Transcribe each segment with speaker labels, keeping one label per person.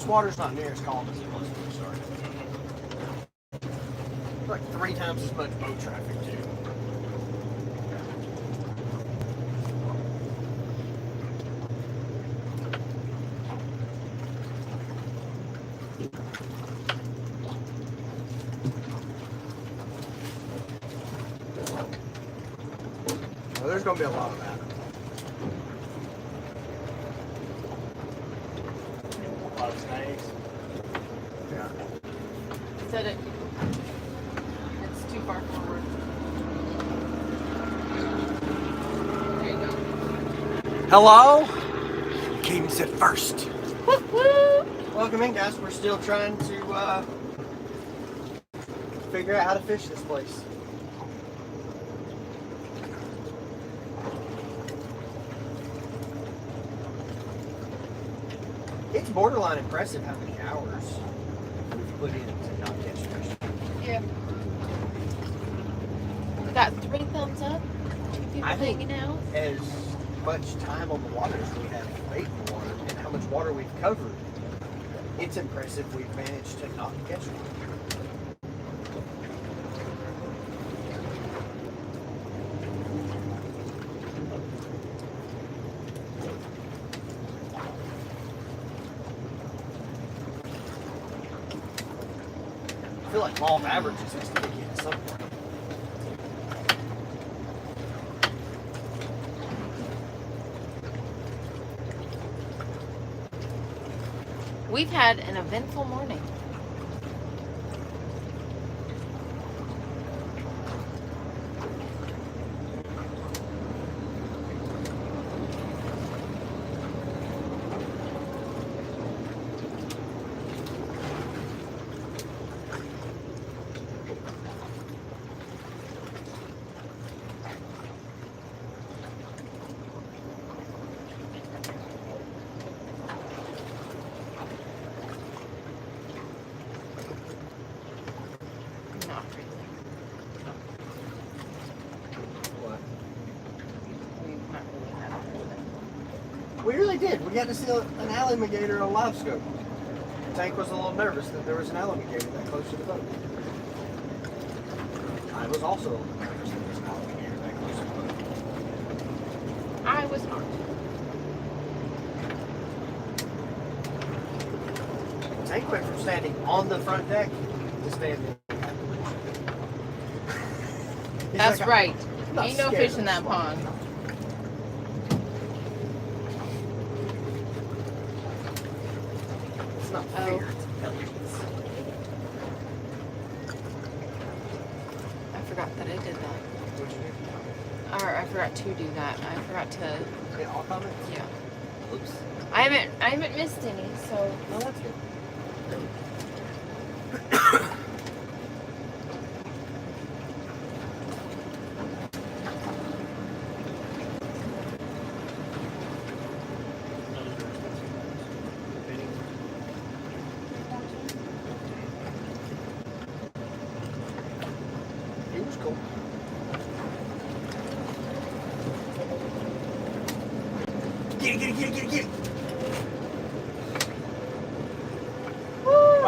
Speaker 1: water's not near as calm as it was when we started. Like 3 times as much boat traffic too. Well, there's going to be a lot of that. A lot of snakes. Yeah.
Speaker 2: Said it. It's too far forward. There you go.
Speaker 1: Hello? Kaden said first.
Speaker 2: Woo-hoo!
Speaker 1: Welcome in, guys. We're still trying to figure out how to fish this place. It's borderline impressive how many hours we've put in to not catch fish.
Speaker 2: Yeah. We got 3 thumbs up. 2 people hanging out.
Speaker 1: As much time on the water as we have bait in the water and how much water we've covered, it's impressive we've managed to not catch one. I feel like law of averages has to kick in at some point.
Speaker 2: We've had an eventful morning.
Speaker 1: We really did. We got to see an alligator on live scope. Tank was a little nervous that there was an alligator that close to the boat. I was also a little nervous that there was an alligator that close to the boat.
Speaker 2: I was not.
Speaker 1: Tank went from standing on the front deck to standing at the window.
Speaker 2: That's
Speaker 1: like,
Speaker 2: right.
Speaker 1: I'm not
Speaker 2: Ain't no
Speaker 1: scared
Speaker 2: fish
Speaker 1: of
Speaker 2: in that
Speaker 1: this one.
Speaker 2: pond.
Speaker 1: It's not
Speaker 2: Oh.
Speaker 1: fear, it's intelligence.
Speaker 2: I forgot that I did that.
Speaker 1: What'd you do?
Speaker 2: Or I forgot to do that. I forgot to.
Speaker 1: Yeah, all comments?
Speaker 2: Yeah.
Speaker 1: Oops.
Speaker 2: I haven't missed any. So
Speaker 1: No, that's good. He was cool. Get it.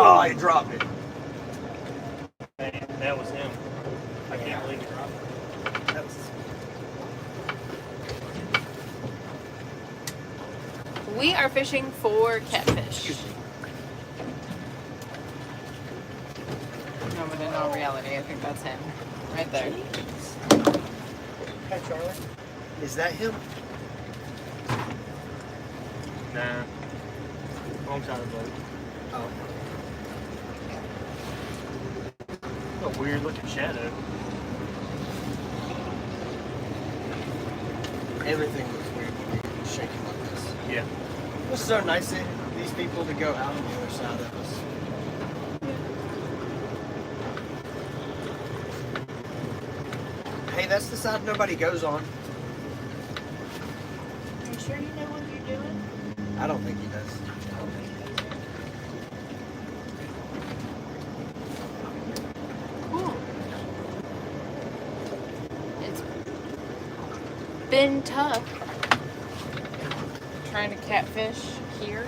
Speaker 1: Oh, he dropped it.
Speaker 3: Man, that was him. I can't believe he dropped it.
Speaker 1: That was...
Speaker 2: we are fishing for catfish.
Speaker 1: Excuse me.
Speaker 2: No, but in all reality, I think that's him. Right there.
Speaker 1: Hey, Charlie. Is that him?
Speaker 3: Nah. Wrong side of the boat.
Speaker 1: Oh.
Speaker 3: A weird looking shadow.
Speaker 1: Everything looks weird when you're shaking like this.
Speaker 3: Yeah.
Speaker 1: It's so nice of these people to go out on the other side of us. Hey, that's the side nobody goes on.
Speaker 2: Are you sure you know what you're doing?
Speaker 1: I don't think he does.
Speaker 2: Cool. It's been tough trying to catfish here.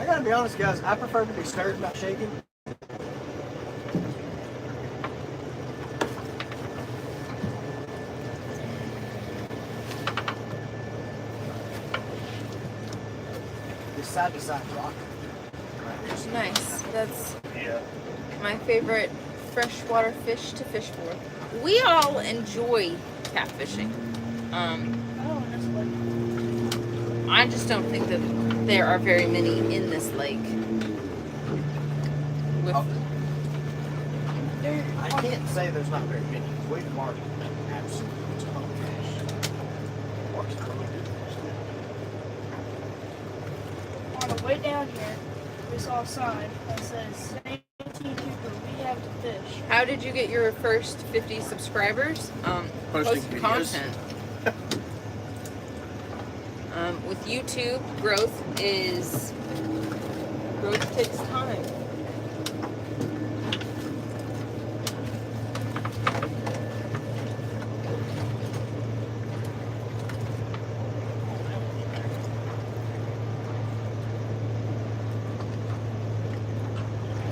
Speaker 1: I gotta be honest, guys. I prefer to be stirred, not shaken. This side-to-side rock. Right here.
Speaker 2: It's nice. That's
Speaker 3: Yeah.
Speaker 2: my favorite freshwater fish to fish for. We all enjoy catfishing. I just don't think that there are very many in this lake. With,
Speaker 1: I can't say there's not very many. We've marked an absolute ton of fish. Mark's really good.
Speaker 4: On the way down here, we saw a sign that says Santee Cooper, we have to fish.
Speaker 2: how did you get your first 50 subscribers?
Speaker 1: Posting
Speaker 2: Post
Speaker 1: videos.
Speaker 2: content. With YouTube, growth takes time.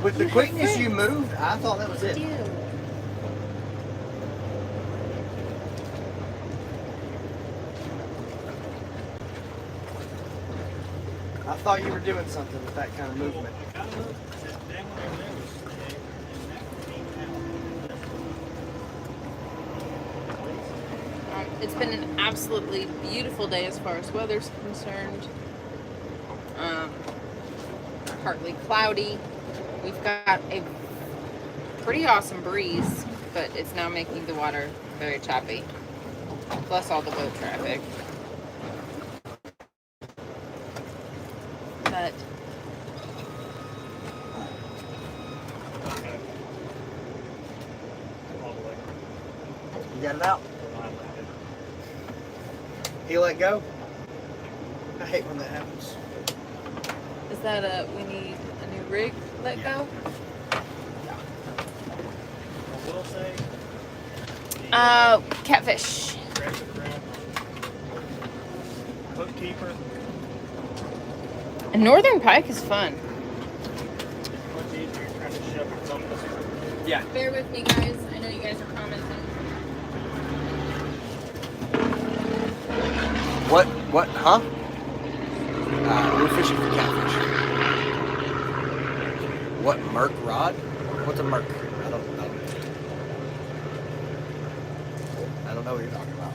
Speaker 1: With the quickness you moved, I thought that was it. I thought you were doing something with that kind of movement.
Speaker 2: It's been an absolutely beautiful day as far as weather's concerned. Partly cloudy. We've got a pretty awesome breeze, but it's now making the water very choppy. Plus all the boat traffic. But
Speaker 1: You got it out? He let go? I hate when that happens.
Speaker 2: is that we need a new rig let go?
Speaker 3: I will say.
Speaker 2: Catfish.
Speaker 3: Hook keeper.
Speaker 2: And northern pike is fun.
Speaker 3: Much easier trying to shove it on this.
Speaker 1: Yeah.
Speaker 2: Bear with me, guys. I know you guys are commenting.
Speaker 1: What, huh? We're fishing for catfish. What, Merc rod? What's a Merc? I don't know what you're talking about.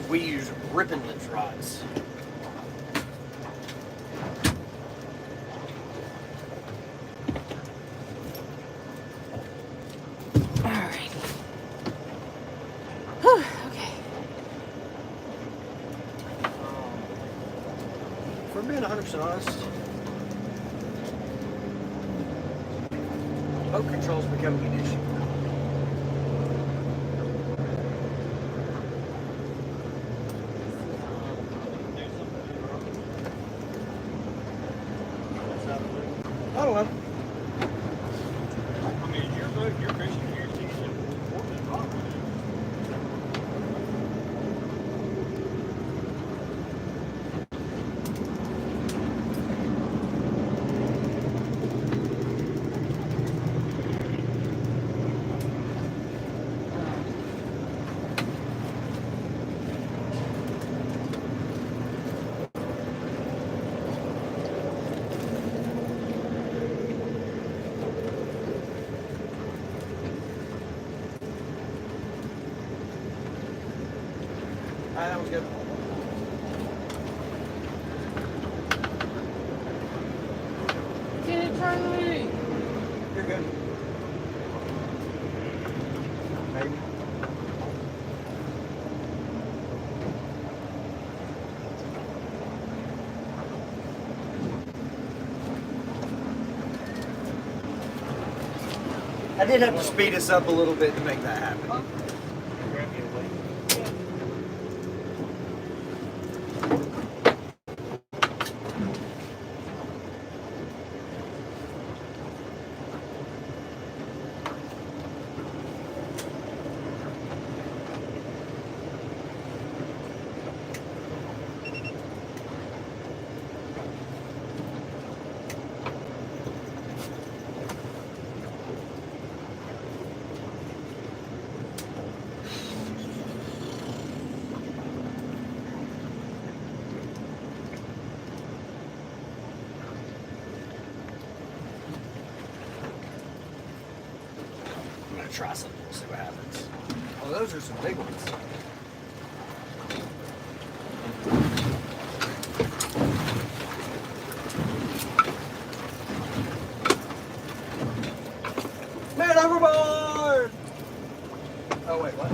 Speaker 1: We use rippinless rods.
Speaker 2: Alright. Whew, okay.
Speaker 1: If we're being 100% honest, boat control is becoming an issue. I don't know.
Speaker 3: I mean, your boat, you're fishing here, so you should work this rock.
Speaker 1: That was good.
Speaker 2: Get it, Charlie!
Speaker 1: You're good. Maybe. I did have to speed us up a little bit to make that happen.
Speaker 3: Grab you a weight.
Speaker 1: try something. We'll see what happens. Oh, those are some big ones. Man overboard! Oh wait, what?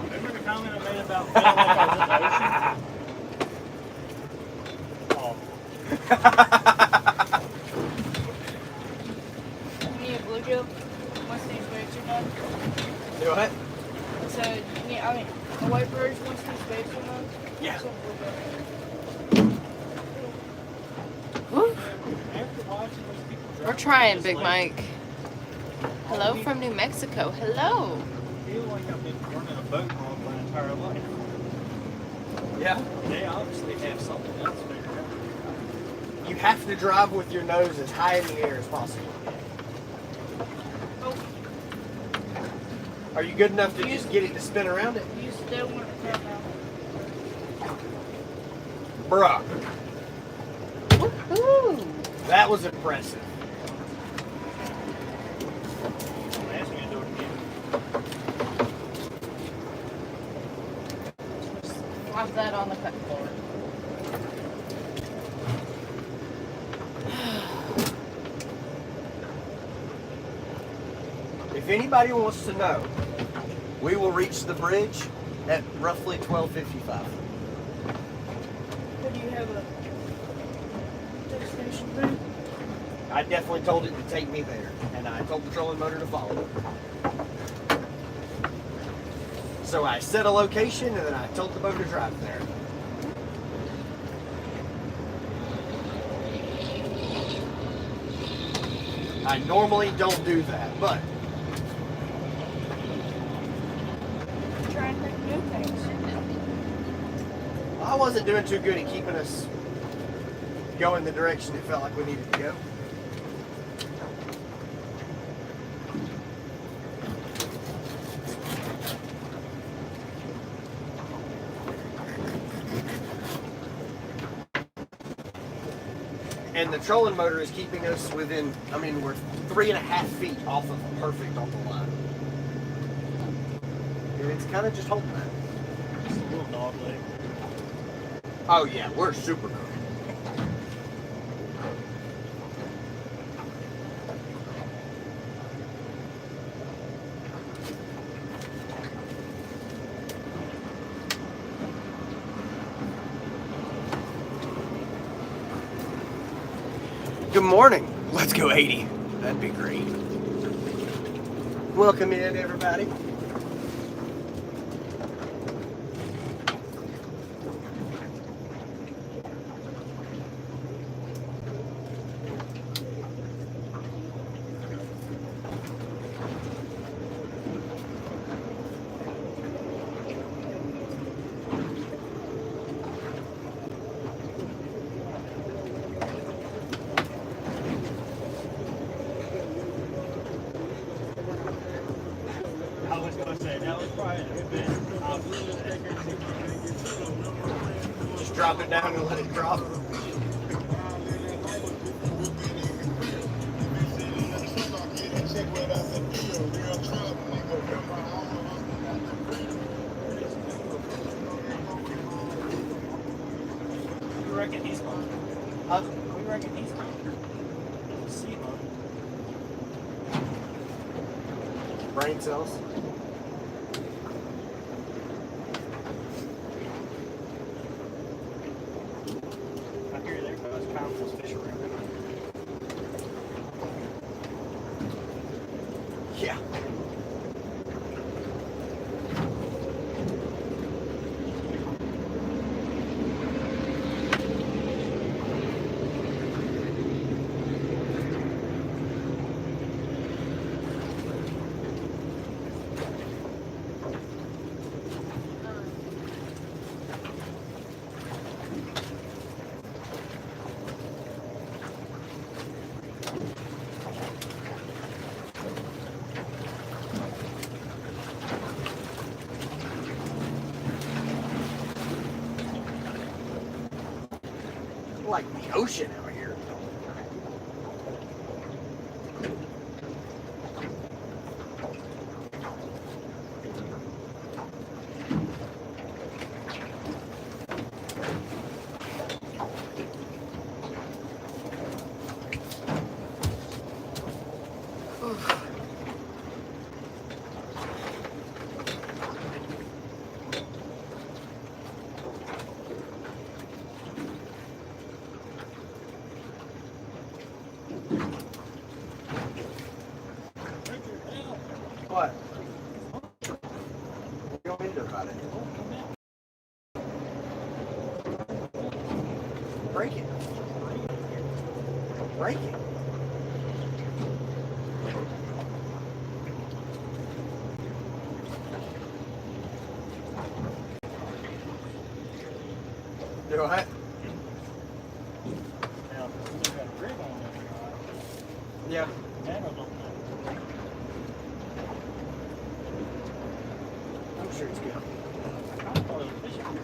Speaker 3: Remember the comment I made about feeling like I was in the ocean?
Speaker 4: You need a blue joke once these baits are done.
Speaker 1: Do what?
Speaker 4: So, yeah, I mean, a white bird once these baits are done.
Speaker 1: Yeah.
Speaker 4: So blue joke.
Speaker 2: Woo.
Speaker 3: After watching those people drive,
Speaker 2: We're trying,
Speaker 3: it's
Speaker 2: Big
Speaker 3: like,
Speaker 2: Mike. Hello from New Mexico. Hello.
Speaker 3: I feel like I've been running a boat wrong my entire life.
Speaker 1: Yeah.
Speaker 3: They obviously have something else figured out.
Speaker 1: You have to drive with your nose as high in the air as possible.
Speaker 4: Oh,
Speaker 1: Are you good enough to just get it to spin around it?
Speaker 4: you still want to tell now.
Speaker 1: Bruh,
Speaker 2: Woohoo.
Speaker 1: that was impressive.
Speaker 3: I'm asking you to do it again.
Speaker 2: Flop that on the cut floor.
Speaker 1: If anybody wants to know, we will reach the bridge at roughly 12:55.
Speaker 4: But do you have a destination thing?
Speaker 1: I definitely told it to take me there, and I told the trolling motor to follow it. So I set a location, and then I told the boat to drive there. I normally don't do that, but
Speaker 4: Try and make new things.
Speaker 1: I wasn't doing too good at keeping us going the direction it felt like we needed to go. And the trolling motor is keeping us within, I mean, we're 3.5 feet off of perfect on the line. And it's kind of just holding that.
Speaker 3: Just a little dog leg.
Speaker 1: Oh yeah, we're super cool. Good morning. Let's go 80. That'd be great. Welcome in, everybody.
Speaker 3: I was going to say, that was probably a good bit.
Speaker 1: Just drop it down and let it drop.
Speaker 3: We reckon he's gone. We reckon he's gone. See, huh?
Speaker 1: Brain cells.
Speaker 3: I hear there goes powerful fish around.
Speaker 1: Yeah. Like the ocean out here. Break it. Break it. Do I?
Speaker 3: Now, still got a rig on there.
Speaker 1: Yeah.
Speaker 3: Handle don't know.
Speaker 1: I'm sure it's good.
Speaker 3: I thought it was fishing gear.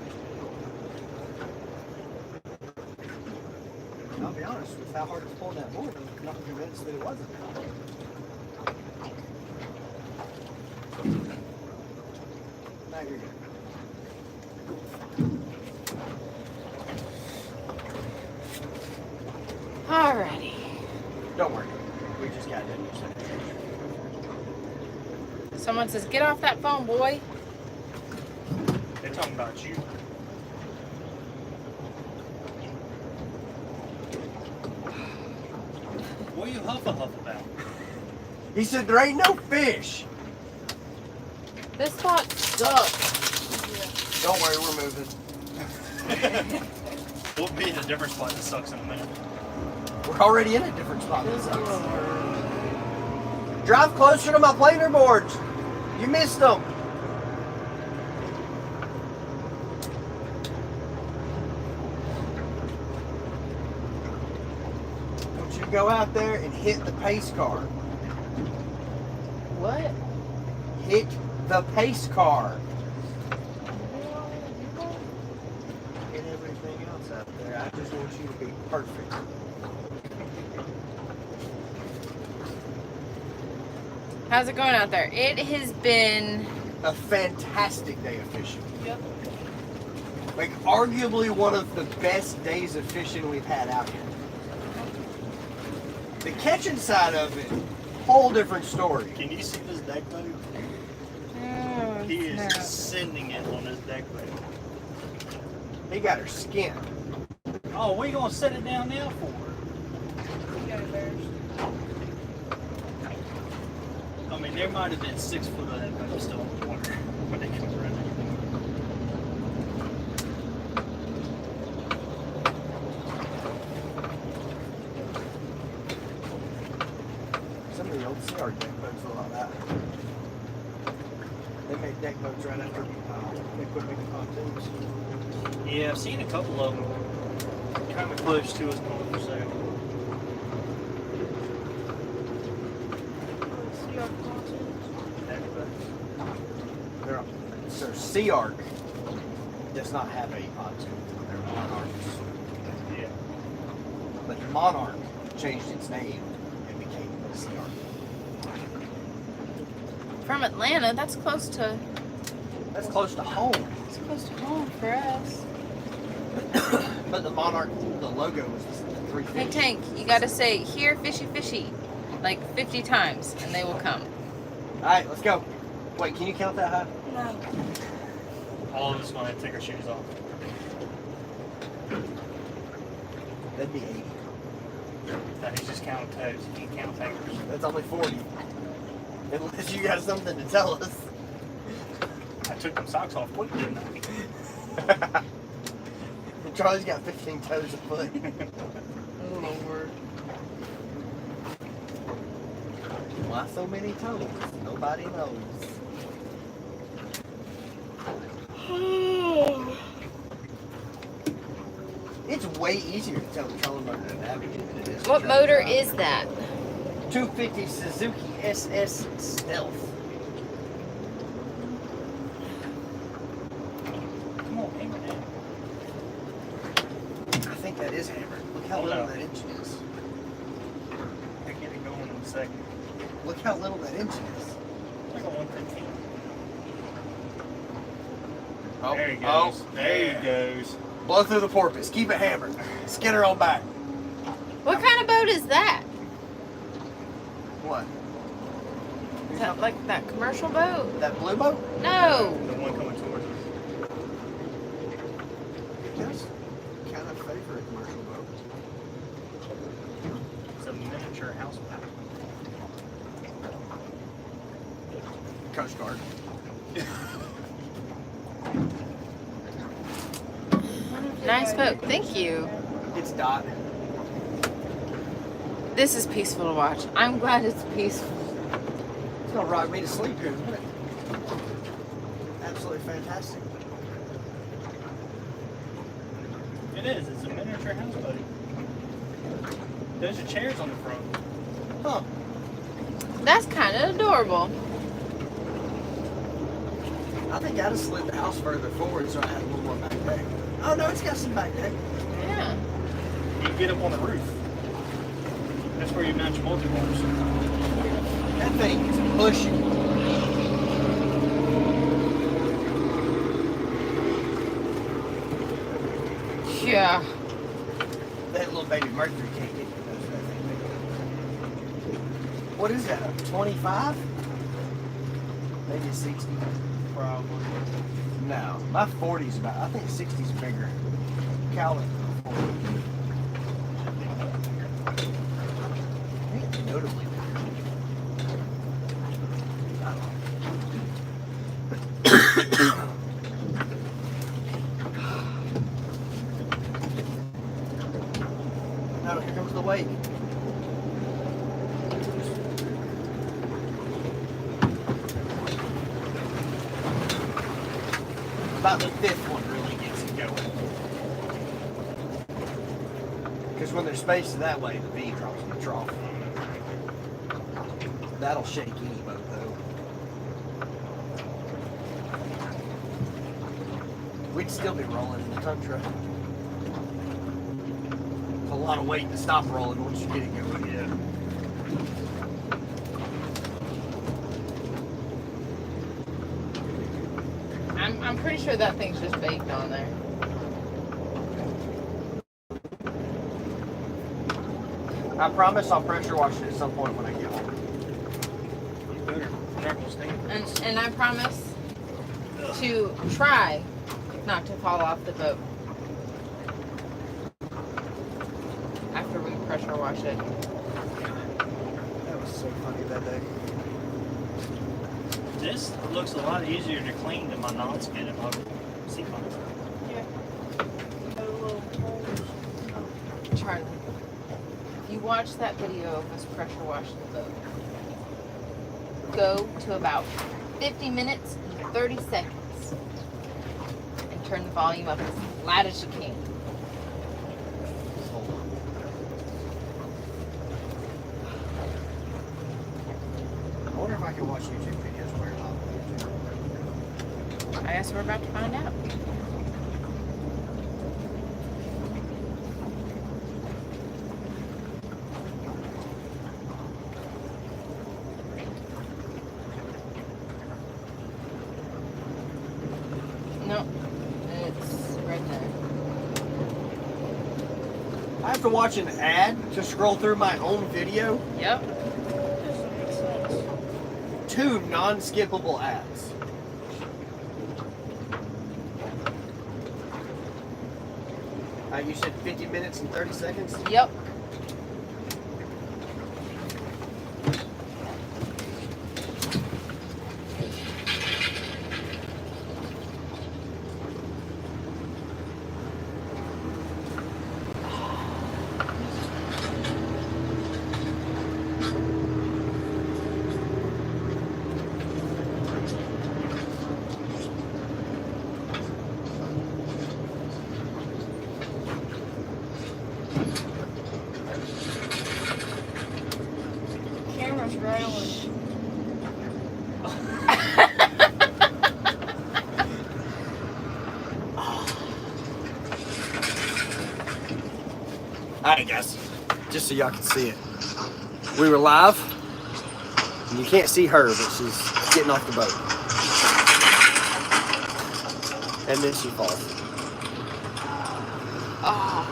Speaker 1: I'll be honest, with how hard it's pulling that board, I'm not convinced that it wasn't. Now you're good.
Speaker 2: Alrighty.
Speaker 1: Don't worry. We just got it.
Speaker 2: Someone says, get off that phone, boy.
Speaker 3: They're talking about you. What are you huff about?
Speaker 1: He said there ain't no fish.
Speaker 2: This spot sucks.
Speaker 1: Don't worry, we're moving.
Speaker 3: We'll be in a different spot that sucks in a minute.
Speaker 1: We're already in a different spot. That sucks. Drive closer to my planer boards. You missed them. Don't you go out there and hit the pace car.
Speaker 2: What?
Speaker 1: Hit the pace car. Hit everything else out there. I just want you to be perfect.
Speaker 2: How's it going out there? It has been
Speaker 1: A fantastic day of fishing.
Speaker 4: Yep.
Speaker 1: Like arguably one of the best days of fishing we've had out here. The catching side of it, whole different story.
Speaker 3: Can you see this deck boat?
Speaker 2: oh,
Speaker 3: He is
Speaker 2: snap.
Speaker 3: sending it on this deck boat.
Speaker 1: He got her skin.
Speaker 3: Oh, what are you gonna set it down now for?
Speaker 4: You got embarrassed.
Speaker 3: I mean, there might have been 6 foot of that boat still in the water when they come around.
Speaker 1: Some of the old CR deck boats were like that. They made deck boats right after they quit making pontoons.
Speaker 3: Yeah, I've seen a couple of them kind of close to us going for sale.
Speaker 4: See our pontoons?
Speaker 1: They're, so CR does not have a pontoon. They're Monarchs.
Speaker 3: Yeah.
Speaker 1: But Monarch changed its name and became CR.
Speaker 2: From Atlanta, that's close to
Speaker 1: That's close to home.
Speaker 2: it's close to home for us.
Speaker 1: But the Monarch, the logo was the three fish.
Speaker 2: Hey Tank, you gotta say here fishy fishy like 50 times and they will come.
Speaker 1: Alright, let's go. Wait, can you count that high?
Speaker 4: No.
Speaker 3: All of us gonna have to take our shoes off.
Speaker 1: That'd be 80.
Speaker 3: Now he's just counting toes. He can't count fingers.
Speaker 1: That's only 40. Unless you got something to tell us.
Speaker 3: I took them socks off quick, didn't I?
Speaker 1: Charlie's got 15 toes a foot.
Speaker 2: Oh Lord.
Speaker 1: Why so many toes? Nobody knows. It's way easier to tell the trolling motor to navigate than it is. to
Speaker 2: What
Speaker 1: try to
Speaker 2: motor
Speaker 1: drive.
Speaker 2: is that?
Speaker 1: 250 Suzuki SS Stealth.
Speaker 3: Come on, hammer down.
Speaker 1: I think that is hammered. Look how
Speaker 3: Oh,
Speaker 1: little
Speaker 3: no.
Speaker 1: that engine is.
Speaker 3: I get it going in a second.
Speaker 1: Look how little that engine is.
Speaker 3: Like a 115.
Speaker 1: Oh,
Speaker 3: There he goes.
Speaker 1: oh,
Speaker 3: there
Speaker 1: yeah.
Speaker 3: he goes.
Speaker 1: Blow through the porpoise. Keep it hammered. Skinner on back.
Speaker 2: What kind of boat is that?
Speaker 1: What?
Speaker 2: Is that like that commercial boat?
Speaker 1: That blue boat?
Speaker 2: No.
Speaker 3: The one coming towards us.
Speaker 1: Yes. Kind of favorite commercial boat.
Speaker 3: It's a miniature houseboat.
Speaker 1: Coast Guard.
Speaker 2: Nice boat. Thank you.
Speaker 1: It's Dot.
Speaker 2: This is peaceful to watch. I'm glad it's peaceful.
Speaker 1: It's gonna rock me to sleep here in a minute. Absolutely fantastic.
Speaker 3: It is. It's a miniature house, buddy. There's your chairs on the front.
Speaker 1: Huh.
Speaker 2: That's kind of adorable.
Speaker 1: I think I'd have slid the house further forward so I had a little more back deck. Oh no, it's got some back deck.
Speaker 2: Yeah.
Speaker 3: You can get up on the roof. That's where you mount your multi-bars.
Speaker 1: That thing is bushy.
Speaker 2: Yeah.
Speaker 1: That little baby Mercury can't get close to that thing. What is that? A 25? Maybe a 60?
Speaker 3: Probably.
Speaker 1: No, my 40's about. I think 60's bigger. Calvin. 40. I think it's notably bigger. I don't know. Oh, here comes the wake. About the fifth one really gets it going. Because when they're spaced that way, the V drops in the trough. That'll shake any boat though. We'd still be rolling in the tow truck. It's a lot of weight to stop rolling once you get it going. Yeah.
Speaker 2: I'm pretty sure that thing's just baked on there.
Speaker 1: I promise I'll pressure wash it at some point when I get home.
Speaker 3: You better. Careful, Steve.
Speaker 2: And I promise to try not to fall off the boat after we pressure wash it.
Speaker 1: That was so funny that day.
Speaker 3: This looks a lot easier to clean than my non-skid and my seafoam.
Speaker 4: Yeah. No little holes.
Speaker 2: Charlie, if you watch that video of us pressure washing the boat, go to about 50 minutes and 30 seconds and turn the volume up as loud as you can.
Speaker 1: I wonder if I can watch YouTube videos where it's not.
Speaker 2: I guess we're about to find out. No, it's right there.
Speaker 1: I have to watch an ad to scroll through my own video.
Speaker 2: Yep.
Speaker 4: Doesn't make sense.
Speaker 1: 2 non-skippable ads. You said 50 minutes and 30 seconds?
Speaker 2: Yep.
Speaker 4: Camera's rattling.
Speaker 1: Alright guys, just so y'all can see it. We were live, and you can't see her, but she's getting off the boat. And then she falls.
Speaker 2: Oh.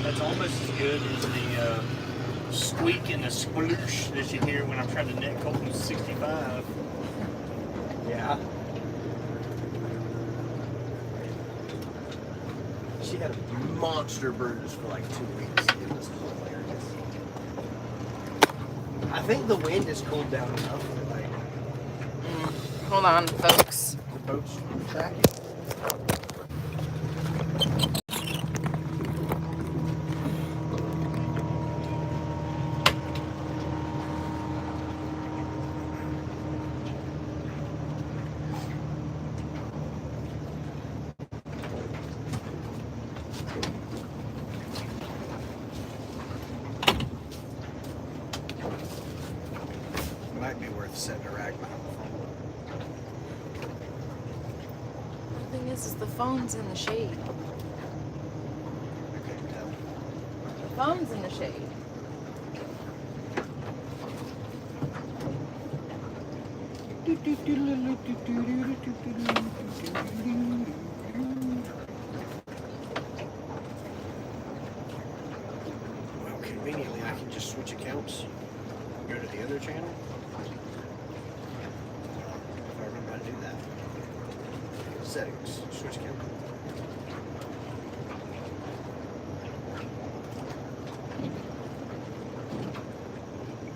Speaker 3: That's almost as good as the squeak and the sploosh that you hear when I'm trying to net Colton 65.
Speaker 1: Yeah. She had a monster bruise for like 2 weeks. It was hilarious. I think the wind has cooled down enough that like
Speaker 2: Hold on, folks.
Speaker 1: the boat's tracking. Might be worth setting a rack behind the phone.
Speaker 2: The thing is the phone's in the shade.
Speaker 1: I couldn't tell.
Speaker 2: The phone's in the shade.
Speaker 1: Well, conveniently, I can just switch accounts, go to the other channel. If I remember how to do that. Settings, switch account.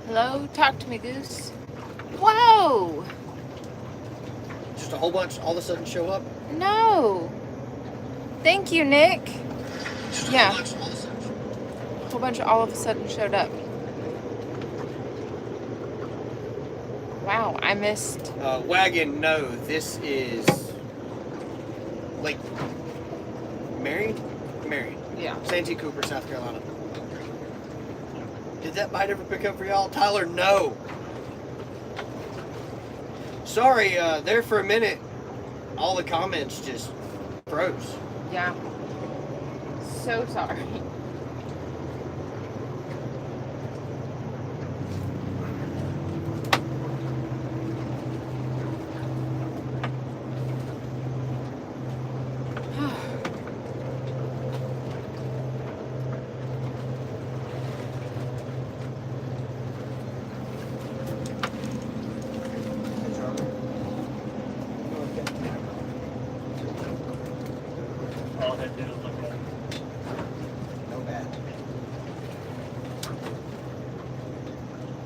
Speaker 2: Hello? Talk to me, Goose. Whoa!
Speaker 1: Just a whole bunch all of a sudden show up.
Speaker 2: No! Thank you, Nick.
Speaker 1: Just
Speaker 2: Yeah.
Speaker 1: a whole bunch all of a sudden.
Speaker 2: A whole bunch all of a sudden showed up. Wow, I missed.
Speaker 1: Wagon, no, this is Lake Marion? Marion.
Speaker 2: Yeah.
Speaker 1: Santee, Cooper, South Carolina. Did that bite ever pick up for y'all? Tyler, no. Sorry, there for a minute, all the comments just froze.
Speaker 2: Yeah. So sorry.
Speaker 3: All I had to do was look at it.
Speaker 1: No bad.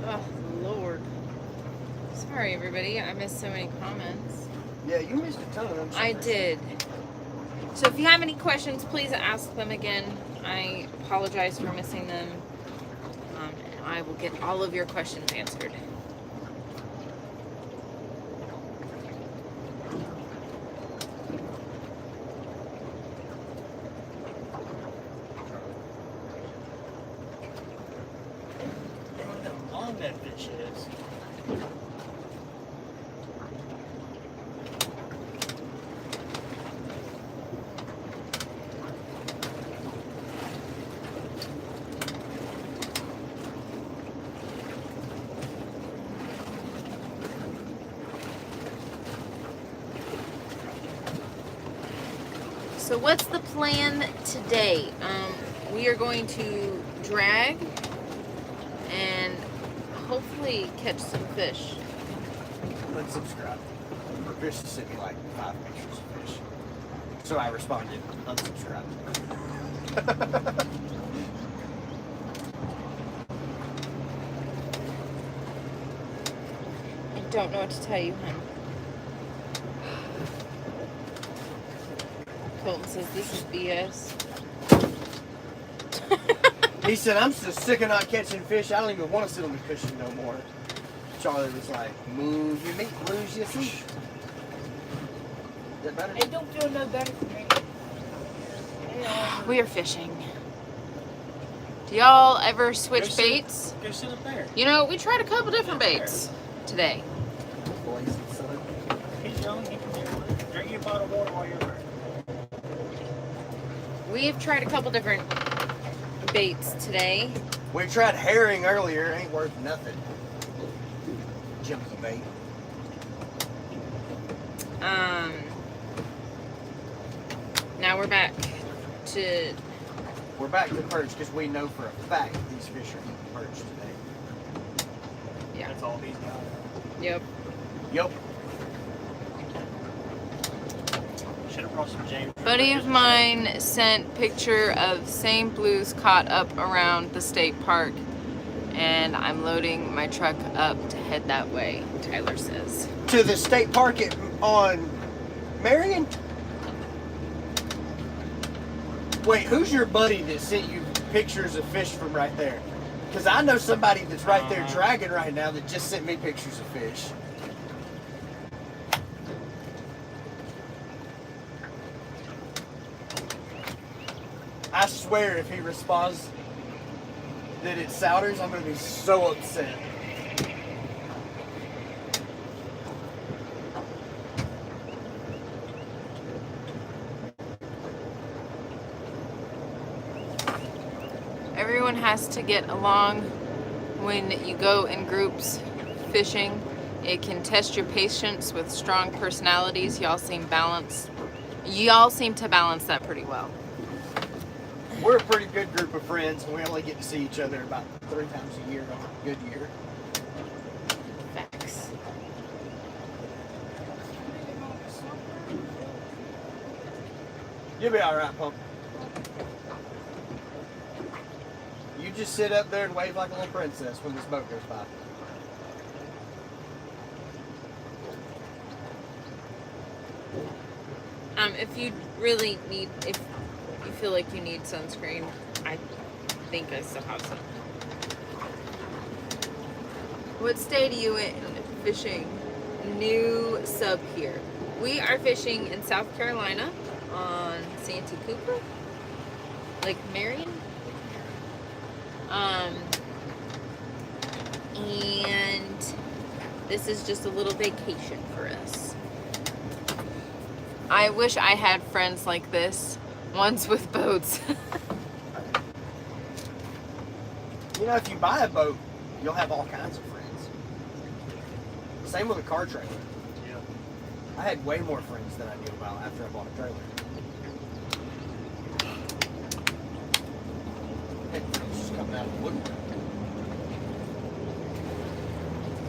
Speaker 2: Oh, Lord. Sorry, everybody. I missed so many comments.
Speaker 1: Yeah, you missed a ton of them.
Speaker 2: I did. So if you have any questions, please ask them again. I apologize for missing them. And I will get all of your questions answered.
Speaker 3: Look how long that fish is.
Speaker 2: So what's the plan today? We are going to drag and hopefully catch some fish.
Speaker 1: Unsubscribe. Fish sent me like 5 pictures of fish. So I responded, unsubscribe.
Speaker 2: I don't know what to tell you, hon. Colton says this is BS.
Speaker 1: He said, I'm so sick of not catching fish, I don't even want to sit on the cushion no more. Charlie was like, move your meat, lose your seat. Is that better?
Speaker 4: It don't feel no better for me.
Speaker 2: We are fishing. Do y'all ever switch
Speaker 3: Go sit-
Speaker 2: baits?
Speaker 3: Go sit up there.
Speaker 2: You know, we tried a couple different baits today.
Speaker 1: Boys and son.
Speaker 3: He's young, he can do it. Drink your bottle of water while you're there.
Speaker 2: We have tried a couple different baits today.
Speaker 1: We tried herring earlier, ain't worth nothing. Junky bait.
Speaker 2: Now we're back to
Speaker 1: We're back to perch because we know for a fact these fish are eating perch today.
Speaker 2: yeah.
Speaker 3: That's all these guys.
Speaker 2: Yep.
Speaker 1: Yup.
Speaker 3: Should have brought some James.
Speaker 2: Buddy of mine sent picture of same blues caught up around the state park, and I'm loading my truck up to head that way, Tyler says.
Speaker 1: To the state park on Marion? Wait, who's your buddy that sent you pictures of fish from right there? Because I know somebody that's right there dragging right now that just sent me pictures of fish. I swear if he responds that it's Souders, I'm going to be so upset.
Speaker 2: Everyone has to get along when you go in groups fishing. It can test your patience with strong personalities. Y'all seem to balance that pretty well.
Speaker 1: We're a pretty good group of friends, and we only get to see each other about 3 times a year on a good year.
Speaker 2: Facts.
Speaker 1: You'll be alright, Pump. You just sit up there and wave like a little princess when this boat goes by.
Speaker 2: If you really need, if you feel like you need sunscreen, I think I still have some. What state are you in fishing? New sub here. We are fishing in South Carolina on Santee Cooper, Lake Marion. And this is just a little vacation for us. I wish I had friends like this, ones with boats.
Speaker 1: You know, if you buy a boat, you'll have all kinds of friends. Same with a car trailer.
Speaker 3: Yeah.
Speaker 1: I had way more friends than I knew about after I bought a trailer. It's just coming out of the woodwork.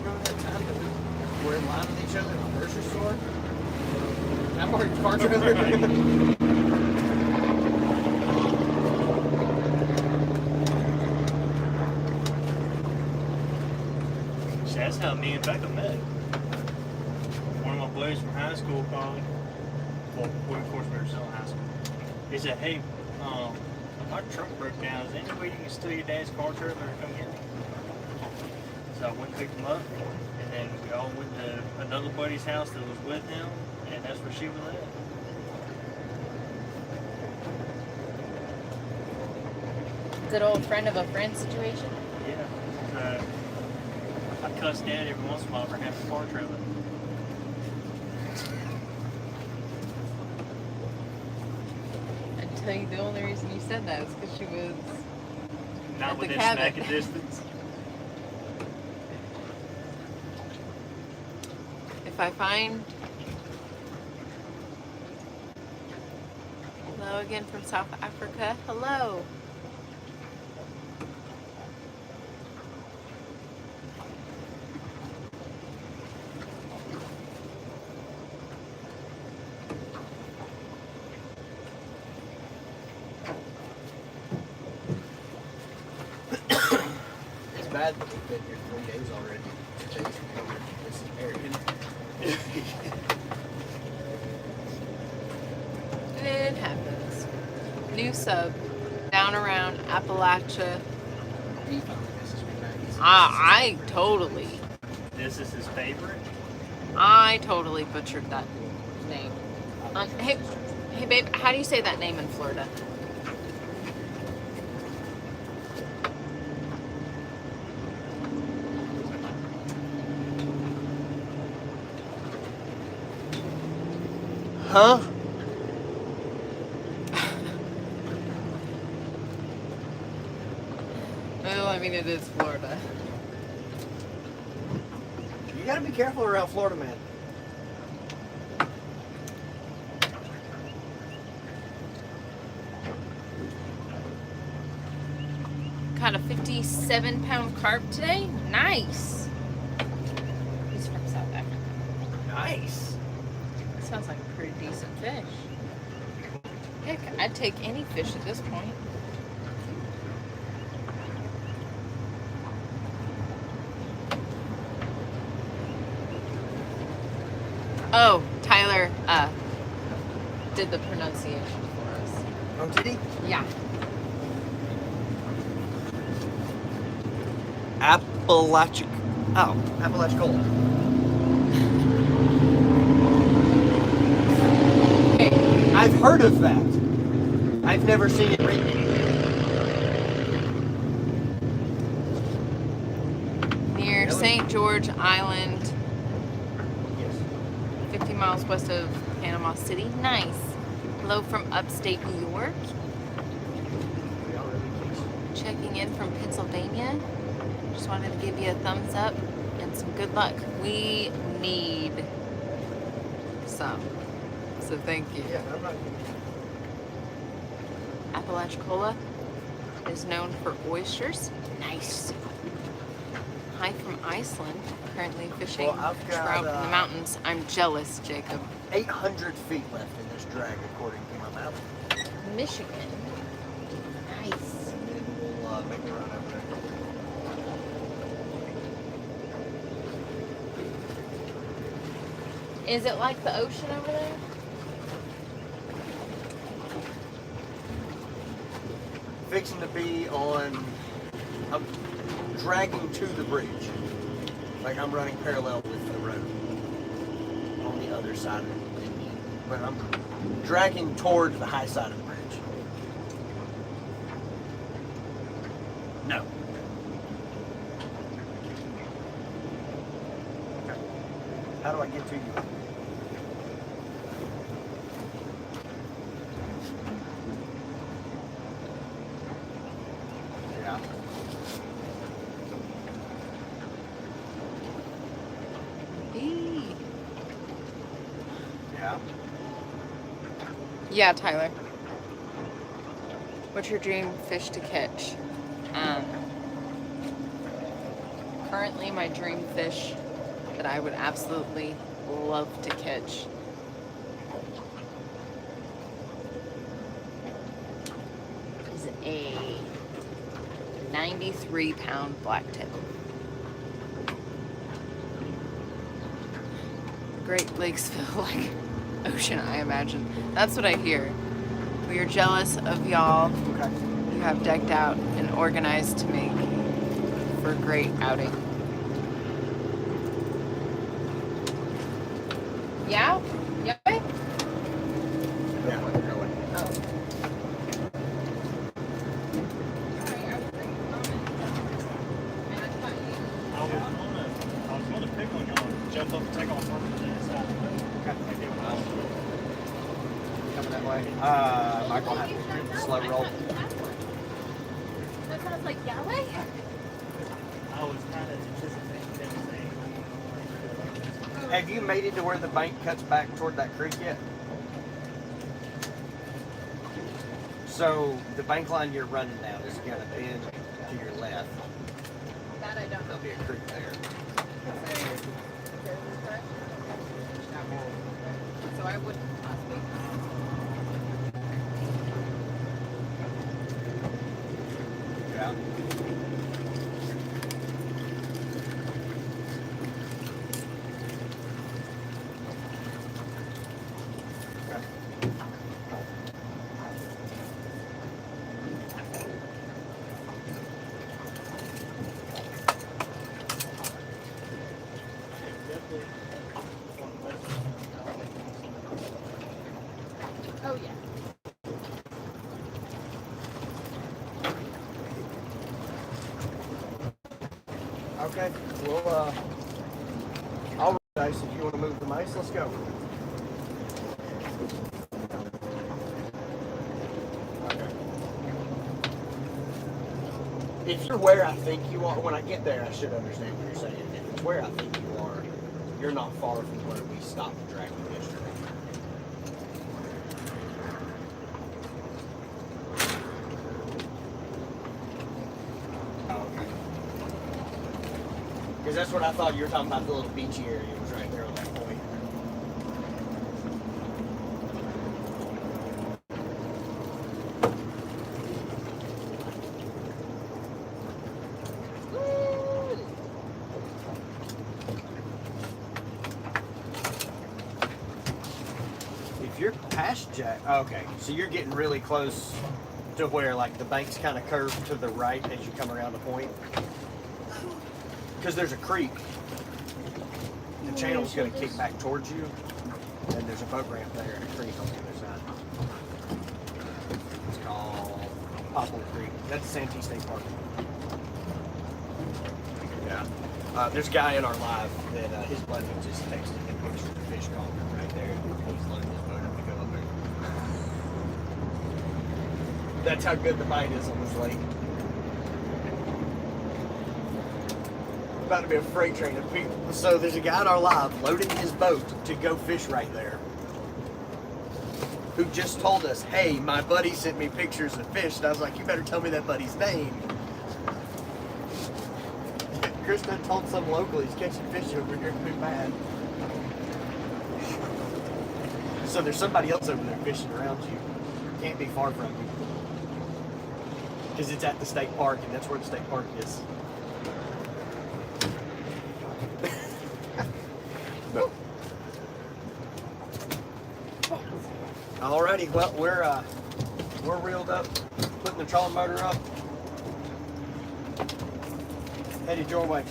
Speaker 1: Remember that time that we were in line with each other in the grocery store? I'm already car trailer.
Speaker 3: See, that's how me and Becca met. One of my buddies from high school called. Well, of course we were still in high school. He said, "Hey, my truck broke down. Is there any way you can steal your dad's car trailer and come get me?" So I went and picked him up, and then we all went to another buddy's house that was with him, and that's where she was at.
Speaker 2: Good old friend of a friend situation.
Speaker 3: Yeah. I cuss Dad every once in a while for having a car trailer.
Speaker 2: I tell you, the only reason you said that is because she was
Speaker 3: Not
Speaker 2: at the
Speaker 3: within
Speaker 2: cabin.
Speaker 3: smacking distance.
Speaker 2: If I find... Hello again from South Africa. Hello.
Speaker 1: It's bad that we've been here 3 days already. Today's recovered. This is American.
Speaker 2: It happens. New sub. Down around Appalachia.
Speaker 1: He found this is Maggie's.
Speaker 2: I totally
Speaker 3: This is his favorite.
Speaker 2: butchered that name. Hey babe, how do you say that name in Florida?
Speaker 1: Huh?
Speaker 2: Well, I mean, it is Florida.
Speaker 1: You gotta be careful around Florida, man.
Speaker 2: Caught a 57-pound carp today. Nice. He's from South Africa.
Speaker 1: Nice.
Speaker 2: Sounds like a pretty decent fish. Heck, I'd take any fish at this point. Oh, Tyler did the pronunciation for us.
Speaker 1: Oh, did he?
Speaker 2: Yeah.
Speaker 1: Apalachicola.
Speaker 2: Okay.
Speaker 1: I've heard of that. I've never seen it written anywhere.
Speaker 2: Near St. George Island,
Speaker 1: Yes.
Speaker 2: 50 miles west of Panama City. Nice. Hello from upstate New York.
Speaker 1: We already fixed.
Speaker 2: Checking in from Pennsylvania. Just wanted to give you a thumbs up and some good luck. We need some. So thank you.
Speaker 1: Yeah, I'm not.
Speaker 2: Apalachicola is known for oysters. Nice. Hi from Iceland. Currently fishing
Speaker 1: Well, I've got,
Speaker 2: trout in the mountains. I'm jealous, Jacob.
Speaker 1: 800 feet left in this drag, according to my map.
Speaker 2: Michigan. Nice.
Speaker 1: And we'll make a run over there.
Speaker 2: Is it like the ocean over there?
Speaker 1: Fixing to be on. I'm dragging to the bridge. Like I'm running parallel with the road on the other side of it. But I'm dragging toward the high side of the bridge. No. Okay. How do I get to you? Yeah. Yeah.
Speaker 2: Yeah, Tyler. What's your dream fish to catch? Currently, my dream fish that I would absolutely love to catch is a 93-pound blacktail. The Great Lakes feel like ocean, I imagine. That's what I hear. We are jealous of y'all.
Speaker 1: Okay.
Speaker 2: You have decked out and organized to make for a great outing. Yeah? Yeah?
Speaker 1: Yeah, we're going.
Speaker 2: Oh.
Speaker 3: I was gonna pick on y'all, jump up and take off from the inside.
Speaker 1: Coming that way. Michael, have to slow roll.
Speaker 2: That sounds like Yahweh?
Speaker 3: I was kind of anticipating them saying.
Speaker 1: Have you made it to where the bank cuts back toward that creek yet? So the bank line you're running down is going to bend to your left.
Speaker 2: That I don't know.
Speaker 1: There'll be a creek there.
Speaker 2: So I wouldn't possibly.
Speaker 1: Yeah.
Speaker 2: Oh yeah.
Speaker 1: Okay. Well, I'll roll dice if you want to move the mice. Let's go. Okay. If you're where I think you are, when I get there, I should understand what you're saying. If it's where I think you are, you're not far from where we stopped dragging yesterday. Because that's what I thought you were talking about, the little beachy area was right there on that point. Fast jack. Okay, so you're getting really close to where like the bank's kind of curved to the right as you come around the point. Because there's a creek. The channel's going to kick back towards you, and there's a boat ramp there and a creek on the other side. It's called Poplar Creek. That's Santee State Park. Yeah. There's a guy in our live that his buddy just texted him pictures of the fish caught right there. He's loading his boat up to go up there. That's how good the bite is on this lake. About to be a freight train of people. So there's a guy in our live loading his boat to go fish right there, who just told us, hey, my buddy sent me pictures of fish. And I was like, you better tell me that buddy's name. Krista told some local he's catching fish over here too bad. So there's somebody else over there fishing around you. Can't be far from you. Because it's at the state park, and that's where the state park is. Alrighty, well we're reeled up, putting the trolling motor up. Headed your way.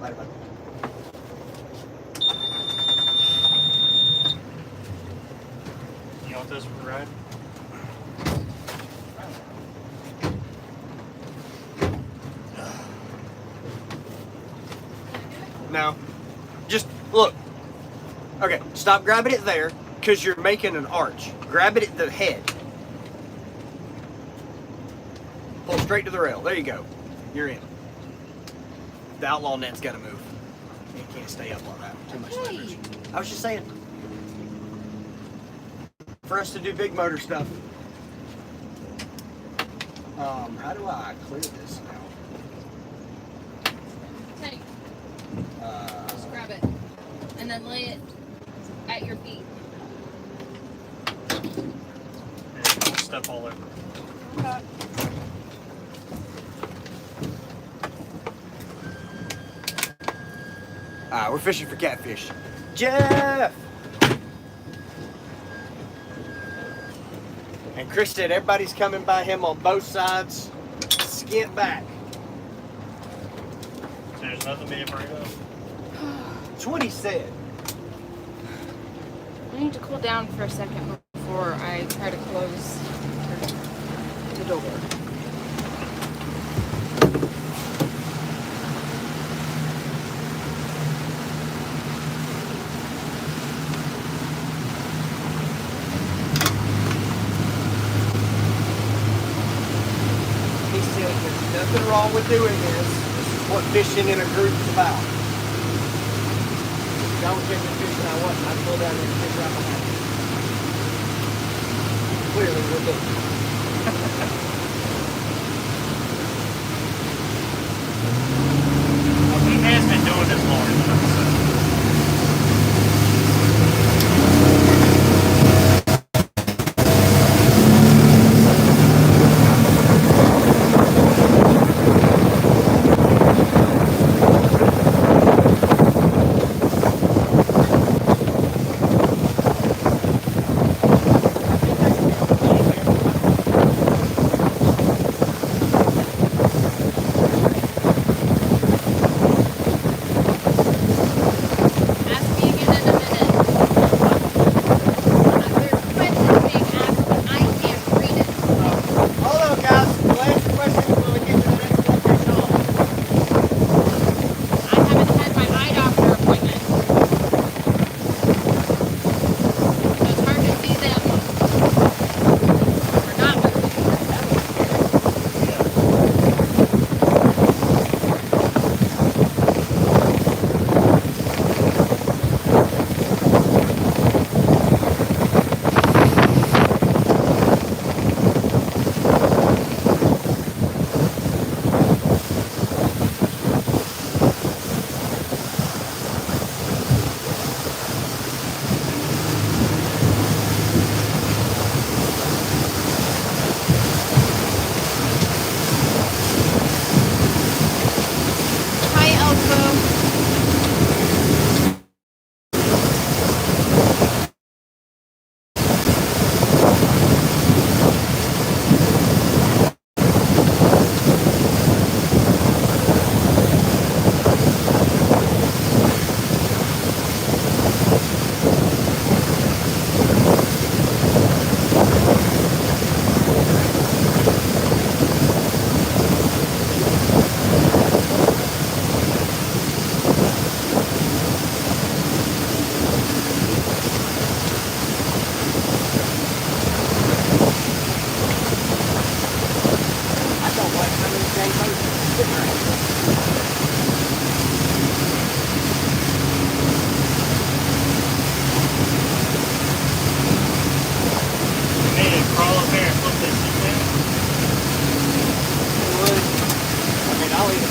Speaker 1: Later, bud.
Speaker 3: You want this for the ride?
Speaker 1: Now, just look. Okay, stop grabbing it there, because you're making an arch. Grab it at the head. Pull straight to the rail. There you go. You're in. The outlaw net's got to move. It can't stay up on that. Too much leverage. I was just saying. For us to do big motor stuff. How do I clear this now?
Speaker 2: Teddy, just grab it and then lay it at your feet.
Speaker 3: And don't step all over.
Speaker 4: Okay.
Speaker 1: We're fishing for catfish. Jeff! And Chris said everybody's coming by him on both sides. Skint back.
Speaker 3: So there's nothing being buried up.
Speaker 1: That's what he said.
Speaker 2: I need to cool down for a second before I try to close the door.
Speaker 1: He said there's nothing wrong with doing this. This is what fishing in a group is about. Y'all were catching fish and I wasn't. I'd go down there and fish right behind you. Clearly we're good.
Speaker 3: He has been doing this longer than us.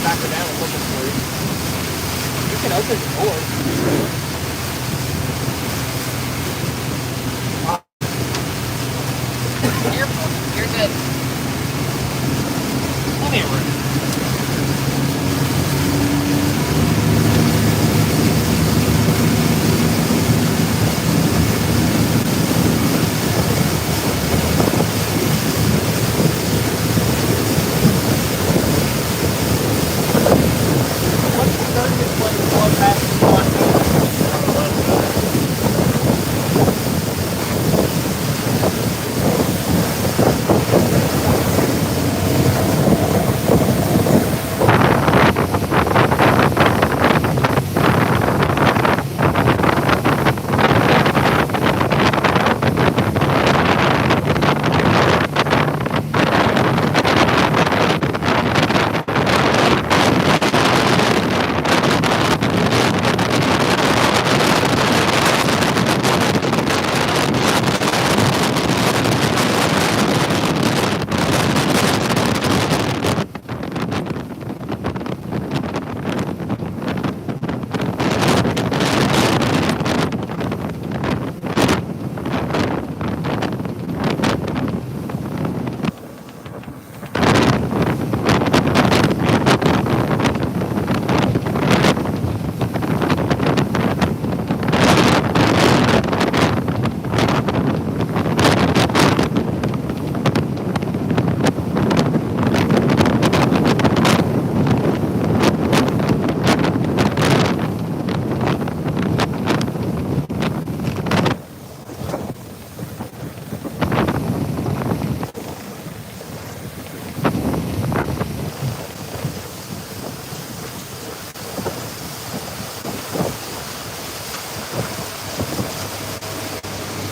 Speaker 1: back her down and looking for you. You can open the door.
Speaker 2: Careful. You're good.
Speaker 3: Plenty of room.
Speaker 1: What's the furthest place to go past the spot?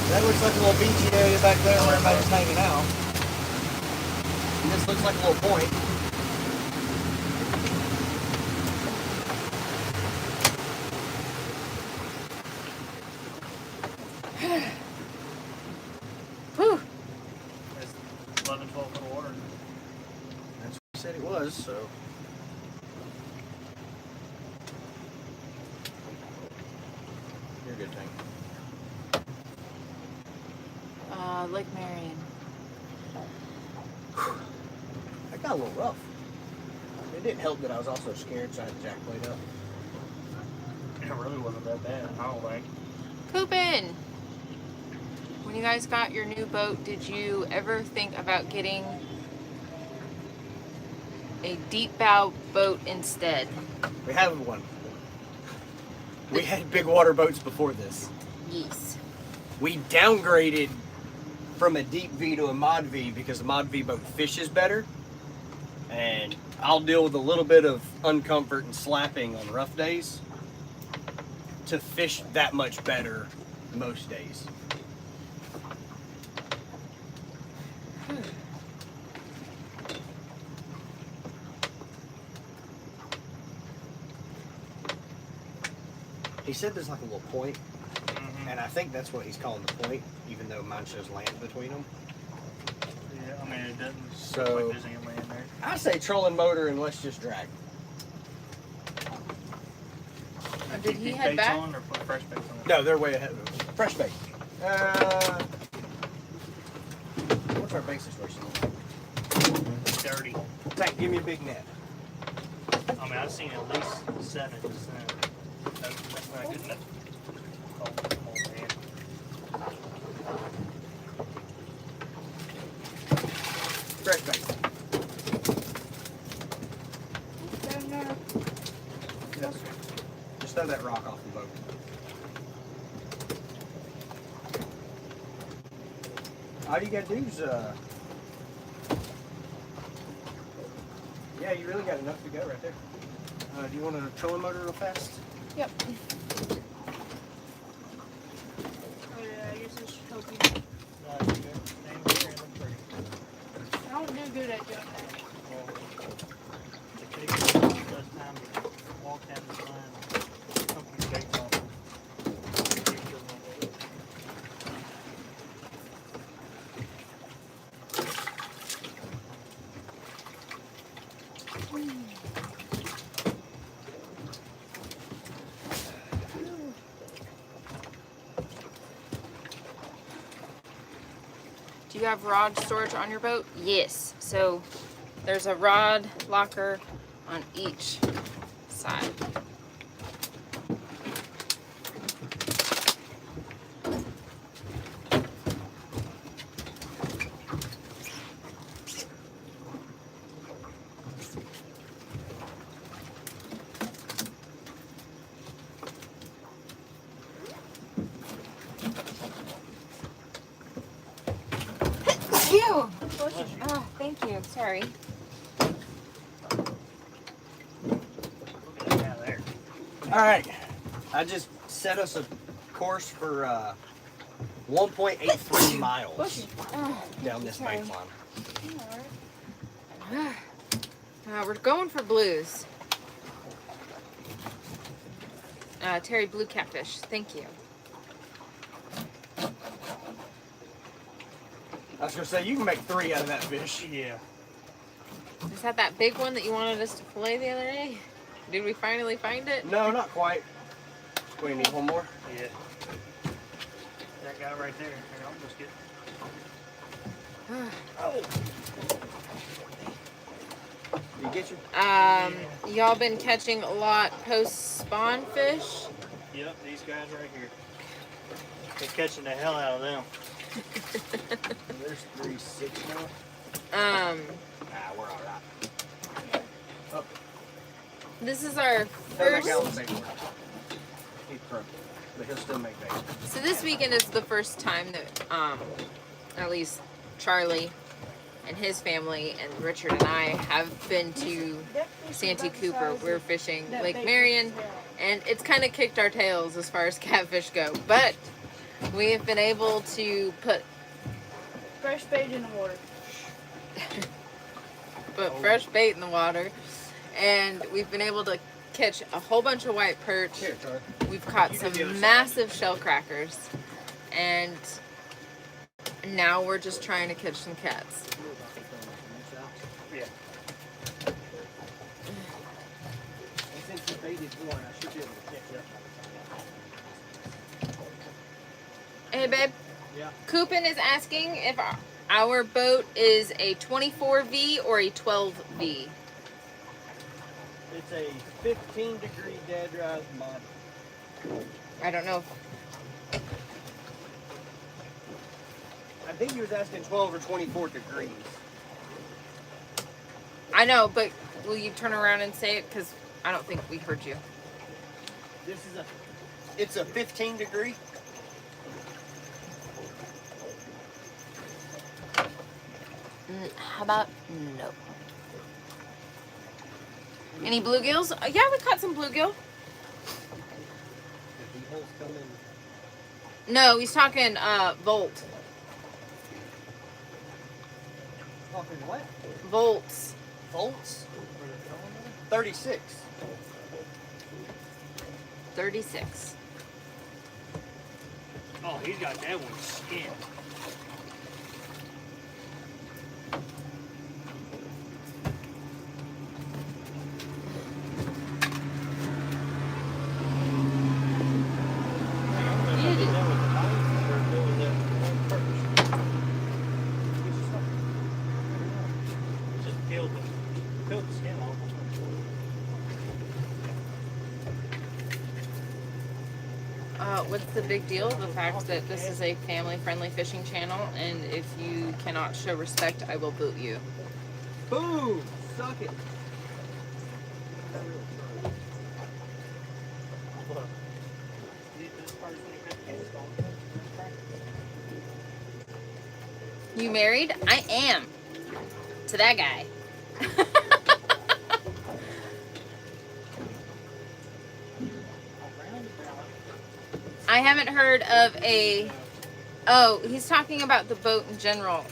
Speaker 1: That looks like a little beachy area back there where everybody's hanging out. And this looks like a little point.
Speaker 2: Whew.
Speaker 3: There's 11, 12 foot of water.
Speaker 1: That's what he said it was, so. You're a good thing.
Speaker 2: Lake Marion.
Speaker 1: That got a little rough. It didn't help that I was also scared, so I had to jack plate up.
Speaker 3: It really wasn't that bad, I don't think.
Speaker 2: Coopin! When you guys got your new boat, did you ever think about getting a deep bow boat instead?
Speaker 1: We have one. We had big water boats before this.
Speaker 2: Yes.
Speaker 1: We downgraded from a deep V to a mod V because the mod V boat fishes better. And I'll deal with a little bit of uncomfort and slapping on rough days to fish that much better most days. He said there's like a little point, and I think that's what he's calling the point, even though mine shows land between them.
Speaker 3: Yeah, I mean, it doesn't
Speaker 1: So-
Speaker 3: look like there's any land there.
Speaker 1: I say trolling motor and let's just drag.
Speaker 2: Did he
Speaker 3: Keep
Speaker 2: head
Speaker 3: baits
Speaker 2: back?
Speaker 3: on or put fresh baits on?
Speaker 1: No, they're way ahead of us. Fresh bait. What's our bait situation?
Speaker 3: Dirty.
Speaker 1: Zach, give me a big net.
Speaker 3: I mean, I've seen at least 7. So that's not good enough. Oh, come on, man.
Speaker 1: Fresh bait.
Speaker 4: Down there.
Speaker 1: Yes. Just throw that rock off the boat. All you gotta do is, yeah, you really got enough to go right there. Do you want a trolling motor real fast?
Speaker 2: Yep.
Speaker 4: Oh yeah, I guess I should help you.
Speaker 3: Nah, you're good. Damn, you're very pretty.
Speaker 4: I don't do good at doing that.
Speaker 3: Well, it takes less time to walk down the line, pump your baits off.
Speaker 2: you have rod storage on your boat? Yes. So there's a rod locker on each side. Ew. Oh, thank you. Sorry.
Speaker 3: Look at that there.
Speaker 1: All right, I just set us a course for 1.83 miles down this bank line.
Speaker 2: We're going for blues. Terry, blue catfish. Thank you.
Speaker 1: I was gonna say you can make 3 out of that fish.
Speaker 3: Yeah.
Speaker 2: Is that big one that you wanted us to fillet the other day? Did we finally find it?
Speaker 1: No, not quite. We need one more.
Speaker 3: Yeah. That guy right there. Here, I'll just get. Oh.
Speaker 1: You get your.
Speaker 2: Y'all been catching a lot post-spawn fish?
Speaker 3: Yep, these guys right here. They're catching the hell out of them.
Speaker 1: There's 3.6 now. We're all right. Oh,
Speaker 2: This is our
Speaker 1: throw that
Speaker 2: first.
Speaker 1: guy on the bait board. He's broken, but he'll still make bait.
Speaker 2: So this weekend is the first time that, at least Charlie and his family and Richard and I have been to Santee Cooper. We're fishing Lake Marion, and it's kind of kicked our tails as far as catfish go. But we have been able to put
Speaker 4: Fresh bait in the water.
Speaker 2: fresh bait in the water, and we've been able to catch a whole bunch of white perch.
Speaker 1: Here, Charlie.
Speaker 2: We've caught
Speaker 1: You do the other
Speaker 2: some
Speaker 1: side.
Speaker 2: massive shell crackers, and now we're just trying to catch some cats.
Speaker 3: Yeah.
Speaker 1: And since the bait is worn, I should be able to catch up.
Speaker 2: Hey, babe.
Speaker 1: Yeah.
Speaker 2: Coopin is asking if our boat is a 24V or a 12V.
Speaker 1: It's a 15-degree dead rise mod.
Speaker 2: I don't know.
Speaker 1: I think he was asking 12 or 24 degrees.
Speaker 2: I know, but will you turn around and say it? Because I don't think we heard you.
Speaker 1: It's a 15 degree.
Speaker 2: How about no? Any bluegills? Yeah, we caught some bluegill.
Speaker 1: The holes come in.
Speaker 2: No, he's talking volt.
Speaker 1: Talking what?
Speaker 2: Volts.
Speaker 1: Volts? 36.
Speaker 2: 36.
Speaker 3: Oh, he's got that one skinned. Just peeled the skin off.
Speaker 2: What's the big deal? The fact that this is a family-friendly fishing channel, and if you cannot show respect, I will boot you.
Speaker 1: Boom! Suck it.
Speaker 2: You married? I am. To that guy. I haven't heard of a... Oh, he's talking about the boat in general.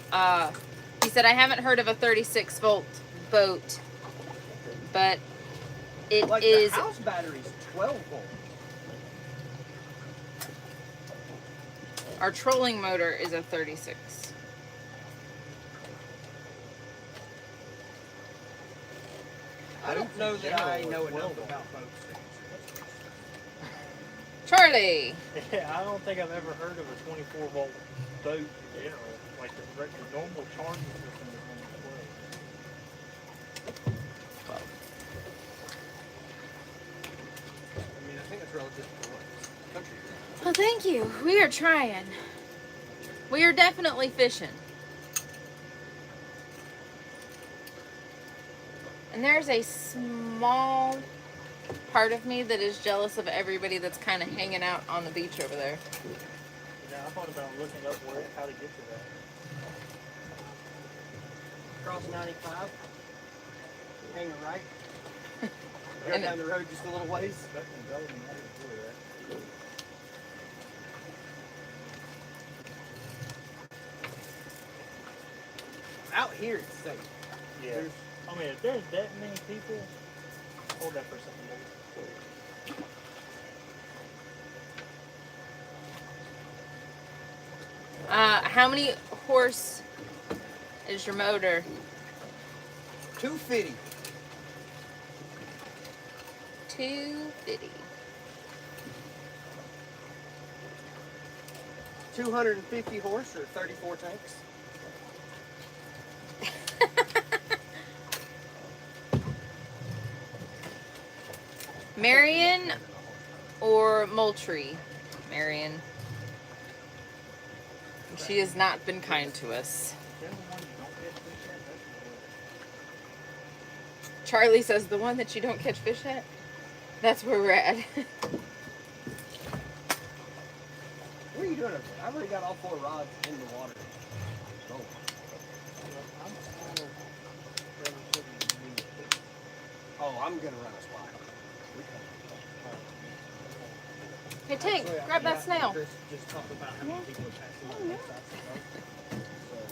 Speaker 2: He said, I haven't heard of a 36 volt boat, but it
Speaker 1: Like
Speaker 2: is...
Speaker 1: the house battery's 12 volt.
Speaker 2: Our trolling motor is a 36.
Speaker 1: I don't know that I know enough about boats.
Speaker 2: Charlie!
Speaker 3: Yeah, I don't think I've ever heard of a 24 volt boat in general. Like the normal charging system is only 12.
Speaker 1: I mean, I think it's relative to what country you're in.
Speaker 2: Well, thank you. We are trying. We are definitely fishing. And there's a small part of me that is jealous of everybody that's kind of hanging out on the beach over there.
Speaker 3: Yeah, I thought about looking up how to get to that.
Speaker 1: Cross 95, hang a right, go
Speaker 2: And
Speaker 1: down the road just a little ways.
Speaker 3: That's in Belgium, I didn't do that.
Speaker 1: Out here it's safe.
Speaker 3: Yeah. I mean, if there's that many people, hold that for a second, baby.
Speaker 2: How many horse is your motor?
Speaker 1: 250.
Speaker 2: 250.
Speaker 1: 250 horse or 34 tanks.
Speaker 2: Marion or Moultrie? Marion. She has not been kind to us. Charlie says the one that you don't catch fish at? That's where we're at.
Speaker 1: What are you doing over there? I've already got all 4 rods in the water. Oh. Oh, I'm gonna run a spot.
Speaker 2: Hey, Tank, grab that snail.
Speaker 1: Chris just talked about how many people have passed on that side, so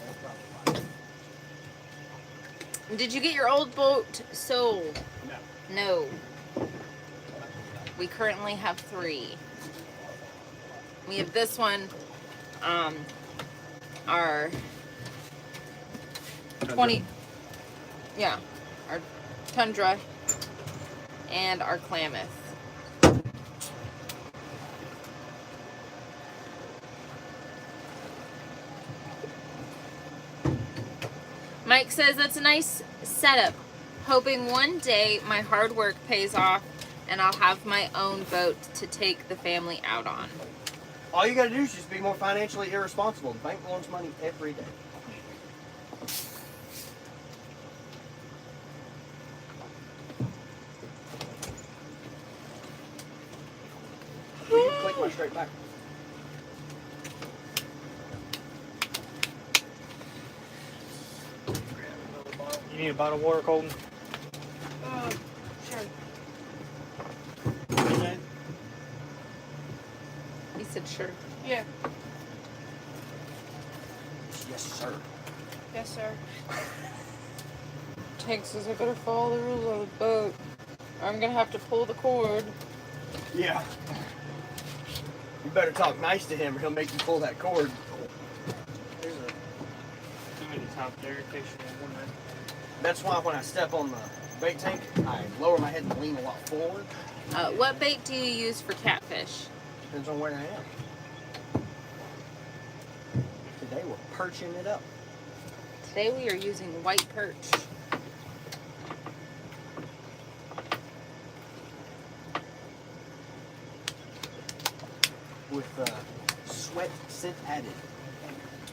Speaker 1: that's probably why.
Speaker 2: Did you get your old boat sold?
Speaker 1: No.
Speaker 2: No. We currently have 3. We have this one, our 20, yeah, our Tundra, and our Klamath. Mike says that's a nice setup. Hoping one day my hard work pays off and I'll have my own boat to take the family out on.
Speaker 1: All you gotta do is just be more financially irresponsible. The bank loans money every day. You can click my straight back.
Speaker 3: You need a bottle of water, Colton?
Speaker 4: Sure.
Speaker 2: He said sure.
Speaker 4: Yeah.
Speaker 1: Yes, sir.
Speaker 4: Yes, sir.
Speaker 2: Tank says I better follow the rules on the boat. I'm gonna have to pull the cord.
Speaker 1: Yeah. You better talk nice to him or he'll make you pull that cord.
Speaker 3: There's too many times JayRFishing in one night.
Speaker 1: That's why when I step on the bait tank, I lower my head and lean a lot forward.
Speaker 2: What bait do you use for catfish?
Speaker 1: Depends on where I am. Today we're perching it up.
Speaker 2: Today we are using white perch.
Speaker 1: With sweat scent added.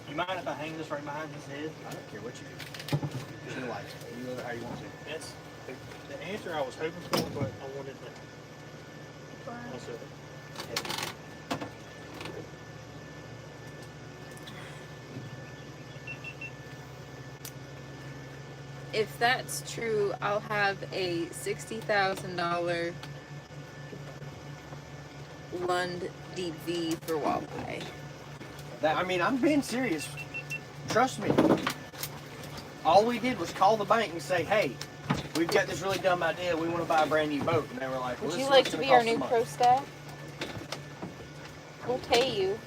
Speaker 3: You mind if I hang this right behind his head?
Speaker 1: I don't care what you do. You like it. You live it how you want to.
Speaker 3: That's the answer I was hoping for, but I wanted to also.
Speaker 2: If that's true, I'll have a $60,000 Lund DV for walleye.
Speaker 1: I mean, I'm being serious. Trust me. All we did was call the bank and say, hey, we've got this really dumb idea. We want to buy a brand new boat. And they were like, well,
Speaker 2: Would
Speaker 1: this
Speaker 2: you
Speaker 1: is
Speaker 2: like
Speaker 1: what's
Speaker 2: to
Speaker 1: gonna
Speaker 2: be our
Speaker 1: cost a
Speaker 2: new
Speaker 1: month.
Speaker 2: pro staff? We'll pay you.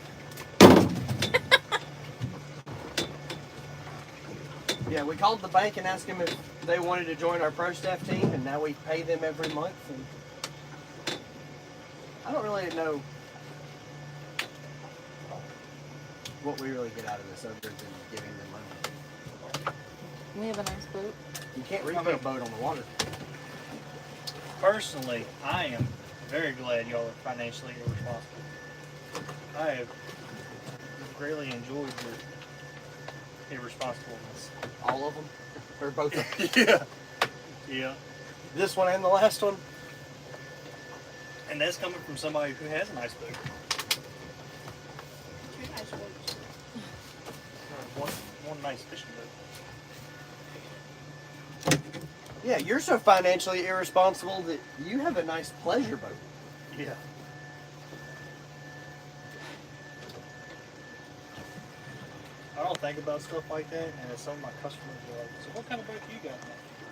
Speaker 1: Yeah, we called the bank and asked them if they wanted to join our pro staff team, and now we pay them every month. And I don't really know. what we really get out of this other than giving them money.
Speaker 2: We have a nice boat.
Speaker 1: You can't refill a boat on the water.
Speaker 3: Personally, I am very glad y'all are financially irresponsible. I have greatly enjoyed your irresponsibleness.
Speaker 1: All of them? Or both of them?
Speaker 3: Yeah. Yeah.
Speaker 1: This one and the last one?
Speaker 3: And that's coming from somebody who has a nice boat.
Speaker 4: 2 nice boats.
Speaker 3: One nice fishing boat.
Speaker 1: Yeah, you're so financially irresponsible that you have a nice pleasure boat.
Speaker 3: Yeah. I don't think about stuff like that, and some of my customers are like, so what kind of boat do you got?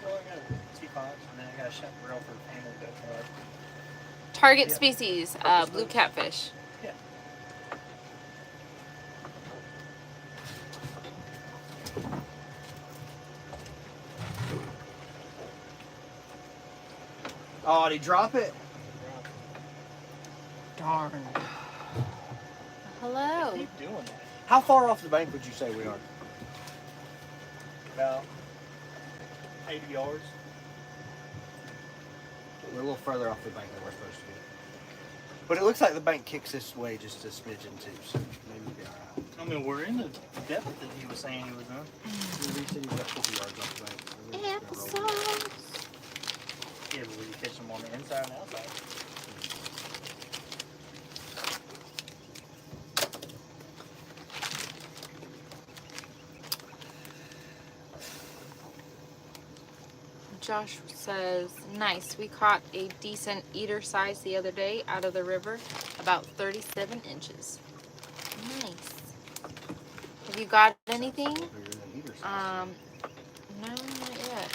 Speaker 3: Well, I got a T5, and then I got a chaparral for a family boat. They're like,
Speaker 2: Target
Speaker 3: Yeah.
Speaker 2: species, blue catfish.
Speaker 3: yeah.
Speaker 1: Oh, did he drop it?
Speaker 2: Darn. Hello.
Speaker 3: Keep doing that.
Speaker 1: How far off the bank would you say we are?
Speaker 3: About 80 yards.
Speaker 1: We're a little further off the bank than we're supposed to be. But it looks like the bank kicks this way just a smidgen too, so maybe we'll be alright.
Speaker 3: I mean, we're in the depth that he was saying he was in.
Speaker 1: He said he's about 50 yards off the bank. So we're just gonna roll.
Speaker 2: Applesauce.
Speaker 3: Yeah, but we can catch them on the inside and outside.
Speaker 2: Josh says, nice. We caught a decent eater size the other day out of the river, about 37 inches. Nice. Have you got anything?
Speaker 1: Bigger than either side.
Speaker 2: No, not yet.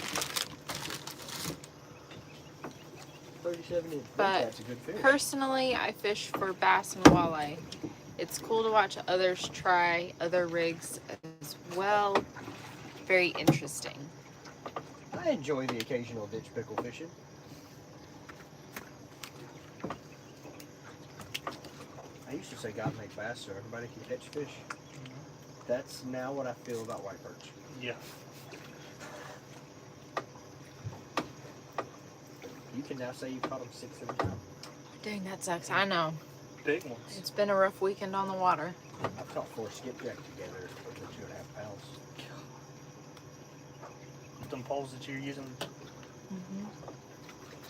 Speaker 1: 37 inch.
Speaker 2: But
Speaker 1: That's a good fish.
Speaker 2: personally, I fish for bass and walleye. It's cool to watch others try other rigs as well. Very interesting.
Speaker 1: I enjoy the occasional ditch pickle fishing. I used to say God made bass so everybody can catch fish. That's now what I feel about white perch.
Speaker 3: Yeah.
Speaker 1: You can now say you caught them 6 every time.
Speaker 2: Dang, that sucks. I know.
Speaker 3: Big ones.
Speaker 2: It's been a rough weekend on the water.
Speaker 1: I've caught 4 skipjack together with the 2.5 pounds.
Speaker 3: Them poles that you're using.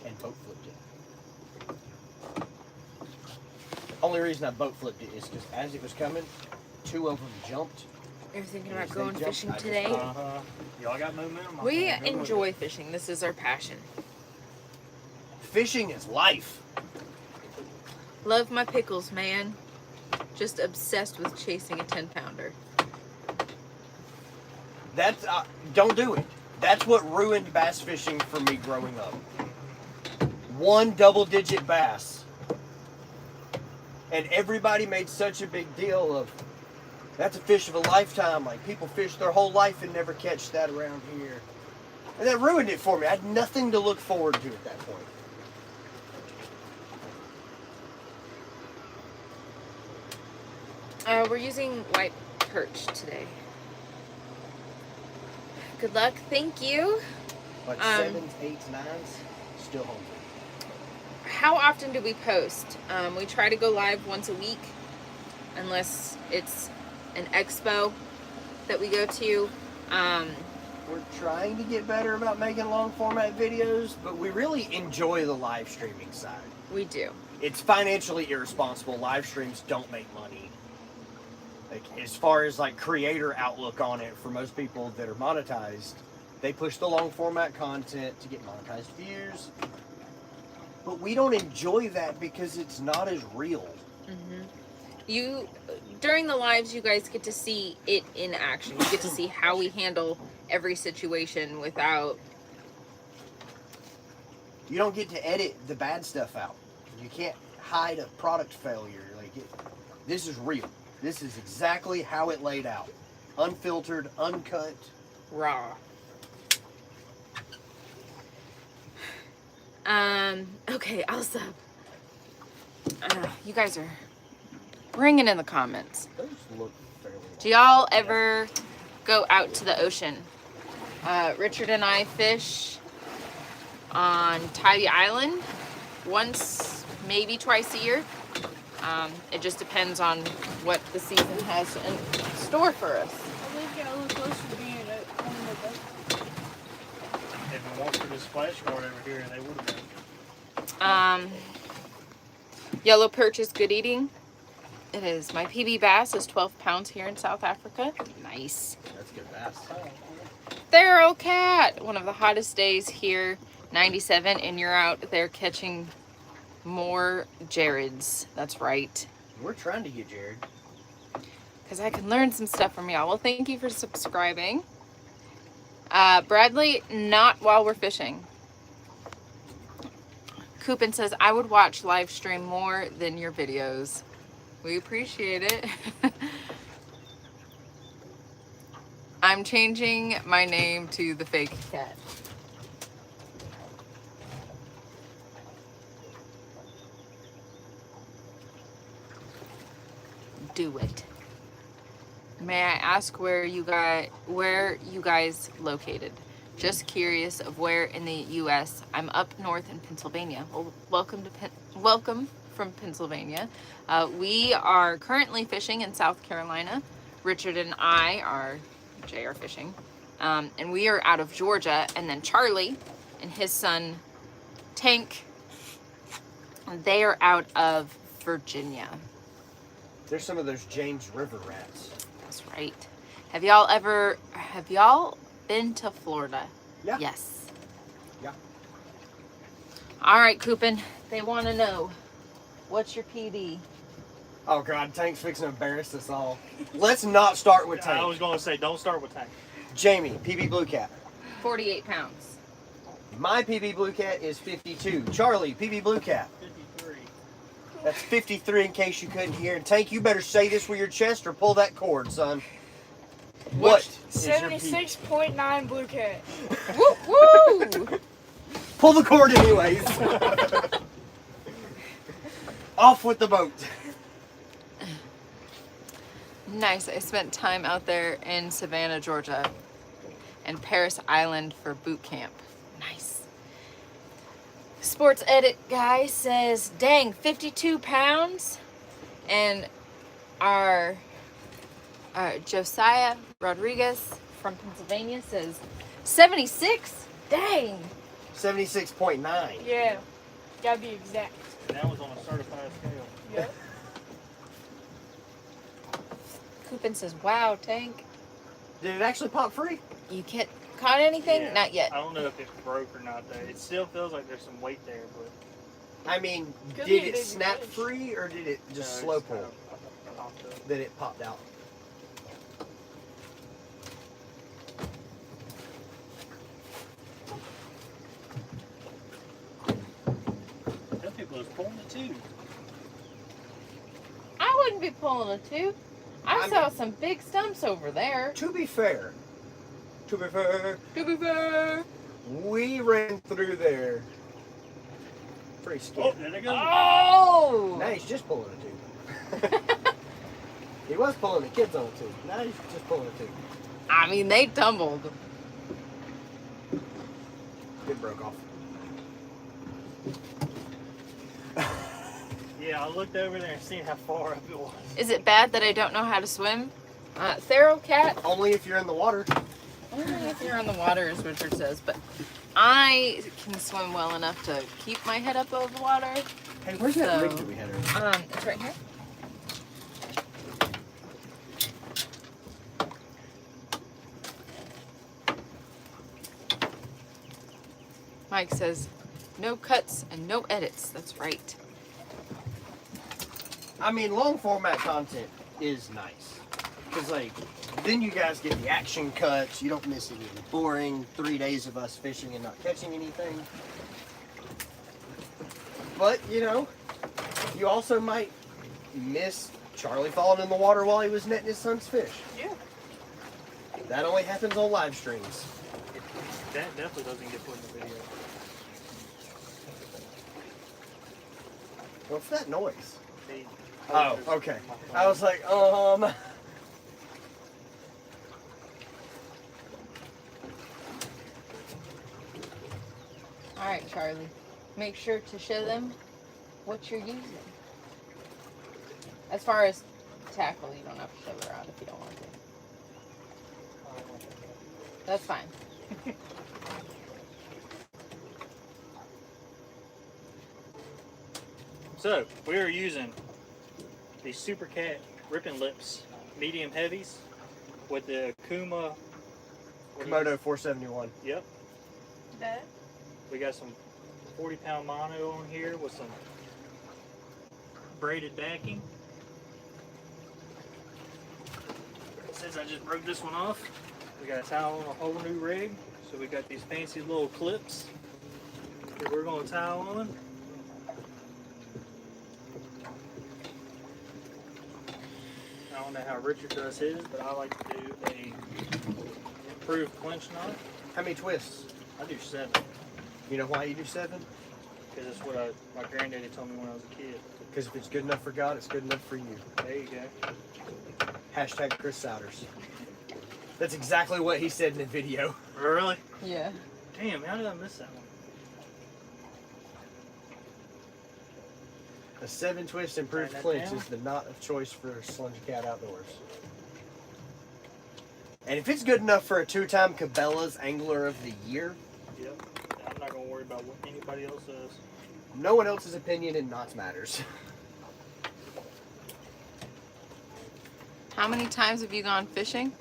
Speaker 1: And boat flipped it. Only reason I boat flipped it is because as it was coming, 2 of them jumped.
Speaker 2: You're thinking
Speaker 1: As
Speaker 2: about
Speaker 1: they
Speaker 2: going
Speaker 1: jumped,
Speaker 2: fishing
Speaker 1: I just-
Speaker 2: today?
Speaker 3: Y'all got momentum. I'm
Speaker 2: We
Speaker 3: gonna go with
Speaker 2: enjoy
Speaker 3: it.
Speaker 2: fishing. This is our passion.
Speaker 1: Fishing is life.
Speaker 2: Love my pickles, man. Just obsessed with chasing a 10-pounder.
Speaker 1: That's don't do it. That's what ruined bass fishing for me growing up. 1 double-digit bass, and everybody made such a big deal of that's a fish of a lifetime. Like people fish their whole life and never catch that around here, and that ruined it for me. I had nothing to look forward to at that point.
Speaker 2: We're using white perch today. Good luck. Thank you.
Speaker 1: Like 7s, 8s, 9s, still hungry.
Speaker 2: How often do we post? We try to go live once a week, unless it's an expo that we go to.
Speaker 1: We're trying to get better about making long format videos, but we really enjoy the live streaming side.
Speaker 2: We do.
Speaker 1: It's financially irresponsible. Live streams don't make money. Like, as far as like creator outlook on it, for most people that are monetized, they push the long format content to get monetized views. But we don't enjoy that because it's not as real.
Speaker 2: You, during the lives, you guys get to see it in action. You get to see how we handle every situation without.
Speaker 1: You don't get to edit the bad stuff out. You can't hide a product failure. Like this is real. This is exactly how it laid out. Unfiltered, uncut.
Speaker 2: Raw. Okay, also, you guys are ringing in the comments.
Speaker 1: Those look
Speaker 2: Do y'all ever go out to the ocean? Richard and I fish on Tybee Island once, maybe twice a year. It just depends on what the season has in store for us.
Speaker 4: I believe you got a little closer to being on the boat.
Speaker 3: If it weren't for this splash guard over here, they would have been.
Speaker 2: Yellow perch is good eating. It is. My PB bass is 12 pounds here in South Africa. Nice.
Speaker 1: That's good bass.
Speaker 2: Thero cat. One of the hottest days here, 97, and you're out there catching more Jareds. That's right.
Speaker 1: We're trying to get Jared.
Speaker 2: Because I can learn some stuff from y'all. Well, thank you for subscribing. Bradley, not while we're fishing. Coopin says, I would watch live stream more than your videos. We appreciate it. I'm changing my name to the fake cat. Do it. May I ask where you guys located? Just curious of where in the U.S. I'm up north in Pennsylvania. Well, welcome from Pennsylvania. We are currently fishing in South Carolina. Richard and I are JayRFishing, and we are out of Georgia. And then Charlie and his son Tank, they are out of Virginia.
Speaker 1: There's some of those James River rats.
Speaker 2: That's right. Have y'all been to Florida?
Speaker 1: Yeah.
Speaker 2: Yes.
Speaker 1: Yeah.
Speaker 2: All right, Coopin. They want to know, what's your PD?
Speaker 1: Oh God, Tank's fixing to embarrass us all. Let's not start with Tank.
Speaker 3: I was going to say, don't start with Tank.
Speaker 1: Jamie, PB Blue Cat.
Speaker 2: 48 pounds.
Speaker 1: My PB Blue Cat is 52. Charlie, PB Blue Cat.
Speaker 3: 53.
Speaker 1: That's 53 in case you couldn't hear. And Tank, you better say this with your chest or pull that cord, son. What is your PB?
Speaker 4: 76.9 blue cat.
Speaker 2: Woo woo!
Speaker 1: Pull the cord anyways. Off with the boat.
Speaker 2: Nice. I spent time out there in Savannah, Georgia, and Paris Island for boot camp. Nice. Sports Edit guy says, dang, 52 pounds. And our Josiah Rodriguez from Pennsylvania says, 76? Dang.
Speaker 1: 76.9.
Speaker 4: Yeah. Gotta be exact.
Speaker 3: And that was on a certified scale.
Speaker 4: Yep.
Speaker 2: Coopin says, wow, Tank.
Speaker 1: Did it actually pop free?
Speaker 2: You caught anything?
Speaker 3: Yeah.
Speaker 2: Not yet.
Speaker 3: I don't know if it broke or not, though. It still feels like there's some weight there, but...
Speaker 1: I mean,
Speaker 4: Could
Speaker 1: did
Speaker 4: be a
Speaker 1: it
Speaker 4: big
Speaker 1: snap
Speaker 4: fish.
Speaker 1: free or did it just
Speaker 3: No,
Speaker 1: slow
Speaker 3: it's
Speaker 1: pull?
Speaker 3: kind of popped up.
Speaker 1: That it popped out.
Speaker 3: Some people was pulling it too.
Speaker 2: I wouldn't be pulling a tooth. I saw some big stumps over there.
Speaker 1: To be fair,
Speaker 2: To be fair.
Speaker 1: we ran through there pretty
Speaker 3: Oh,
Speaker 1: scared.
Speaker 3: there they go.
Speaker 2: Oh!
Speaker 1: Now he's just pulling a tooth. He was pulling the kids on a tooth. Now he's just pulling a tooth.
Speaker 2: I mean, they tumbled.
Speaker 1: It broke off.
Speaker 3: Yeah, I looked over there and seen how far up it was.
Speaker 2: Is it bad that I don't know how to swim? Thero cat,
Speaker 1: Only if you're in the water.
Speaker 2: only if you're on the water, as Richard says, but I can swim well enough to keep my head up over the water.
Speaker 1: Hey, where's that
Speaker 2: So,
Speaker 1: rig that we had earlier?
Speaker 2: It's right here. Mike says, no cuts and no edits. That's right.
Speaker 1: I mean, long format content is nice. Because, like, then you guys get the action cuts. You don't miss any of the boring 3 days of us fishing and not catching anything. But, you know, you also might miss Charlie falling in the water while he was netting his son's fish.
Speaker 4: Yeah.
Speaker 1: That only happens on live streams.
Speaker 3: That definitely doesn't get put in the video.
Speaker 1: What's that noise?
Speaker 3: They-
Speaker 1: Oh, okay. I was like,
Speaker 2: Charlie. Make sure to show them what you're using. As far as tackle, you don't have to show it around if you don't want to. That's fine.
Speaker 3: So, we are using the Super Cat Ripping Lips medium heavies with the Kuma.
Speaker 1: Komodo 471.
Speaker 3: Yep.
Speaker 4: That?
Speaker 3: We got some 40-pound mono on here with some braided backing. Since I just broke this one off, we got a towel on a whole new rig. So we got these fancy little clips that we're going to towel on. I don't know how Richard does his, but I like to do a improved clinch knot.
Speaker 1: How many twists?
Speaker 3: I do 7.
Speaker 1: You know why you do 7?
Speaker 3: Because that's what my granddaddy told me when I was a kid.
Speaker 1: Because if it's good enough for God, it's good enough for you.
Speaker 3: There you go.
Speaker 1: Hashtag Chris Souders. That's exactly what he said in the video.
Speaker 3: Really?
Speaker 2: Yeah.
Speaker 3: Damn, how did I miss that one?
Speaker 1: A 7 twist improved
Speaker 3: Turn that
Speaker 1: clinch
Speaker 3: down.
Speaker 1: is the knot of choice for Slunge Cat Outdoors. And if it's good enough for a 2-time Cabela's Angler of the Year,
Speaker 3: Yep. I'm not going to worry about what anybody else says.
Speaker 1: no one else's opinion in knots matters.
Speaker 2: How many times have you gone fishing?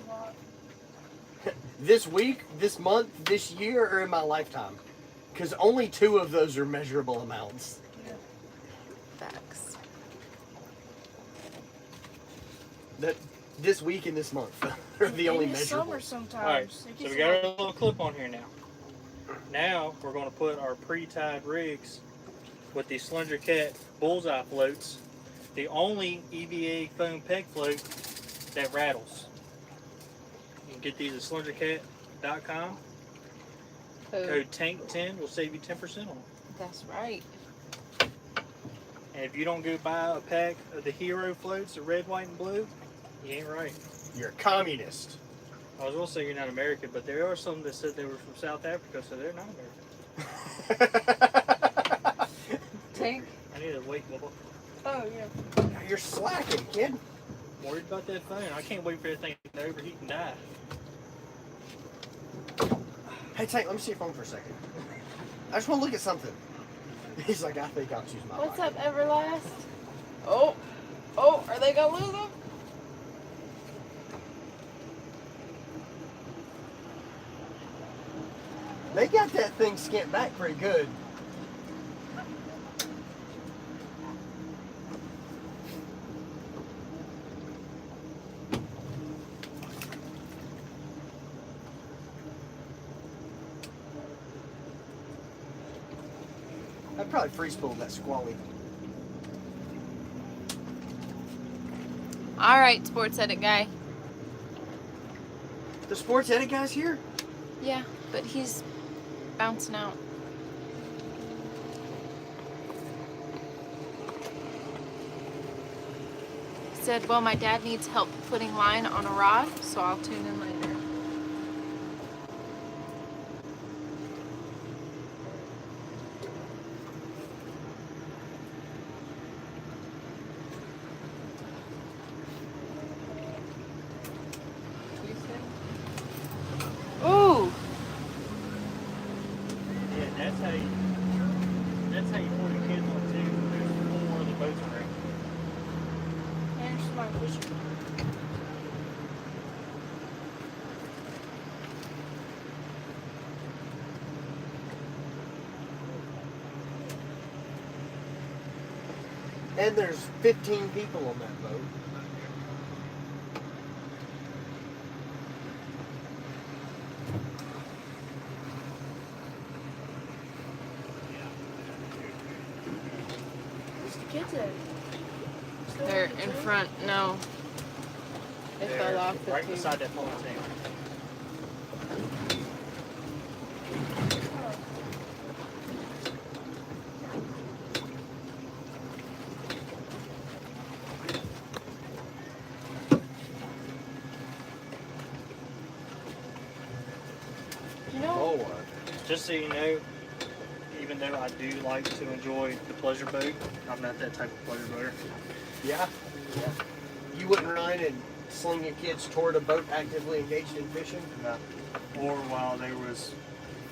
Speaker 4: A lot.
Speaker 1: This week, this month, this year, or in my lifetime? Because only 2 of those are measurable amounts.
Speaker 2: Facts.
Speaker 1: That this week and this month are the only
Speaker 4: In the summer
Speaker 1: measurable.
Speaker 4: sometimes.
Speaker 3: Alright,
Speaker 4: It
Speaker 3: so
Speaker 4: gets
Speaker 3: we got our
Speaker 4: like-
Speaker 3: little clip on here now. Now we're going to put our pre-tied rigs with the Slender Cat Bullseye floats, the only EVA foam peg float that rattles. You can get these at slendercat.com. Code TANK10 will save you 10% on them.
Speaker 2: That's right.
Speaker 3: And if you don't go buy a pack of the Hero floats, the red, white, and blue, you ain't right.
Speaker 1: You're a communist.
Speaker 3: I was going to say you're not American, but there are some that said they were from South Africa, so they're not American.
Speaker 2: Tank.
Speaker 3: I need a wake bubble.
Speaker 4: Oh, yeah.
Speaker 1: You're slacking, kid.
Speaker 3: I'm worried about that phone. I can't wait for that thing to overheat and die.
Speaker 1: Hey, Tank, let me see your phone for a second. I just want to look at something. He's like, I think I'll choose my
Speaker 2: What's
Speaker 1: pocket.
Speaker 2: up, Everlast? Oh, are they gonna lose them?
Speaker 1: They got that thing skint back pretty good. I'd probably free spool that squally.
Speaker 2: All right, sports edit guy.
Speaker 1: The sports edit guy's here?
Speaker 2: Yeah, but he's bouncing out. He said, well, my dad needs help putting line on a rod, so I'll tune in later. Ooh!
Speaker 3: Yeah, that's how you put the kids on too. There's 4 of the boats are right.
Speaker 4: There's my fishing.
Speaker 1: And there's 15 people on that boat.
Speaker 4: Where's the kids at? Still
Speaker 2: They're
Speaker 4: on the
Speaker 2: in
Speaker 4: tube?
Speaker 2: front. No. They
Speaker 3: They're
Speaker 2: fell off the
Speaker 3: right
Speaker 2: tube.
Speaker 3: beside that pontoon.
Speaker 4: Oh. You know,
Speaker 1: Lord.
Speaker 3: Just just so you know, even though I do like to enjoy the pleasure boat, I'm not that type of pleasure boater.
Speaker 1: Yeah. Yeah. You wouldn't run and sling your kids toward a boat actively engaged in fishing?
Speaker 3: No. Or while there was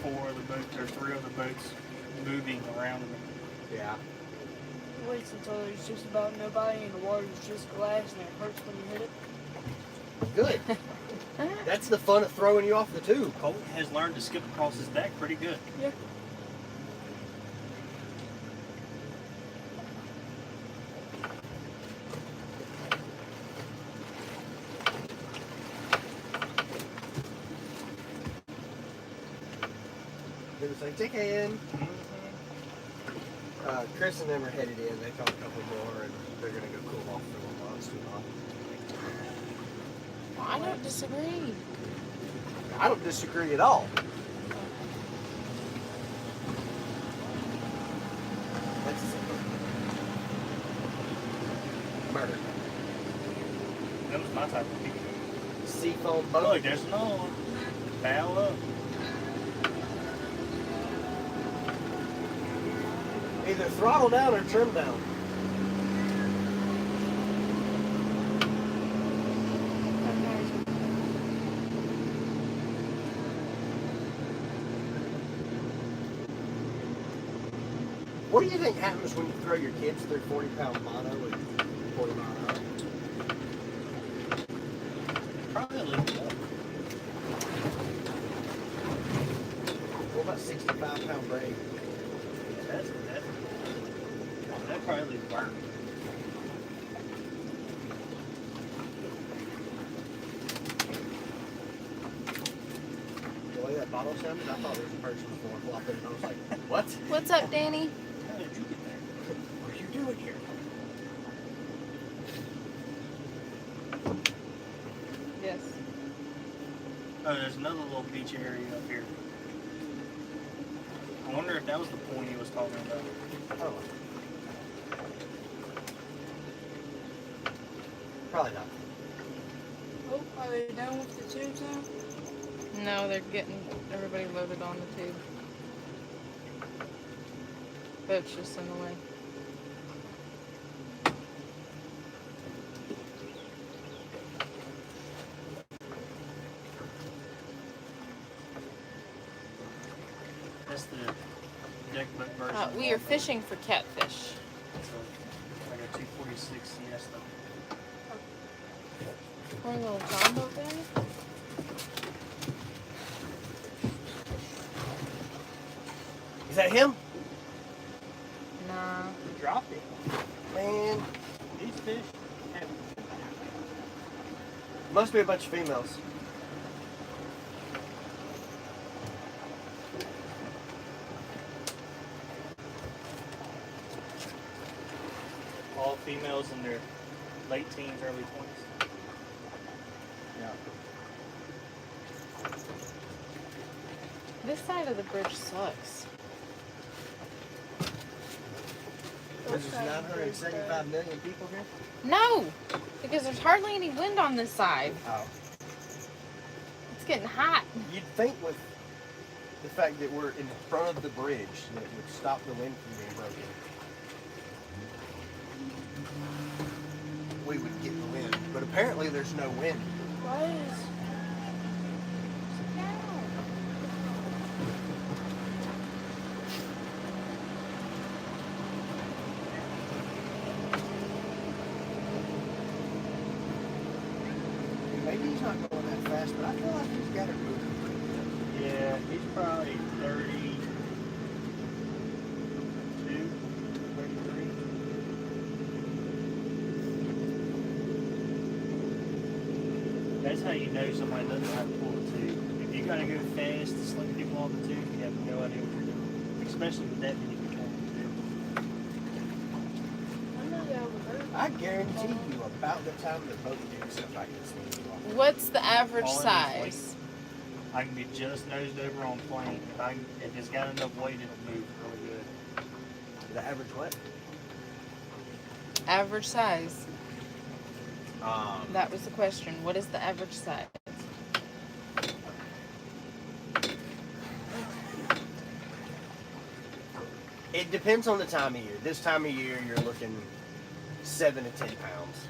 Speaker 3: 4 other boats or 3 other boats moving around them.
Speaker 1: Yeah.
Speaker 4: Waits until there's just about nobody and the water's just glass and it hurts when you hit it.
Speaker 1: Good. That's the fun of throwing you off the tube.
Speaker 3: Colt has learned to skip across his back pretty good.
Speaker 4: Yeah.
Speaker 1: It was like, take in. Chris and them are headed in. They caught a couple more and they're going to go cool off for a little while. It's too hot.
Speaker 2: Well, I don't disagree.
Speaker 1: I don't disagree at all. That's murder.
Speaker 3: That was my type of people.
Speaker 1: Seafoam boat.
Speaker 3: Look, there's another one. Bow up.
Speaker 1: Either throttle down or trim down. What do you think happens when you throw your kids through 40-pound mono and 40 mile an hour?
Speaker 3: Probably a little more.
Speaker 1: What about 65-pound brake?
Speaker 3: That probably burnt.
Speaker 1: The way that bottle sounded, I thought there was a person before flopping, and I was like, what?
Speaker 2: What's up, Danny?
Speaker 3: How did you get there?
Speaker 1: What are you doing here?
Speaker 2: Yes.
Speaker 3: Oh, there's another little beach area up here. I wonder if that was the point he was talking about.
Speaker 1: Oh. Probably not.
Speaker 4: Oh, are they done with the tubes now?
Speaker 2: No, they're getting everybody loaded on the tube. Boat's just in the way.
Speaker 3: That's the deck boat version.
Speaker 2: We are fishing for catfish.
Speaker 3: It's like a 246 Siesta.
Speaker 2: Poor little John boat guy.
Speaker 1: Is that him?
Speaker 2: Nah.
Speaker 3: We dropped it.
Speaker 1: Man,
Speaker 3: These fish have
Speaker 1: must be a bunch of females.
Speaker 3: all females in their late teens, early 20s.
Speaker 1: Yeah.
Speaker 2: This side of the bridge sucks.
Speaker 1: There's 975 million people here?
Speaker 2: No! Because there's hardly any wind on this side.
Speaker 1: Oh.
Speaker 2: It's getting hot.
Speaker 1: You'd think with the fact that we're in front of the bridge that it would stop the wind from being broken. We would get the wind. But apparently there's no wind.
Speaker 4: Why is...
Speaker 1: Maybe he's not going that fast, but I feel like he's got it moving pretty good.
Speaker 3: Yeah, he's probably 32, 33. That's how you know somebody doesn't know how to pull a tube. If you gotta go fast to sling people on the tube, you have no idea what you're doing. Especially with that many people on the tube.
Speaker 4: I'm not overheard.
Speaker 1: I guarantee you about the time the boat picks up, I can swing you off.
Speaker 2: What's the average
Speaker 3: All in
Speaker 2: size?
Speaker 3: I can be just nosed over on plane. If it's got enough weight, it'll move really good.
Speaker 1: The average what?
Speaker 2: Average size. That was the question. What is the average size?
Speaker 1: It depends on the time of year. This time of year, you're looking 7 to 10 pounds.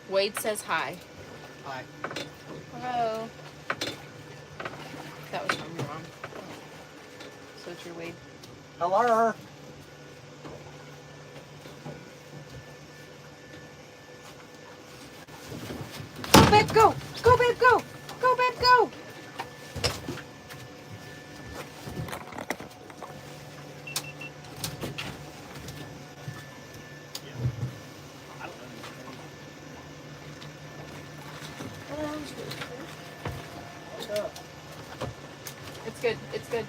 Speaker 2: Wade says hi.
Speaker 1: Hi.
Speaker 2: Hello. That was from your mom. So it's your Wade.
Speaker 1: Hello.
Speaker 2: Go, babe, go! Go, babe, go! Go, babe, go!
Speaker 3: I don't know.
Speaker 1: What's up?
Speaker 2: It's good. It's good.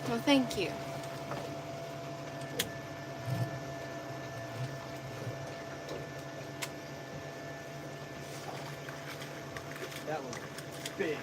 Speaker 2: Well, thank you.
Speaker 1: That was big.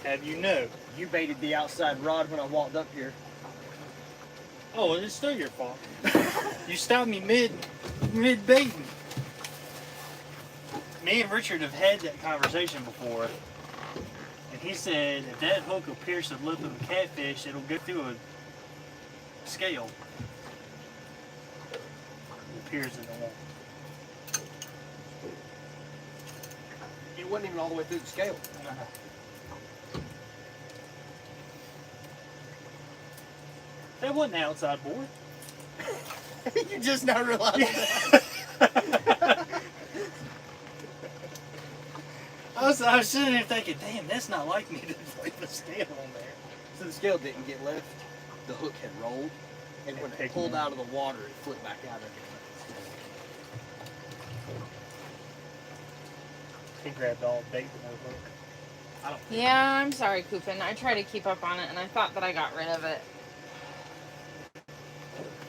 Speaker 3: Have you know?
Speaker 1: You baited the outside rod when I walked up here.
Speaker 3: Oh, well, it's still your fault. You stopped me mid baiting. Me and Richard have had that conversation before, and he said if that hook will pierce the lip of a catfish, it'll go through a scale. It pierces it won't.
Speaker 1: It wasn't even all the way through the scale.
Speaker 3: That wasn't the outside board.
Speaker 1: You just now realized that.
Speaker 3: I was sitting there thinking, damn, that's not like me to leave a scale on there.
Speaker 1: So the scale didn't get left. The hook had rolled, and when it pulled out of the water, it flipped back out of it.
Speaker 3: He grabbed all the bait with no hook. I don't think
Speaker 2: Yeah, I'm sorry, Coopin. I tried to keep up on it, and I thought that I got rid of it.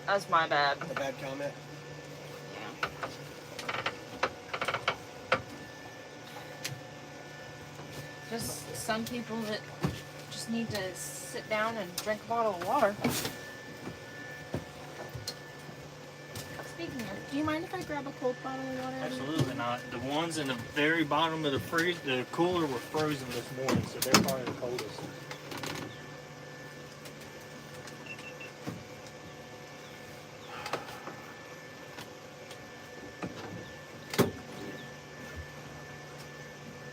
Speaker 2: That's my bad.
Speaker 1: A bad comment.
Speaker 2: Yeah. Just some people that just need to sit down and drink a bottle of water. Speaking of, do you mind if I grab a cold bottle of water?
Speaker 3: Absolutely not. The ones in the very bottom of the cooler were frozen this morning, so they're probably the coldest.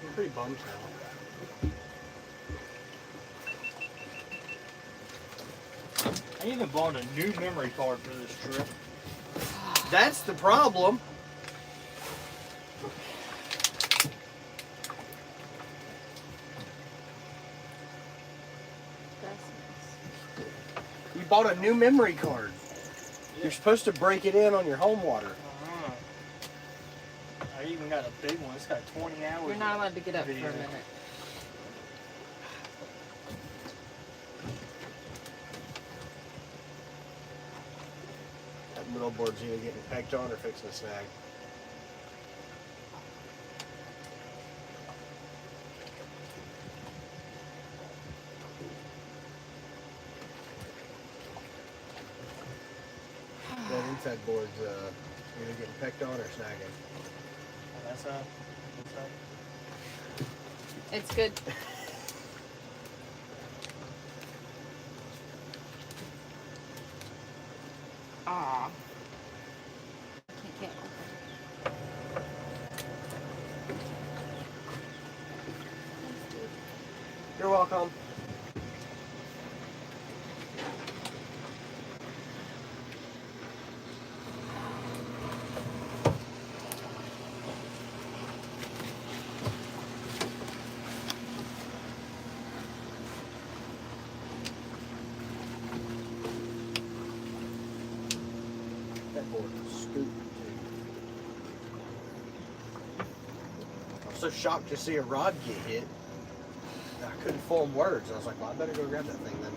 Speaker 1: I'm pretty bummed now.
Speaker 3: I even bought a new memory card for this trip.
Speaker 1: That's the problem. You bought a new memory card. You're supposed to break it in on your home water.
Speaker 3: I even got a big one. It's got 20 hours.
Speaker 2: You're not allowed to get up for a
Speaker 3: video.
Speaker 2: minute.
Speaker 1: That middle board's either getting pecked on or fixing a snag. That inside board's either getting pecked on or snagging.
Speaker 3: Oh, that's up.
Speaker 2: It's good. Aw. Can't.
Speaker 1: You're welcome. That board was scooping too. I was so shocked to see a rod get hit. I couldn't form words. I was like, well, I better go grab that thing then.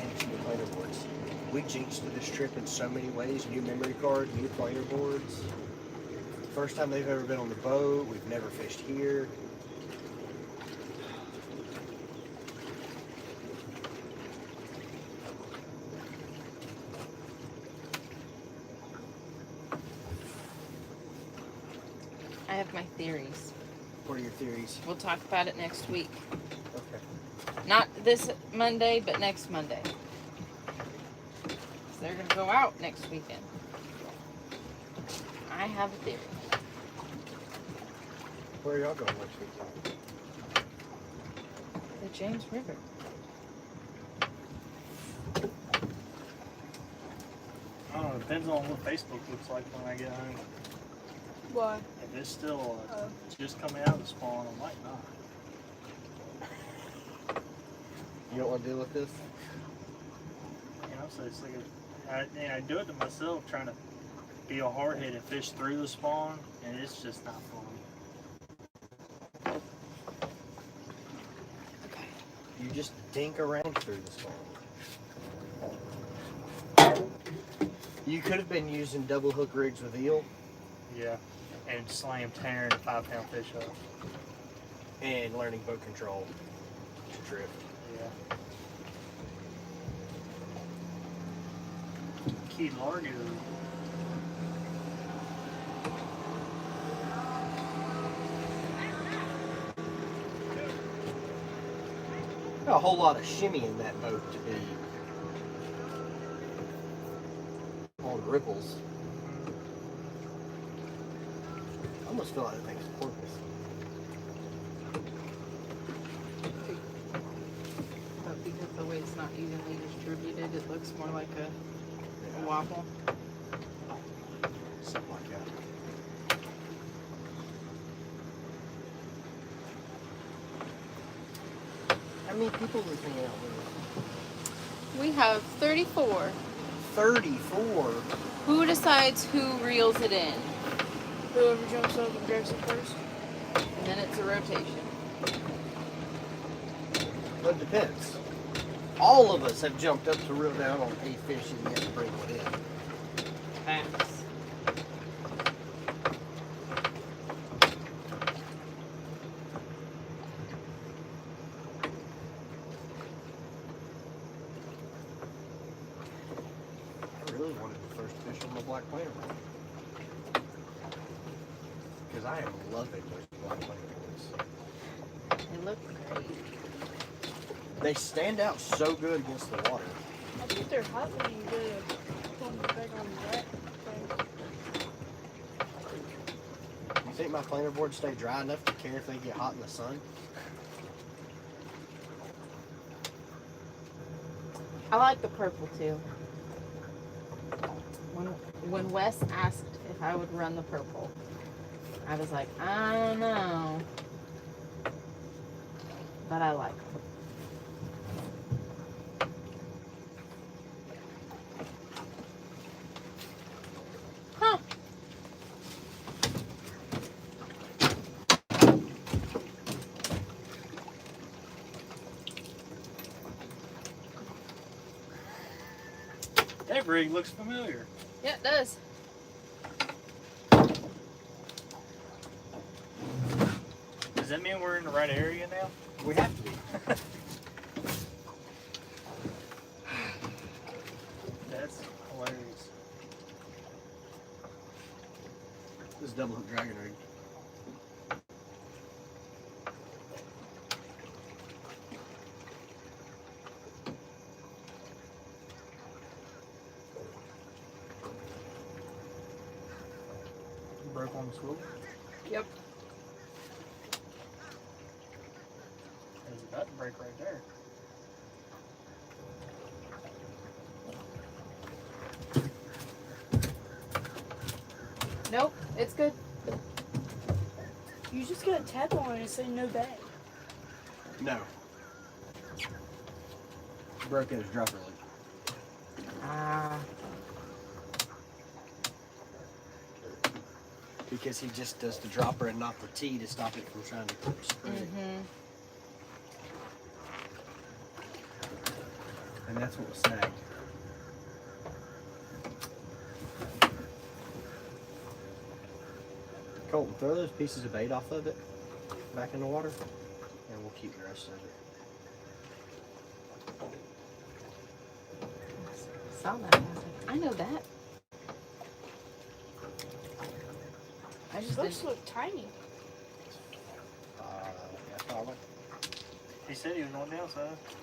Speaker 1: And it's new planer boards. We jinxed this trip in so many ways. New memory card, new planer boards. First time they've ever been on the boat. We've never fished here.
Speaker 2: I have my theories.
Speaker 1: What are your theories?
Speaker 2: We'll talk about it next week.
Speaker 1: Okay.
Speaker 2: Not this Monday, but next Monday. So they're going to go out next weekend. I have a theory.
Speaker 1: Where are y'all going next weekend?
Speaker 2: The James River.
Speaker 3: I don't know. Depends on what Facebook looks like when I get home.
Speaker 4: Why?
Speaker 3: If it's still just coming out of the spawn, I might not.
Speaker 1: You don't want to deal with this?
Speaker 3: You know, so it's like I do it to myself, trying to be a hardhead and fish through the spawn, and it's just not fun.
Speaker 2: Okay.
Speaker 1: You just dink around through the spawn. You could have been using double hook rigs with eel
Speaker 3: Yeah, and slam tearing a 5-pound fish up.
Speaker 1: and learning boat control to drift.
Speaker 3: Yeah. Key Largo.
Speaker 1: Got a whole lot of shimmy in that boat to be on ripples. I almost feel like that thing's porpoise.
Speaker 2: But because the weight's not evenly distributed, it looks more like a wobble.
Speaker 1: Something like that. How many people is hanging out with?
Speaker 2: We have 34.
Speaker 1: 34.
Speaker 2: Who decides who reels it in?
Speaker 4: Whoever jumps up and grabs it first.
Speaker 2: And then it's a rotation.
Speaker 1: Well, it depends. All of us have jumped up to reel down on a fish and yet to bring one in.
Speaker 2: Facts.
Speaker 1: I really wanted the first fish on the black planer board. Because I am loving those black planer boards.
Speaker 2: They look great.
Speaker 1: They stand out so good against the water.
Speaker 4: I think they're hot when you go to pull them back on the rack thing.
Speaker 1: You think my planer boards stay dry enough to care if they get hot in the sun?
Speaker 2: I like the purple too. When Wes asked if I would run the purple, I was like, I don't know. But I like it. Huh.
Speaker 3: That rig looks familiar.
Speaker 2: Yeah, it does.
Speaker 3: Does that mean we're in the right area now?
Speaker 1: We have to be.
Speaker 3: That's hilarious.
Speaker 1: This is double hook dragon rig.
Speaker 3: broke on the swivel?
Speaker 4: Yep.
Speaker 3: It was about to break right there.
Speaker 2: Nope, it's good.
Speaker 4: You just gotta tap on it and say no bag.
Speaker 1: No. Broke his dropper loop.
Speaker 2: Ah.
Speaker 1: Because he just does the dropper and not the T to stop it from trying to spread. And that's what was snagged. Colton, throw those pieces of bait off of it back in the water, and we'll keep the rest of it.
Speaker 2: Saw that happen. I know that. I just
Speaker 4: Those
Speaker 2: didn't.
Speaker 4: look tiny.
Speaker 1: Yeah, probably.
Speaker 3: He said he was going down south.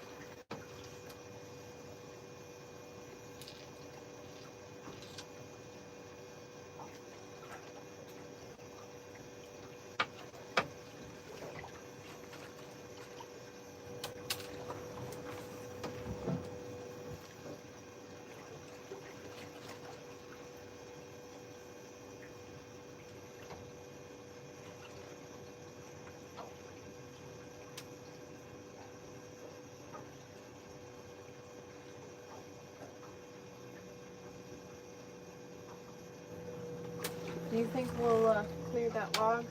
Speaker 2: Do you think we'll clear that log?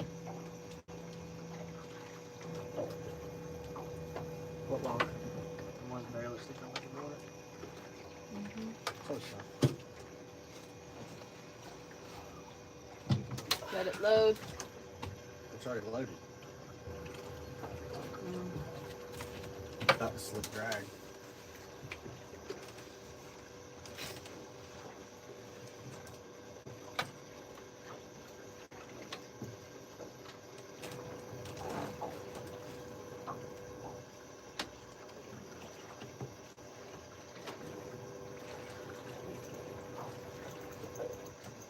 Speaker 1: What long?
Speaker 3: The one's barely sticking out the water.
Speaker 1: Close enough.
Speaker 2: Let it load.
Speaker 1: It's already loaded. That was slip drag.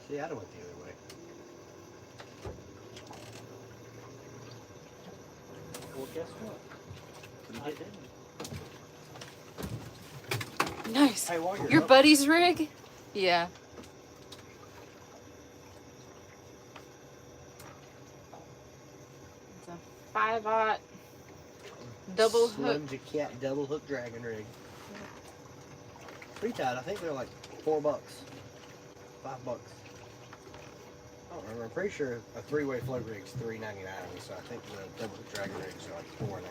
Speaker 1: See, I'd have went the other way.
Speaker 3: Well, guess what? I didn't.
Speaker 2: Nice.
Speaker 1: Hey, while you're
Speaker 2: Your
Speaker 1: up,
Speaker 2: buddy's rig? Yeah. It's a 5/0 double hook.
Speaker 1: Slim Cat double hook dragon rig. Pretty tight. I think they're like $4. $5. I don't remember. I'm pretty sure a three-way float rig's $3.99. So I think the double hook dragon rigs are like $4.99.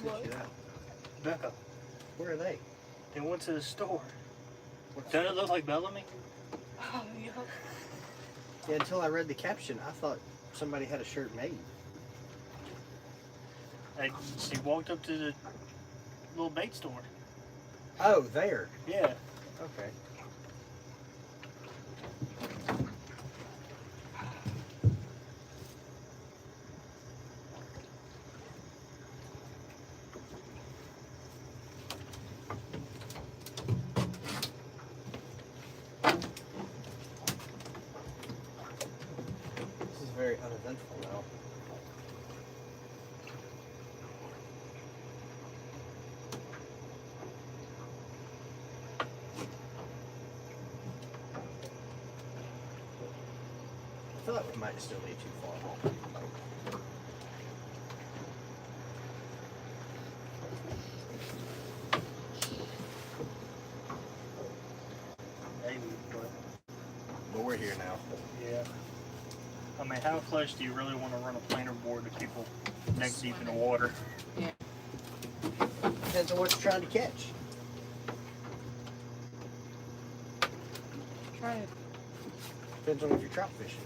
Speaker 4: What?
Speaker 3: Becca,
Speaker 1: Where are they?
Speaker 3: they went to the store.
Speaker 1: What's-
Speaker 3: Doesn't it look like Bellamy?
Speaker 4: Oh, yeah.
Speaker 1: Yeah, until I read the caption, I thought somebody had a shirt made.
Speaker 3: Like, she walked up to the little bait store.
Speaker 1: Oh, there.
Speaker 3: Yeah.
Speaker 1: Okay. This is very uneventful now. I feel like we might still be too far.
Speaker 3: Maybe, but
Speaker 1: But we're here now.
Speaker 3: yeah. I mean, how close do you really want to run a planer board to people neck deep in the water?
Speaker 2: Yeah.
Speaker 1: Depends on what you're trying to catch.
Speaker 2: Try it.
Speaker 1: Depends on if you're trout fishing.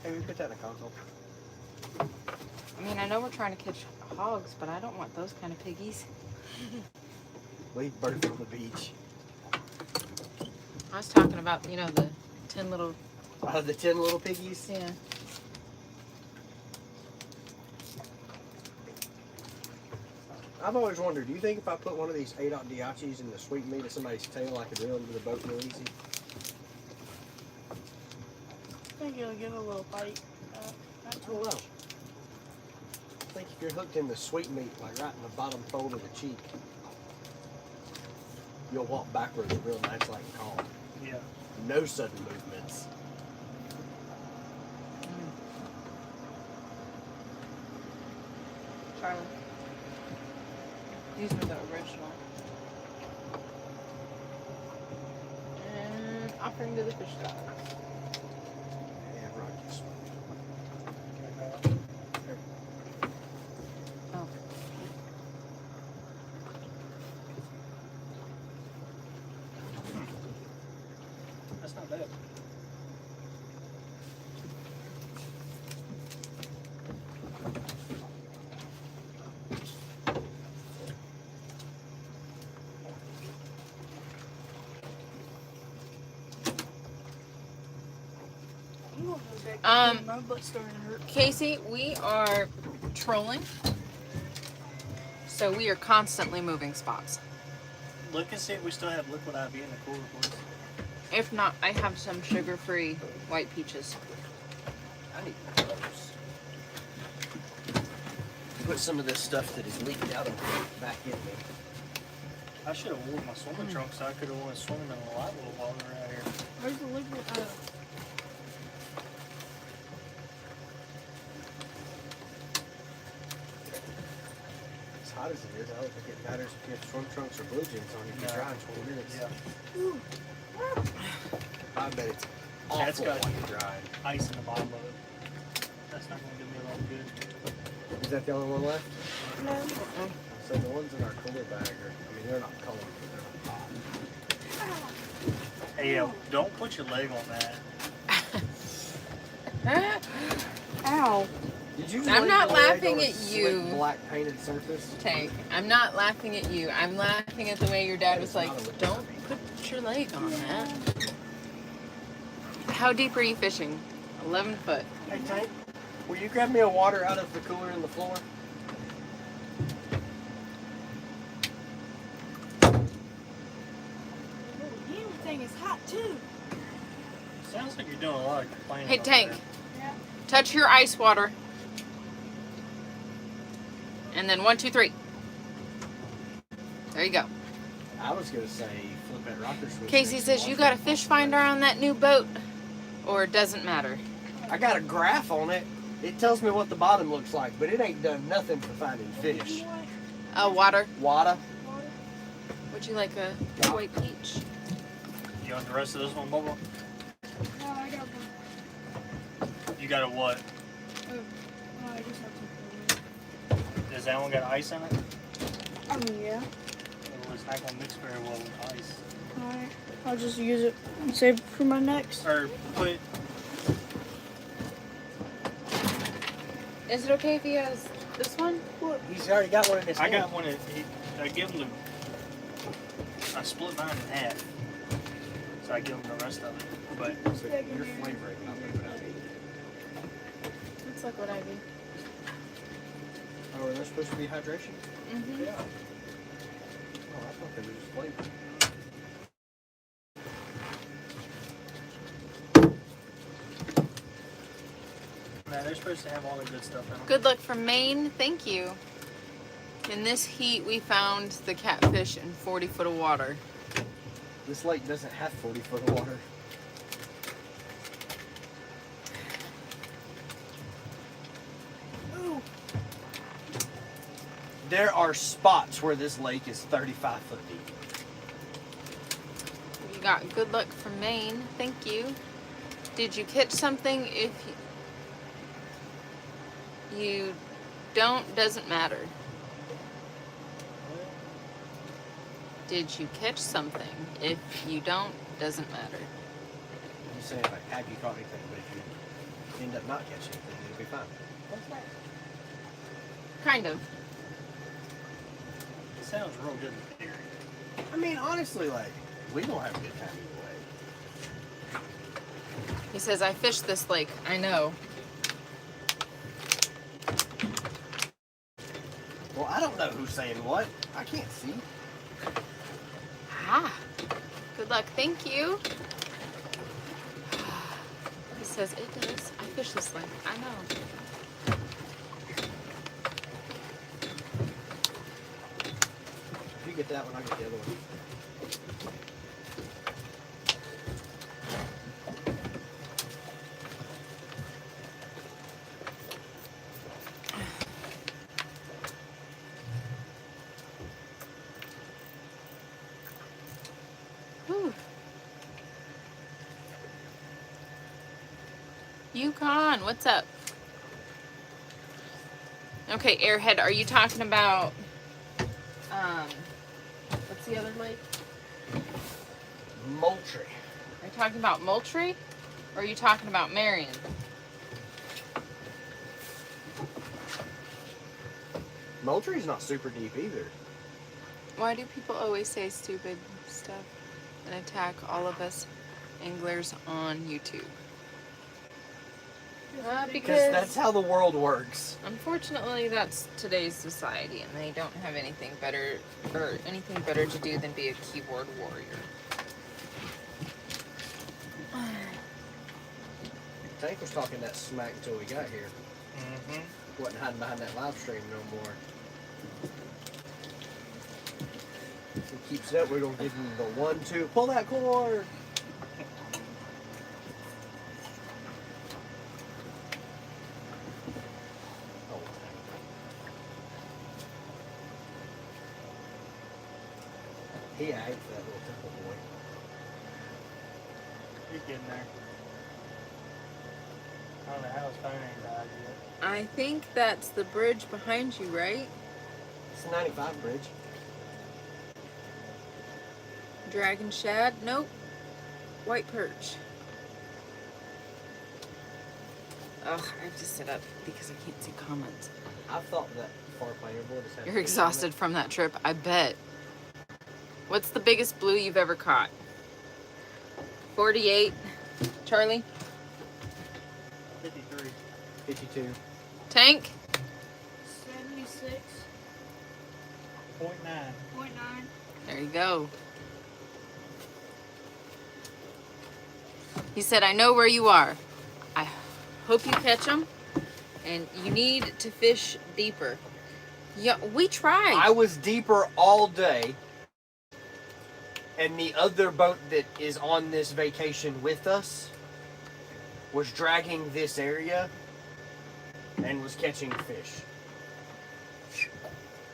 Speaker 1: Hey, we put that in a console.
Speaker 2: I mean, I know we're trying to catch hogs, but I don't want those kind of piggies.
Speaker 1: Leave birds on the beach.
Speaker 2: I was talking about, you know, the 10 little.
Speaker 1: The 10 little piggies.
Speaker 2: Yeah.
Speaker 1: I've always wondered, do you think if I put one of these 8-aught Diachis in the sweet meat of somebody's tail, I could reel them to the boat real easy?
Speaker 4: I think it'll give it a little bite. Not
Speaker 1: I
Speaker 4: too
Speaker 1: don't know.
Speaker 4: much.
Speaker 1: I think if you're hooked in the sweet meat, like right in the bottom fold of the cheek, you'll walk backwards real nice like and calm.
Speaker 3: Yeah.
Speaker 1: No sudden movements.
Speaker 2: Charlie. These were the original. And offering to the fish guys.
Speaker 1: Yeah, Rockies.
Speaker 2: Oh.
Speaker 3: That's not bad.
Speaker 4: I'm gonna go back to my butt starting to hurt.
Speaker 2: Casey, we are trolling. So we are constantly moving spots.
Speaker 3: Look and see if we still have liquid IV in the cooler, please.
Speaker 2: If not, I have some sugar-free white peaches.
Speaker 1: I need one of those. Put some of this stuff that is leaked out of me back in there.
Speaker 3: I should have worn my swimming trunks so I could have went swimming in a lot little water out here.
Speaker 4: Where's the liquid?
Speaker 1: As hot as it is, I don't think it matters if you have swim trunks or blue jeans on. You can
Speaker 3: No.
Speaker 1: dry in 20 minutes.
Speaker 3: Yeah.
Speaker 1: I bet it's
Speaker 3: That's
Speaker 1: awful
Speaker 3: got-
Speaker 1: when you're drying.
Speaker 3: Ice in the bottom of it. That's not going to do me a lot of good.
Speaker 1: Is that the only one left?
Speaker 4: No.
Speaker 1: So the ones in our cooler bag are, I mean, they're not cold, but they're not hot.
Speaker 3: Hey, yo, don't put your leg on that.
Speaker 2: Ow.
Speaker 1: Did you
Speaker 2: I'm
Speaker 1: lay
Speaker 2: not
Speaker 1: your leg
Speaker 2: laughing
Speaker 1: on a
Speaker 2: at
Speaker 1: slick
Speaker 2: you.
Speaker 1: black painted surface?
Speaker 2: Tank, I'm not laughing at you. I'm laughing at the way your dad was like,
Speaker 1: That is not a
Speaker 2: don't put your leg on that. How deep are you fishing? 11 foot.
Speaker 1: Hey, Tank, will you grab me a water out of the cooler in the floor?
Speaker 4: Everything is hot too.
Speaker 3: Sounds like you're doing a lot of complaining.
Speaker 2: Hey,
Speaker 3: up
Speaker 2: Tank,
Speaker 3: there.
Speaker 4: Yeah.
Speaker 2: touch your ice water. And then 1, 2, 3. There you go.
Speaker 1: I was gonna say flip that rocker switch.
Speaker 2: Casey
Speaker 1: next
Speaker 2: says,
Speaker 1: to
Speaker 2: you
Speaker 1: the
Speaker 2: got a
Speaker 1: water.
Speaker 2: fish finder on that new boat? Or it doesn't matter?
Speaker 1: I got a graph on it. It tells me what the bottom looks like, but it ain't done nothing for finding fish.
Speaker 2: Water.
Speaker 1: Water.
Speaker 2: Would you like a white peach?
Speaker 3: You want the rest of this one, Bubba?
Speaker 4: No, I got one.
Speaker 3: You got a what?
Speaker 4: No, I just have to.
Speaker 3: Does that one got ice in it?
Speaker 4: I mean, yeah.
Speaker 3: Well, it's not going to mix very well with ice.
Speaker 4: Alright. I'll just use it and save it for my next.
Speaker 3: Or put,
Speaker 2: Is it okay if he has this one?
Speaker 4: What?
Speaker 1: He's already got one in his
Speaker 3: I
Speaker 1: hand.
Speaker 3: got one I give him I split mine in half. So I give him the rest of it. But
Speaker 1: So you're flavoring, not liquid IV.
Speaker 2: Looks like what I do.
Speaker 1: Oh, are there supposed to be hydration?
Speaker 2: Mm-hmm.
Speaker 1: Yeah. Oh, I thought they were just flavoring.
Speaker 3: no, they're supposed to have all the good stuff in them.
Speaker 2: Good luck from Maine. Thank you. In this heat, we found the catfish in 40 foot of water.
Speaker 1: This lake doesn't have 40 foot of water.
Speaker 4: Ooh.
Speaker 1: There are spots where this lake is 35 foot deep.
Speaker 2: You got good luck from Maine. Thank you. Did you catch something? If you don't doesn't matter. Did you catch something? If you don't, doesn't matter.
Speaker 1: You saying like, have you caught anything? But if you end up not catching anything, it'll be fine.
Speaker 2: That's right. Kind of.
Speaker 3: It sounds real good in theory.
Speaker 1: I mean, honestly, like, we gonna have a good time either way.
Speaker 2: He says, I fished this lake. I know.
Speaker 1: Well, I don't know who's saying what. I can't see.
Speaker 2: Ah. Good luck. Thank you. He says, it does. I fished this lake. I know.
Speaker 1: If you get that one, I'll get the other one.
Speaker 2: Whew. Yukon, what's up? Okay, Airhead, are you talking about, what's the other lake?
Speaker 1: Moultrie.
Speaker 2: Are you talking about Moultrie? Or are you talking about Marion?
Speaker 1: Moultrie's not super deep either.
Speaker 2: Why do people always say stupid stuff and attack all of us anglers on YouTube?
Speaker 1: Because that's how the world works.
Speaker 2: Unfortunately, that's today's society, and they don't have anything better to do than be a keyboard warrior.
Speaker 1: Tank was talking that smack until we got here.
Speaker 3: Mm-hmm.
Speaker 1: Wasn't hiding behind that live stream no more. If he keeps it up, we're gonna give him the 1-2. Pull that cord. Oh, he ate that little temple boy.
Speaker 3: He's getting there. I don't know how his phone ain't died yet.
Speaker 2: I think that's the bridge behind you, right?
Speaker 1: It's a 95 bridge.
Speaker 2: Dragon shad? Nope. White perch. Ugh, I have to sit up because I can't see comments.
Speaker 1: I thought that far planer board has had.
Speaker 2: You're exhausted from that trip, I bet. What's the biggest blue you've ever caught? 48. Charlie?
Speaker 3: 53.
Speaker 1: 52.
Speaker 2: Tank?
Speaker 4: 76.9.
Speaker 3: 0.9.
Speaker 2: There you go. He said, I know where you are. I hope you catch them. And you need to fish deeper. Yeah, we tried.
Speaker 1: I was deeper all day. And the other boat that is on this vacation with us was dragging this area and was catching fish.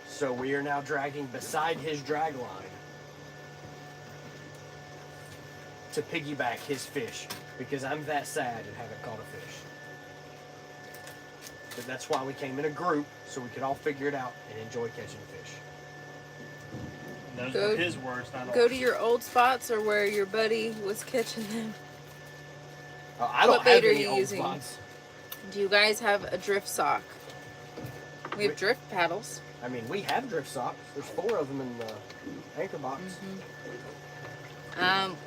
Speaker 1: So we are now dragging beside his drag line to piggyback his fish because I'm that sad and haven't caught a fish. But that's why we came in a group so we could all figure it out and enjoy catching fish.
Speaker 3: And those
Speaker 2: Go-
Speaker 3: were his words, not
Speaker 2: Go
Speaker 3: ours.
Speaker 2: to your old spots or where your buddy was catching them.
Speaker 1: I don't
Speaker 2: What bait
Speaker 1: have
Speaker 2: are
Speaker 1: any
Speaker 2: you
Speaker 1: old
Speaker 2: using?
Speaker 1: spots.
Speaker 2: Do you guys have a drift sock? We have drift paddles.
Speaker 1: I mean, we have drift socks. There's 4 of them in the anchor box.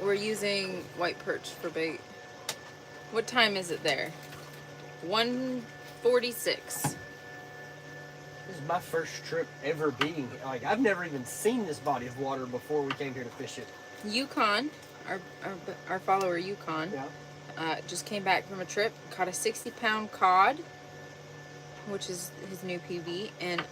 Speaker 2: We're using white perch for bait. What time is it there? 1:46.
Speaker 1: This is my first trip ever being here. Like, I've never even seen this body of water before we came here to fish it.
Speaker 2: Yukon, our follower Yukon,
Speaker 1: Yeah.
Speaker 2: just came back from a trip, caught a 60-pound cod, which is his new PB, and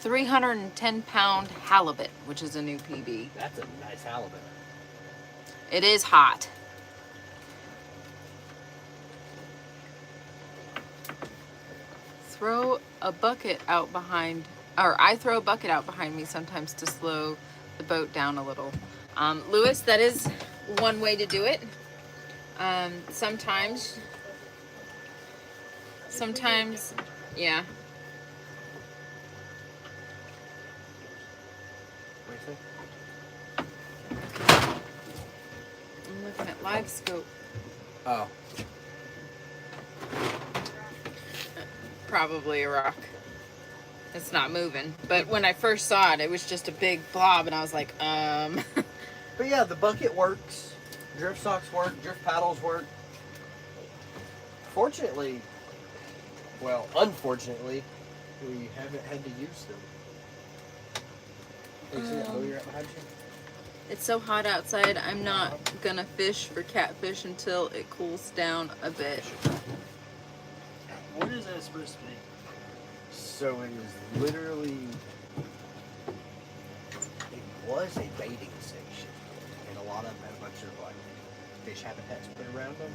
Speaker 2: 310-pound halibut, which is a new PB.
Speaker 1: That's a nice halibut.
Speaker 2: It is hot. Throw a bucket out behind, or I throw a bucket out behind me sometimes to slow the boat down a little. Lewis, that is one way to do it. Sometimes sometimes, yeah.
Speaker 1: What do you think?
Speaker 2: I'm looking at live scope.
Speaker 1: Oh.
Speaker 2: Probably a rock. It's not moving. But when I first saw it, it was just a big blob, and I was like,
Speaker 1: But yeah, the bucket works. Drift socks work. Drift paddles work. Fortunately, well, unfortunately, we haven't had to use them. You see that buoy right behind you?
Speaker 2: It's so hot outside, I'm not gonna fish for catfish until it cools down a bit.
Speaker 3: What is that supposed to be?
Speaker 1: So it is literally, it was a baiting station, and a lot of them had a bunch of like fish habitats put around them.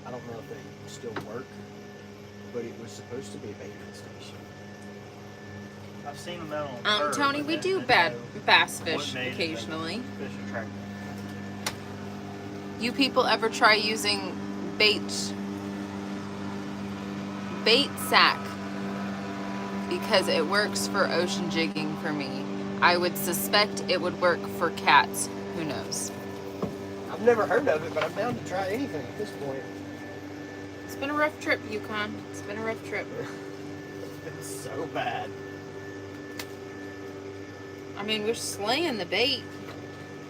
Speaker 1: I don't know if they still work, but it was supposed to be a baiting station.
Speaker 3: I've seen them out on curb,
Speaker 2: Tony,
Speaker 3: but
Speaker 2: we
Speaker 3: I
Speaker 2: do
Speaker 3: didn't know
Speaker 2: bass
Speaker 3: what
Speaker 2: fish
Speaker 3: made it
Speaker 2: occasionally.
Speaker 3: a fish attractor.
Speaker 2: You people ever try using bait sack? Because it works for ocean jigging for me. I would suspect it would work for cats. Who knows?
Speaker 1: I've never heard of it, but I'm down to try anything at this point.
Speaker 2: It's been a rough trip, Yukon. It's been a rough trip.
Speaker 1: It's so bad.
Speaker 2: I mean, we're slaying the bait.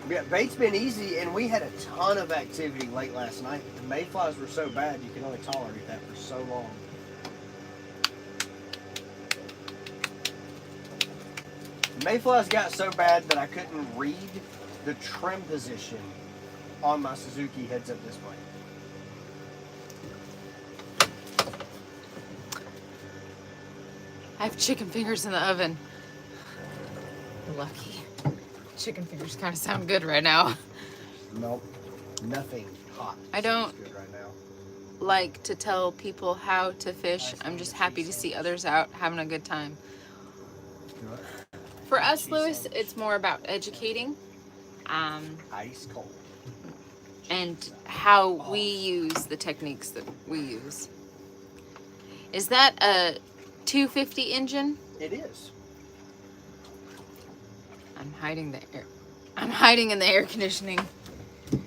Speaker 1: Yeah, bait's been easy, and we had a ton of activity late last night. The mayflies were so bad, you can only tolerate that for so long. Mayflies got so bad that I couldn't read the trim position on my Suzuki heads-up display.
Speaker 2: I have chicken fingers in the oven. Lucky. Chicken fingers kind of sound good right now.
Speaker 1: Nope, nothing hot.
Speaker 2: I don't-
Speaker 1: sounds good right now.
Speaker 2: Like to tell people how to fish. I'm just happy to see others out having a good time. For us, Lewis, it's more about educating
Speaker 1: Ice cold.
Speaker 2: and how we use the techniques that we use. Is that a 250 engine?
Speaker 1: It is.
Speaker 2: I'm hiding the air. I'm hiding in the air conditioning.
Speaker 1: And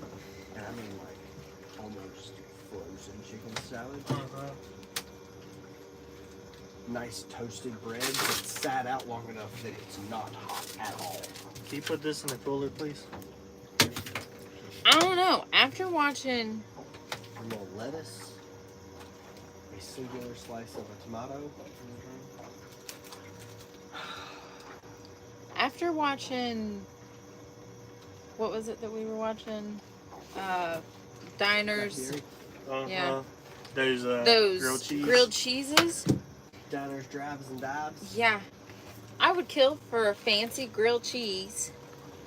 Speaker 1: I mean like almost frozen chicken salad. Nice toasted bread that sat out long enough that it's not hot at all.
Speaker 3: Can you put this in the cooler, please?
Speaker 2: I don't know. After watching,
Speaker 1: A little lettuce, a singular slice of a tomato.
Speaker 2: after watching, what was it that we were watching? Diners. Yeah.
Speaker 3: Those
Speaker 2: Those
Speaker 3: grilled cheese.
Speaker 2: cheeses.
Speaker 1: Diners, drives, and dives.
Speaker 2: Yeah. I would kill for a fancy grilled cheese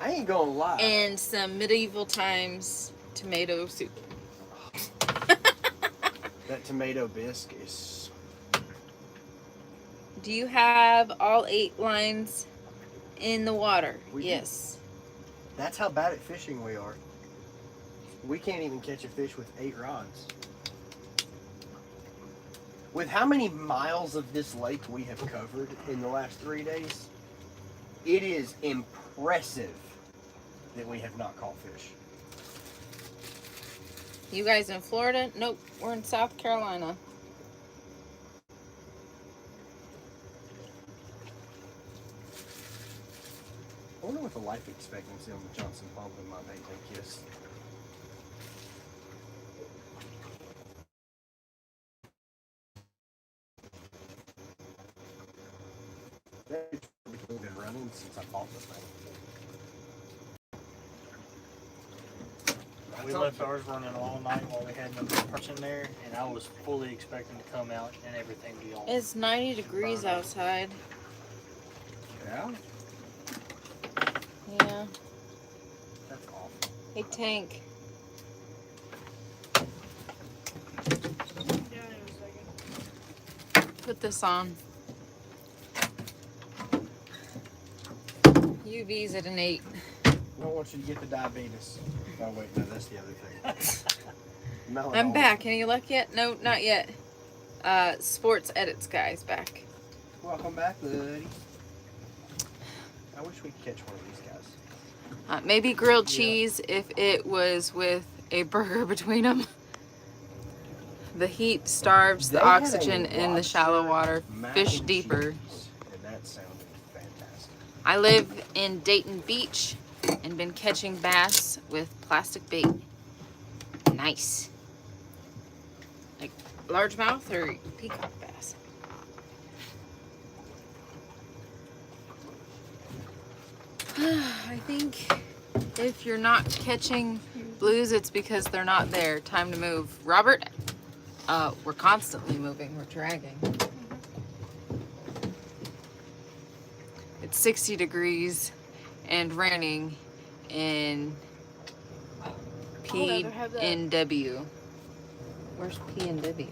Speaker 1: I ain't gonna lie.
Speaker 2: and some medieval times tomato soup.
Speaker 1: That tomato bisque is.
Speaker 2: Do you have all 8 lines in the water?
Speaker 1: We do.
Speaker 2: Yes.
Speaker 1: That's how bad at fishing we are. We can't even catch a fish with 8 rods. With how many miles of this lake we have covered in the last 3 days, it is impressive that we have not caught fish.
Speaker 2: You guys in Florida? Nope. We're in South Carolina.
Speaker 1: I wonder what the life expectancy on the Johnson Pumpkin might be. Take kiss. It's been running since I bought this thing.
Speaker 3: We left ours running all night while we had no parts in there, and I was fully expecting to come out and everything be all.
Speaker 2: It's 90 degrees
Speaker 3: Burn.
Speaker 2: outside.
Speaker 1: Yeah?
Speaker 2: Yeah.
Speaker 1: That's awful.
Speaker 2: Hey, Tank.
Speaker 4: Yeah, in a second.
Speaker 2: Put this on. UV's at an 8.
Speaker 1: I don't want you to get the diabetes. Oh, wait, no, that's the other thing. Melanoma.
Speaker 2: I'm back. Any luck yet? No, not yet. Sports Edits guy's back.
Speaker 1: Welcome back, buddy. I wish we could catch one of these guys.
Speaker 2: Maybe grilled
Speaker 1: Yeah.
Speaker 2: cheese if it was with a burger between them. The heat starves the
Speaker 1: They had a
Speaker 2: oxygen in the shallow
Speaker 1: lobster
Speaker 2: water.
Speaker 1: mac
Speaker 2: Fish
Speaker 1: and
Speaker 2: deeper.
Speaker 1: cheese, and that sounded fantastic.
Speaker 2: I live in Dayton Beach and been catching bass with plastic bait. Nice. Like largemouth or peacock bass? I think if you're not catching blues, it's because they're not there. Time to move. Robert, we're constantly moving. We're dragging. It's 60 degrees and raining in
Speaker 4: rather have that.
Speaker 2: PNW. Where's PNW?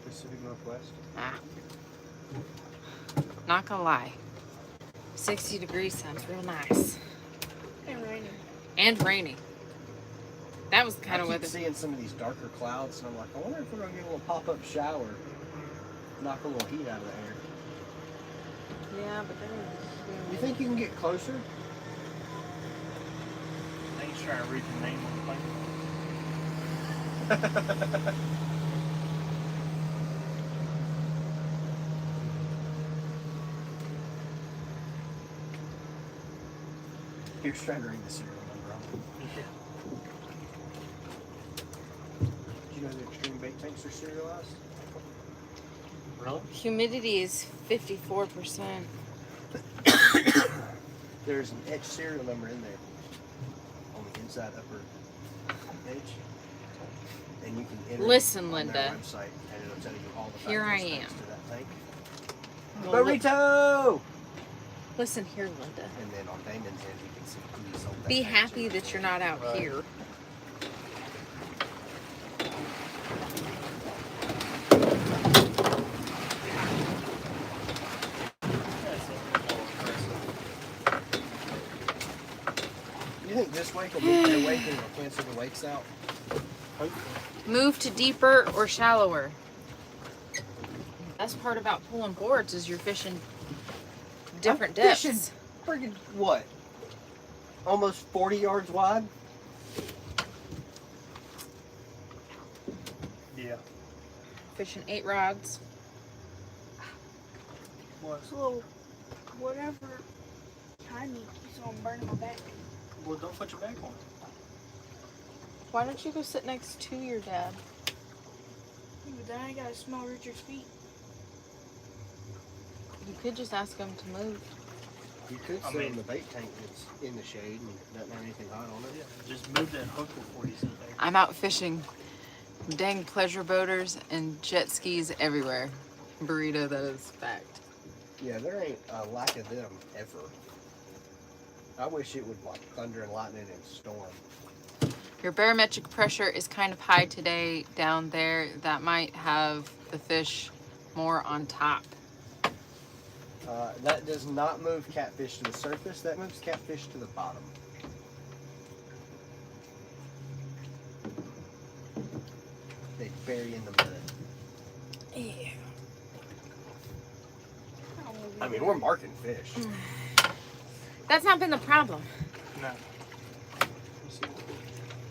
Speaker 1: Pacific Northwest.
Speaker 2: Ah. Not gonna lie. 60 degrees sounds real nice.
Speaker 4: And raining.
Speaker 2: And rainy. That was the kind
Speaker 1: I
Speaker 2: of
Speaker 1: keep
Speaker 2: weather.
Speaker 1: seeing some of these darker clouds, and I'm like, I wonder if we're gonna get a little pop-up shower, knock a little heat out of the air.
Speaker 2: Yeah, but then
Speaker 1: You think you can get closer?
Speaker 3: I think he's trying to read the name on the plane.
Speaker 1: Here's trying to read the serial number on them. Did you know the extreme bait tanks are serialized?
Speaker 3: Really?
Speaker 2: humidity is 54%.
Speaker 1: There's an etched serial number in there on the inside upper edge, and you can enter
Speaker 2: Listen,
Speaker 1: it on
Speaker 2: Linda.
Speaker 1: their website, and it'll tell you all the
Speaker 2: Here I
Speaker 1: factors
Speaker 2: am.
Speaker 1: next to that tank.
Speaker 2: Well, look-
Speaker 1: Burrito!
Speaker 2: Listen here, Linda.
Speaker 1: And then on Damon's end, you can see who sold that
Speaker 2: Be
Speaker 1: tank
Speaker 2: happy
Speaker 1: to.
Speaker 2: that you're not out
Speaker 1: Right.
Speaker 2: here.
Speaker 1: You think this wake will move their wake and it'll cancel the wakes out?
Speaker 3: Hopefully.
Speaker 2: Move to deeper or shallower. Best part about pulling boards is you're fishing different
Speaker 1: I'm
Speaker 2: depths.
Speaker 1: fishing friggin' what? Almost 40 yards wide?
Speaker 3: Yeah.
Speaker 2: Fishing 8 rods.
Speaker 4: It's a little, whatever time you keep on burning my back.
Speaker 3: Well, don't put your back on.
Speaker 2: Why don't you go sit next to your dad?
Speaker 4: But then I gotta smell Richard's feet.
Speaker 2: You could just ask him to move.
Speaker 1: You could
Speaker 3: I
Speaker 1: sit
Speaker 3: mean-
Speaker 1: in the bait tank that's in the shade and doesn't have anything hot on it.
Speaker 3: Yeah. Just move that hook before you sit there.
Speaker 2: I'm out fishing. Dang pleasure boaters and jet skis everywhere. Burrito, that is fact.
Speaker 1: Yeah, there ain't a lack of them ever. I wish it would like thunder and lightning and storm.
Speaker 2: Your barometric pressure is kind of high today down there. That might have the fish more on top.
Speaker 1: That does not move catfish to the surface. That moves catfish to the bottom. They bury in the mud.
Speaker 2: Yeah.
Speaker 1: I mean, we're marking fish.
Speaker 2: That's not been the problem.
Speaker 3: No.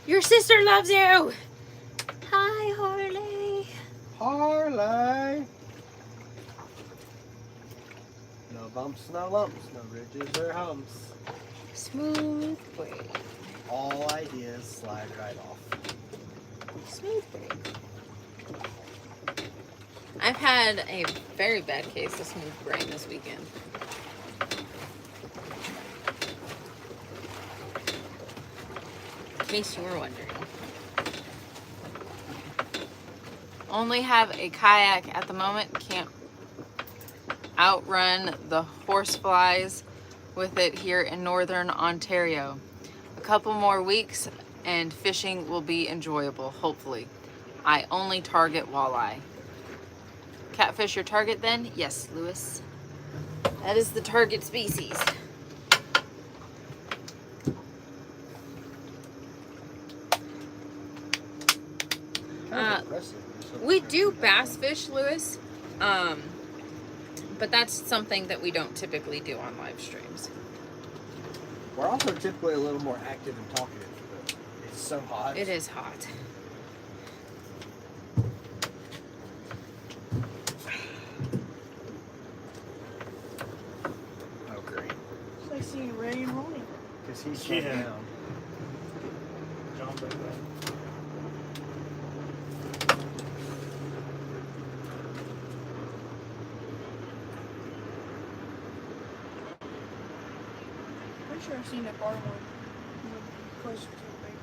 Speaker 2: Your sister loves you. Hi, Harley.
Speaker 1: Harley. No bumps, no lumps, no ridges or humps.
Speaker 2: Smooth braid.
Speaker 1: All ideas slide right off.
Speaker 2: Smooth braid. I've had a very bad case of smooth brain this weekend. In case you were wondering. Only have a kayak at the moment. Can't outrun the horseflies with it here in northern Ontario. A couple more weeks and fishing will be enjoyable, hopefully. I only target walleye. Catfish your target then? Yes, Lewis. That is the target species.
Speaker 1: Kind of impressive.
Speaker 2: We do bass fish, Lewis, but that's something that we don't typically do on live streams.
Speaker 1: We're also typically a little more active and talkative, but it's so hot.
Speaker 2: It is hot.
Speaker 1: Oh, great.
Speaker 4: It's like seeing Ray and Ronnie.
Speaker 1: Because he's shut
Speaker 3: Yeah.
Speaker 1: down.
Speaker 3: John Baker.
Speaker 4: Pretty sure I've seen that bar one. Closer to the lake.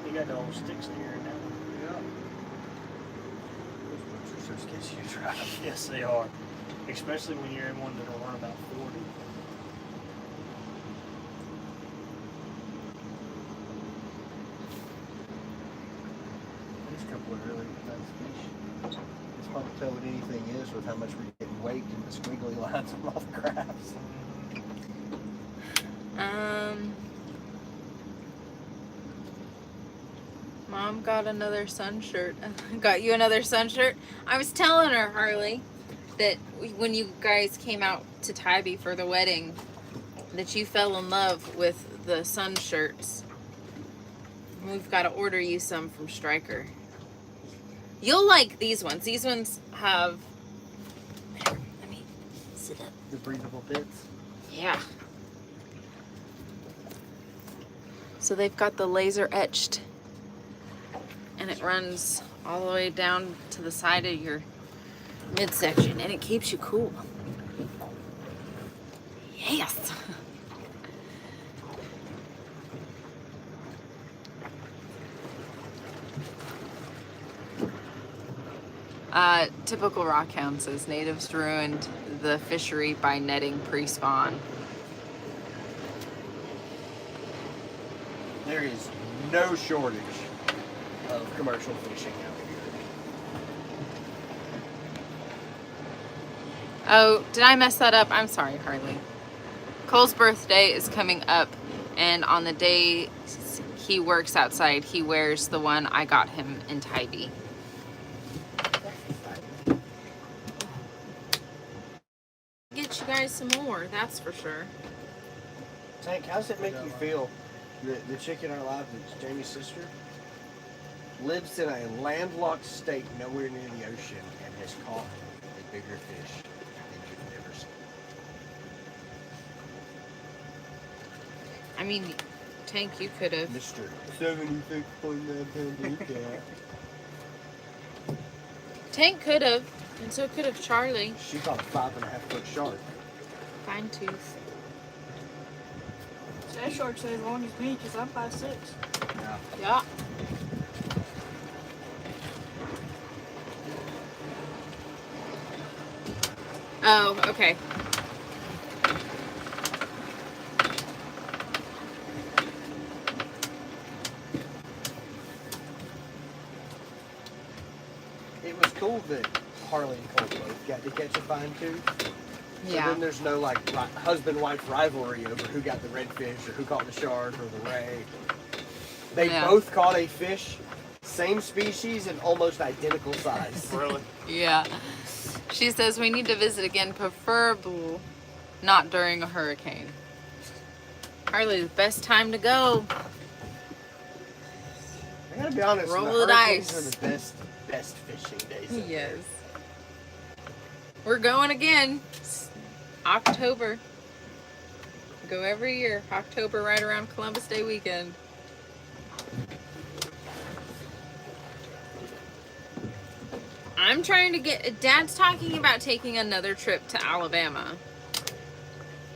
Speaker 3: You got the old sticks there now.
Speaker 1: Yeah. Those books are so sketchy to drive.
Speaker 3: Yes, they are. Especially when you're in one that'll run about 40.
Speaker 1: These couple of really nice fish. It's hard to tell what anything is with how much we're getting weight in the squiggly lines on all the graphs.
Speaker 2: Mom got another sun shirt. Got you another sun shirt? I was telling her, Harley, that when you guys came out to Tybee for the wedding, that you fell in love with the sun shirts. We've got to order you some from Stryker. You'll like these ones. These ones have... Here, let me sit up.
Speaker 1: The breathable bits.
Speaker 2: Yeah. So they've got the laser etched, and it runs all the way down to the side of your midsection, and it keeps you cool. Yes. Typical Rockhound says natives ruined the fishery by netting pre-spawn.
Speaker 1: There is no shortage of commercial fishing out here.
Speaker 2: Oh, did I mess that up? I'm sorry, Harley. Cole's birthday is coming up, and on the day he works outside, he wears the one I got him in Tybee. Get you guys some more, that's for sure.
Speaker 1: Tank, how does it make you feel? The chick in our lives, it's Jamie's sister, lives in a landlocked state nowhere near the ocean and has caught a bigger fish than you've never seen.
Speaker 2: I mean, Tank, you could have.
Speaker 1: Mr. 76.9 pound cat.
Speaker 2: Tank could have, and so could have Charlie.
Speaker 1: She caught a 5.5 foot shark.
Speaker 2: Fine tooth.
Speaker 4: That shark's as long as me because I'm 5'6".
Speaker 1: Yeah.
Speaker 2: Yeah. Oh, okay.
Speaker 1: It was cool that Harley and Cole both got to catch a fine tooth. So
Speaker 2: Yeah.
Speaker 1: then there's no like husband-wife rivalry over who got the redfish or who caught the shark or the ray. They
Speaker 2: Yeah.
Speaker 1: both caught a fish, same species and almost identical size.
Speaker 3: Really?
Speaker 2: Yeah. She says we need to visit again, preferably not during a hurricane. Harley, the best time to go.
Speaker 1: I gotta be honest,
Speaker 2: Roll
Speaker 1: the
Speaker 2: the
Speaker 1: hurricanes
Speaker 2: dice.
Speaker 1: are the best fishing days. Of the
Speaker 2: Yes.
Speaker 1: year.
Speaker 2: We're going again. It's October. Go every year. October, right around Columbus Day weekend. I'm trying to get... Dad's talking about taking another trip to Alabama.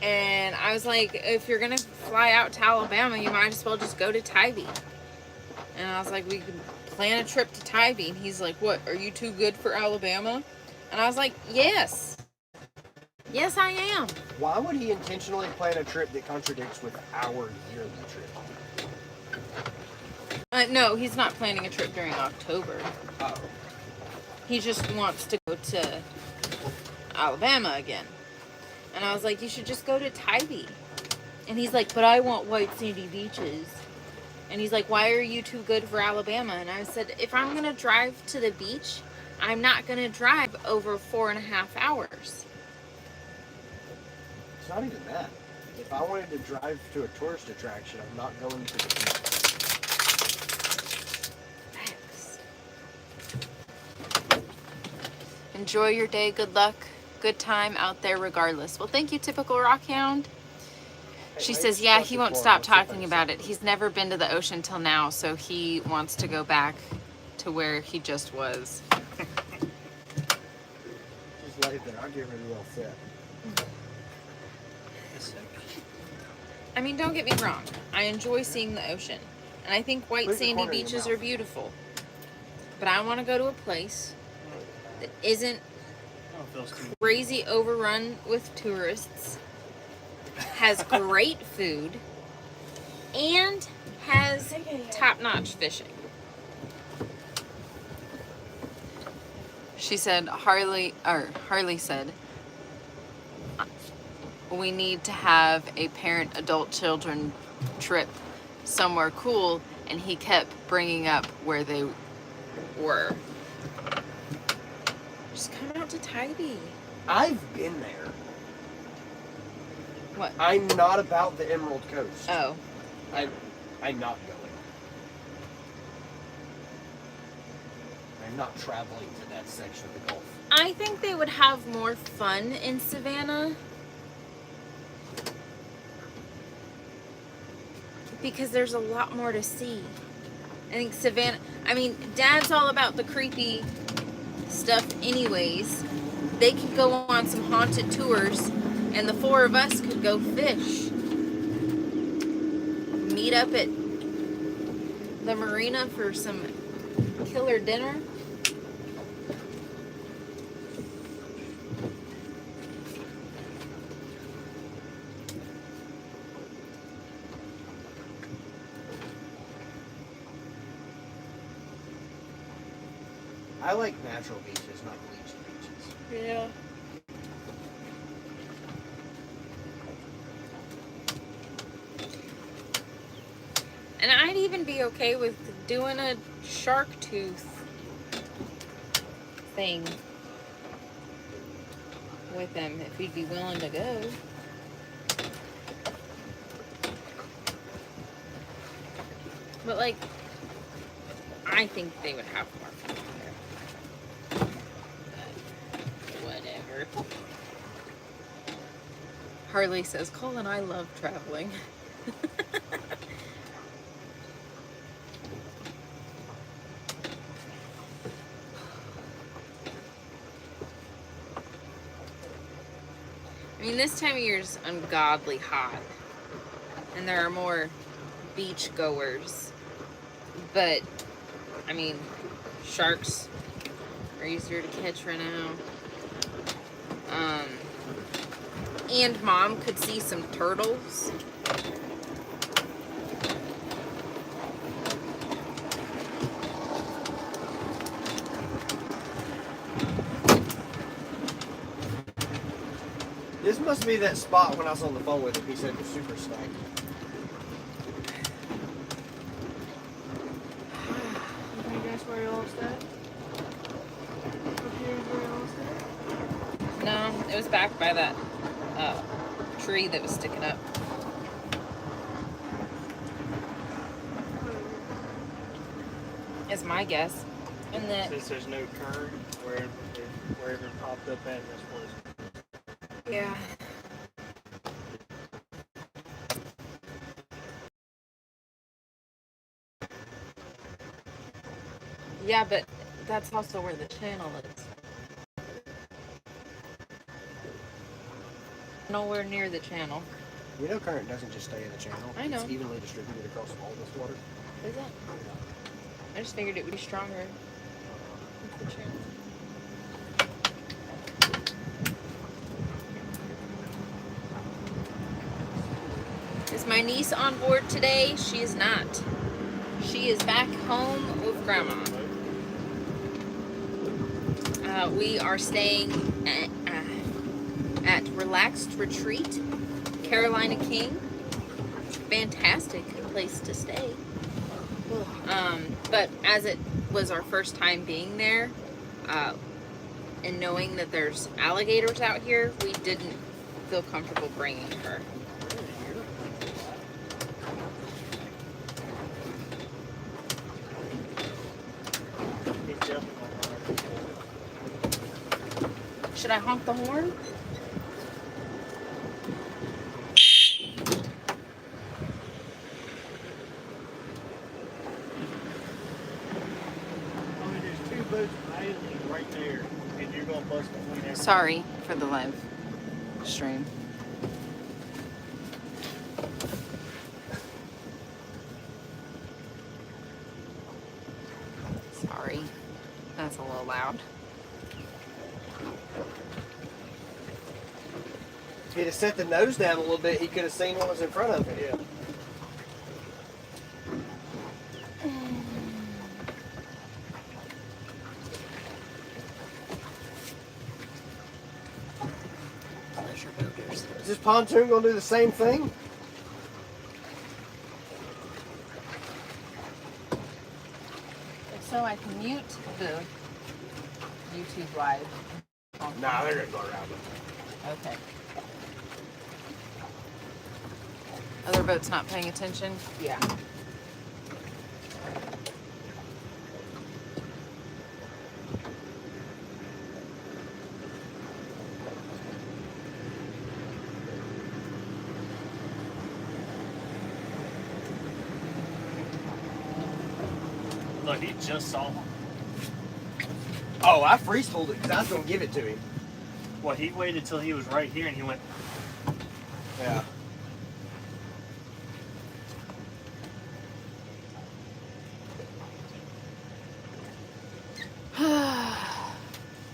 Speaker 2: And I was like, if you're going to fly out to Alabama, you might as well just go to Tybee. And I was like, we could plan a trip to Tybee. And he's like, what, are you too good for Alabama? And I was like, yes. Yes, I am.
Speaker 1: Why would he intentionally plan a trip that contradicts with our yearly trip?
Speaker 2: No, he's not planning a trip during October.
Speaker 1: Oh.
Speaker 2: He just wants to go to Alabama again. And I was like, you should just go to Tybee. And he's like, but I want white sandy beaches. And he's like, why are you too good for Alabama? And I said, if I'm going to drive to the beach, I'm not going to drive over 4.5 hours.
Speaker 1: It's not even that. If I wanted to drive to a tourist attraction, I'm not going to the beach.
Speaker 2: Thanks. Enjoy your day. Good luck. Good time out there regardless. Well, thank you, Typical Rockhound. She says, yeah, he won't stop talking about it. He's never been to the ocean till now, so he wants to go back to where he just was.
Speaker 1: Just lay there. I'll give her a little set.
Speaker 2: I mean, don't get me wrong. I enjoy seeing the ocean. And I think white sandy beaches are beautiful. But I want to go to a place that isn't crazy overrun with tourists, has great food, and has top-notch fishing. She said, Harley said, we need to have a parent, adult, children trip somewhere cool, and he kept bringing up where they were. Just come out to Tybee.
Speaker 1: I've been there.
Speaker 2: What?
Speaker 1: I'm not about the Emerald Coast.
Speaker 2: Oh.
Speaker 1: I'm not going. I'm not traveling to that section of the Gulf.
Speaker 2: I think they would have more fun in Savannah. Because there's a lot more to see. I think Savannah, I mean, Dad's all about the creepy stuff anyways. They could go on some haunted tours, and the 4 of us could go fish. Meet up at the marina for some killer dinner.
Speaker 1: I like natural beaches, not bleached beaches.
Speaker 2: Yeah. And I'd even be okay with doing a shark tooth thing with them if he'd be willing to go. But like, I think they would have more fun there. But whatever. Harley says, Cole and I love traveling. I mean, this time of year is ungodly hot, and there are more beach goers, but I mean, sharks are easier to catch right now. And Mom could see some turtles.
Speaker 1: This must be that spot when I was on the phone with him. He said it was super stacked.
Speaker 4: Can you guess where you lost that? Up here is where you lost that?
Speaker 2: No, it was back by that tree that was sticking up. Is my guess. And that,
Speaker 3: Since there's no current, wherever it popped up at, that's where it's.
Speaker 2: yeah. Yeah, but that's also where the channel is. Nowhere near the channel.
Speaker 1: You know current doesn't just stay in the channel.
Speaker 2: I know.
Speaker 1: It's evenly distributed across all this water.
Speaker 2: Is it? I just figured it would be stronger. With the channel. Is my niece on board today? She is not. She is back home with Grandma. We are staying at Relaxed Retreat, Carolina King. Fantastic place to stay. But as it was our first time being there, and knowing that there's alligators out here, we didn't feel comfortable bringing her.
Speaker 3: He's definitely gonna
Speaker 2: Should I honk the horn?
Speaker 3: I mean, there's 2 boats idling right there, and you're gonna bust between every.
Speaker 2: Sorry for the live stream. Sorry. That's a little loud.
Speaker 1: If he'd have set the nose down a little bit, he could have seen what was in front of him.
Speaker 3: Yeah.
Speaker 2: Pleasure boaters.
Speaker 1: Is this pontoon gonna do the same thing?
Speaker 2: So I can mute the YouTube live.
Speaker 1: Nah, they're gonna go around it.
Speaker 2: Okay. Other boats not paying attention?
Speaker 1: Yeah.
Speaker 3: Look, he just saw one.
Speaker 1: Oh, I freeze pulled it because I was gonna give it to him.
Speaker 3: Well, he waited till he was right here, and he went.
Speaker 1: Yeah.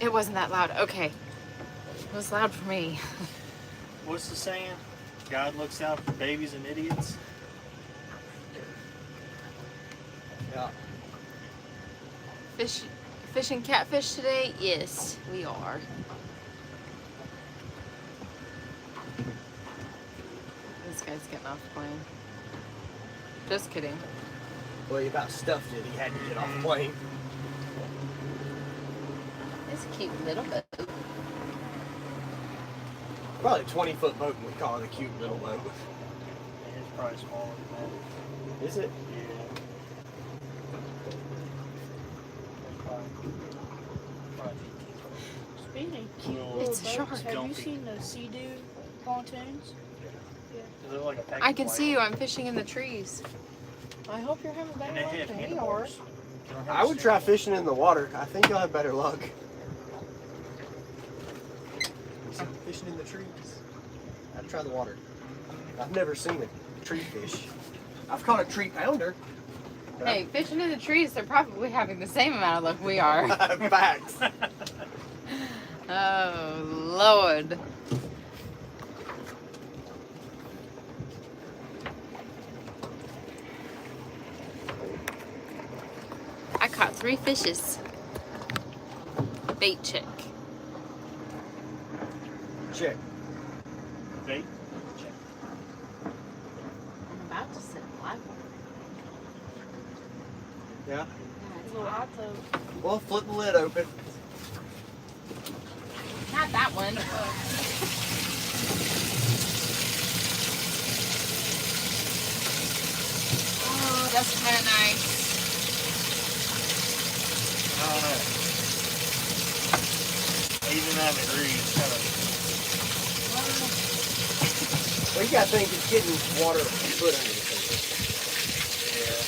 Speaker 2: It wasn't that loud. Okay. It was loud for me.
Speaker 3: What's the saying? God looks out for babies and idiots.
Speaker 1: Yeah.
Speaker 2: Fishing catfish today? Yes, we are. This guy's getting off the plane. Just kidding.
Speaker 1: Well, he about stuffed it. He had to get off the plane.
Speaker 2: It's a cute little boat.
Speaker 1: Probably a 20-foot boat, and we call it a cute little boat.
Speaker 3: It's probably smaller than that.
Speaker 1: Is it?
Speaker 3: Yeah.
Speaker 4: Speaking of cute
Speaker 3: Little
Speaker 4: little
Speaker 2: It's a
Speaker 4: boats,
Speaker 2: shark.
Speaker 4: have you
Speaker 3: Dumpy.
Speaker 4: seen the Sea-Doo pontoons?
Speaker 3: Does it look like a pack
Speaker 2: I
Speaker 3: of
Speaker 2: can
Speaker 3: white?
Speaker 2: see you. I'm fishing in the trees.
Speaker 4: I hope you're having better
Speaker 3: And they
Speaker 4: luck
Speaker 3: have
Speaker 4: than we are.
Speaker 3: handlebars. They don't have
Speaker 1: I would try
Speaker 3: steering wheel.
Speaker 1: fishing in the water. I think you'll have better luck. Fishing in the trees. I'd try the water. I've never seen a tree fish. I've caught a tree pounder. but
Speaker 2: Hey, fishing in the trees, they're probably having the same amount of luck we are.
Speaker 1: Facts.
Speaker 2: Oh, Lord. I caught 3 fishes. Bait check.
Speaker 1: Check.
Speaker 3: Bait? Check.
Speaker 2: I'm about to set a live one.
Speaker 1: Yeah.
Speaker 4: It's a little hot tub.
Speaker 1: Well, flip the lid open.
Speaker 2: Not that one. Oh, that's kind of nice.
Speaker 3: Even having it read, kind of.
Speaker 1: Well, you gotta think it's getting water a foot under the finger.
Speaker 3: Yeah.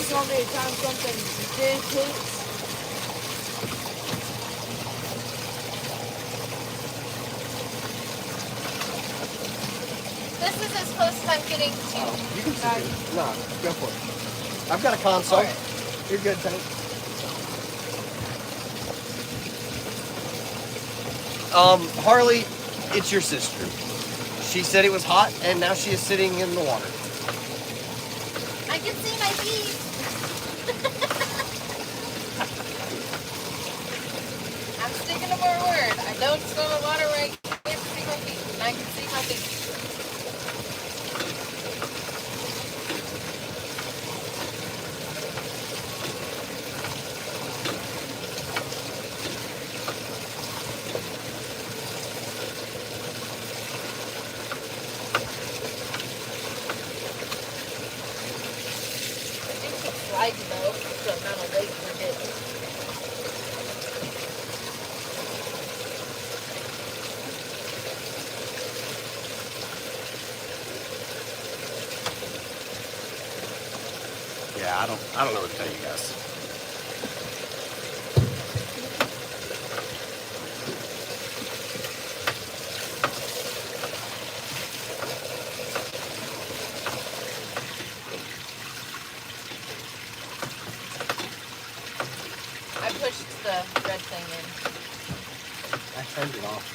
Speaker 4: You want me to time something big hits?
Speaker 2: This is as close as I'm getting to.
Speaker 1: You can see it. No, go for it. I've got a console. You're good, Tank. Harley, it's your sister. She said it was hot, and now she is sitting in the water.
Speaker 2: I can see my feet. I'm sticking to my word. I don't swim in water where I can't see my feet. And I can see my feet. Slide though, so I'm not awake for it.
Speaker 1: Yeah, I don't know what to tell you guys.
Speaker 2: I pushed the red thing in.
Speaker 1: I turned it off.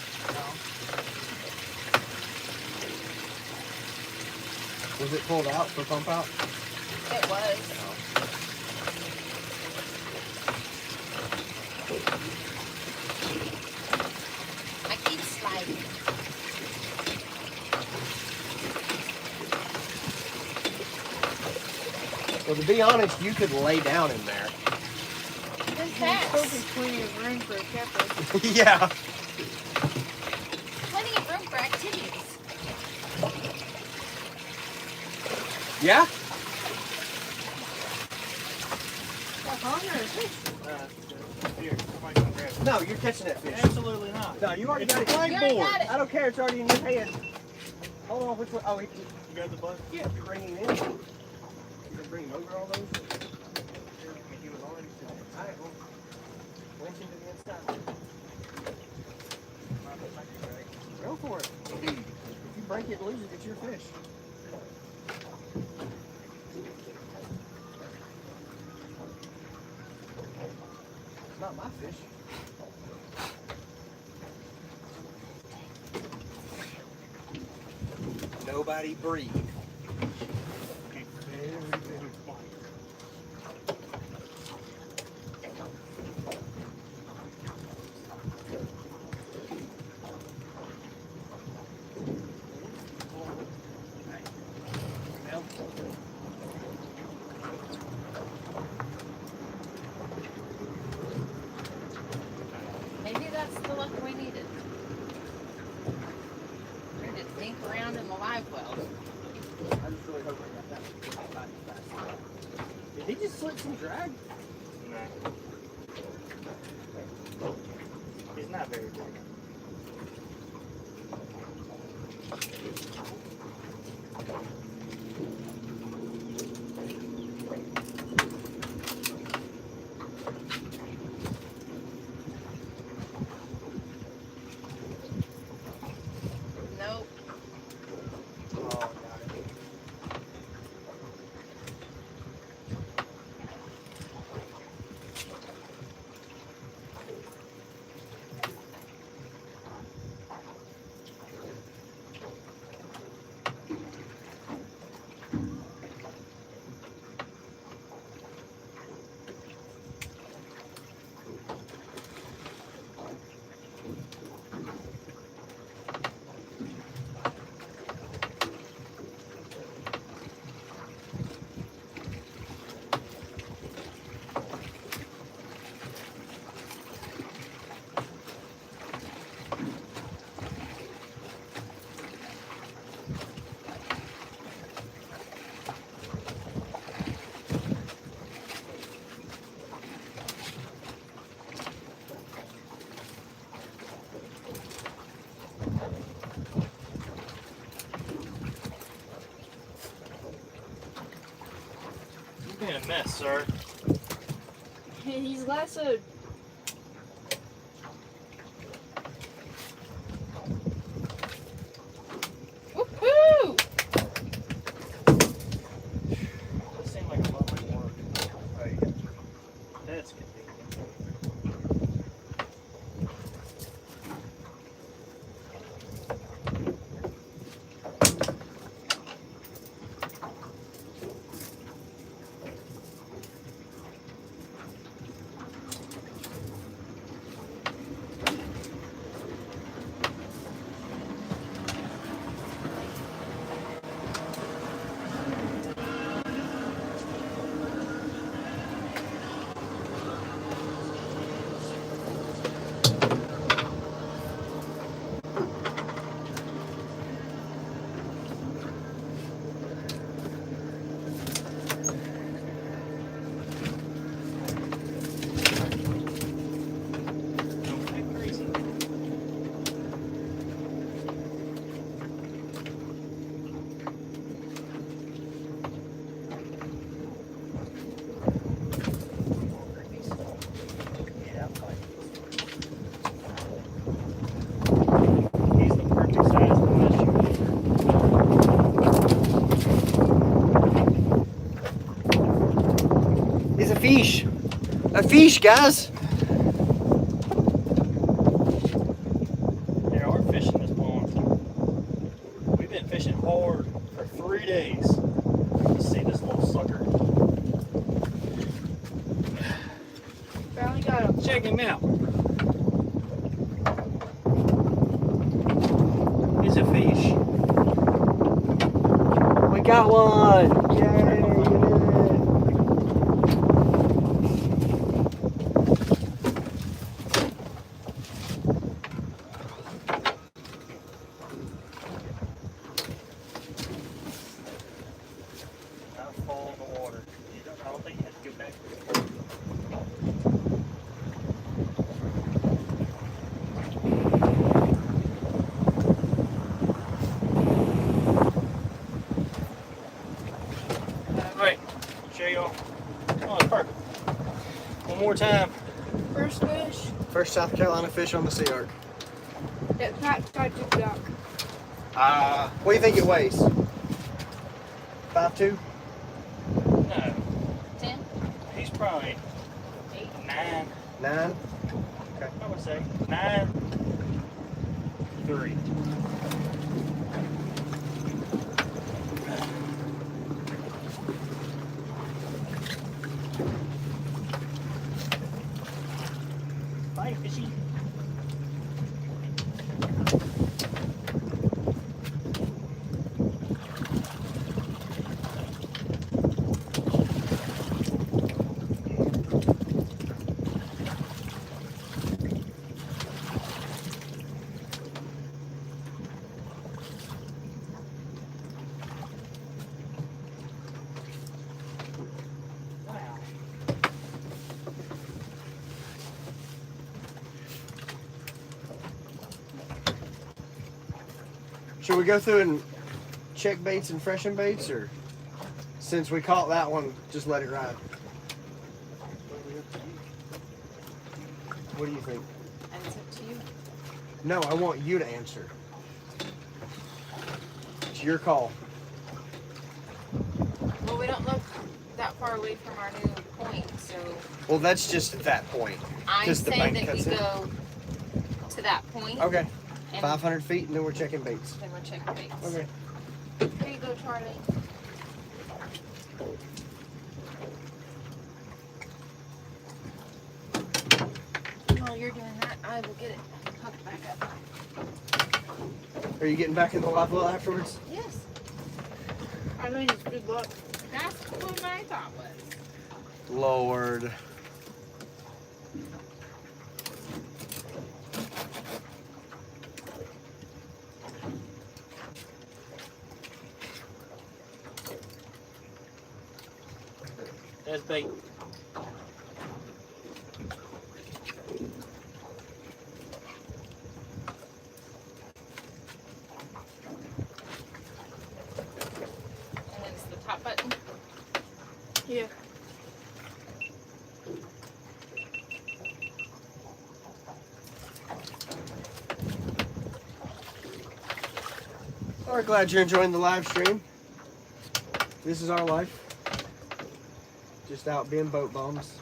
Speaker 1: Was it pulled out for pump out?
Speaker 2: It was. I keep sliding.
Speaker 1: Well, to be honest, you could lay down in there.
Speaker 2: There's
Speaker 4: There's supposed to
Speaker 2: bats.
Speaker 4: be plenty of room for a catfish.
Speaker 1: Yeah.
Speaker 2: Plenty of room for activities.
Speaker 1: Yeah?
Speaker 4: A pond or a fish?
Speaker 3: Here, somebody come grab it.
Speaker 1: No, you're catching that fish.
Speaker 3: Absolutely not.
Speaker 1: No, you already
Speaker 3: It's
Speaker 1: got
Speaker 3: a
Speaker 1: it.
Speaker 2: You already
Speaker 3: playboard.
Speaker 2: got it.
Speaker 1: I don't care. It's already in your hand. Hold on. Which one? Oh,
Speaker 3: You got the button?
Speaker 1: yeah. You're bringing him in. You can bring him over all those.
Speaker 3: I mean, he was already sitting there.
Speaker 1: All right. Well, winch into the inside. Go for it. If you break it, lose it. It's your fish. It's not my fish. Nobody breathe.
Speaker 3: Okay, very, very quiet.
Speaker 2: Maybe that's the luck we needed. We need to think around in the live well.
Speaker 1: I just really hope I got that fast. Did he just slip some drag?
Speaker 3: No. He's not very big.
Speaker 2: Nope.
Speaker 1: Oh, got it.
Speaker 3: You're being a mess, sir.
Speaker 4: He's lassoed.
Speaker 2: Woohoo!
Speaker 3: This seemed like a lot more work. That's convenient.
Speaker 1: A fish, guys.
Speaker 3: There are fish in this pond. We've been fishing hard for 3 days to see this little sucker.
Speaker 4: Finally got him.
Speaker 3: Check him out. It's a fish.
Speaker 1: We got one. Yay!
Speaker 3: Now fall in the water. I don't think you have to go back. Alright, show y'all. Oh, it's perfect. One more time.
Speaker 4: First fish.
Speaker 1: First South Carolina fish on the Sea Ark.
Speaker 4: That's not tried to duck.
Speaker 1: What do you think it weighs? 5'2"?
Speaker 3: No,
Speaker 2: 10?
Speaker 3: he's probably
Speaker 2: 8?
Speaker 3: 9.
Speaker 1: 9?
Speaker 3: I would say 9, 3. Bye, fishy. Wow.
Speaker 1: Should we go through and check baits and freshen baits, or since we caught that one, just let it ride? What do you think?
Speaker 2: And it's up to you.
Speaker 1: No, I want you to answer. It's your call.
Speaker 2: Well, we don't look that far away from our new point, so
Speaker 1: Well, that's just at that point.
Speaker 2: I'm
Speaker 1: Just the
Speaker 2: saying
Speaker 1: bank
Speaker 2: that we
Speaker 1: cuts in.
Speaker 2: go to that point.
Speaker 1: Okay.
Speaker 2: And
Speaker 1: 500 feet, and then we're checking baits.
Speaker 2: then we're checking baits.
Speaker 1: Okay.
Speaker 2: Here you go, Charlie. While you're doing that, I will get it hooked back up.
Speaker 1: Are you getting back in the live well afterwards?
Speaker 2: Yes,
Speaker 4: I mean, it's good luck.
Speaker 2: that's what my thought was.
Speaker 1: Lord.
Speaker 3: That's bait.
Speaker 2: And it's the top button.
Speaker 4: Yeah.
Speaker 1: We're glad you're enjoying the live stream. This is our life. Just out being boat bums.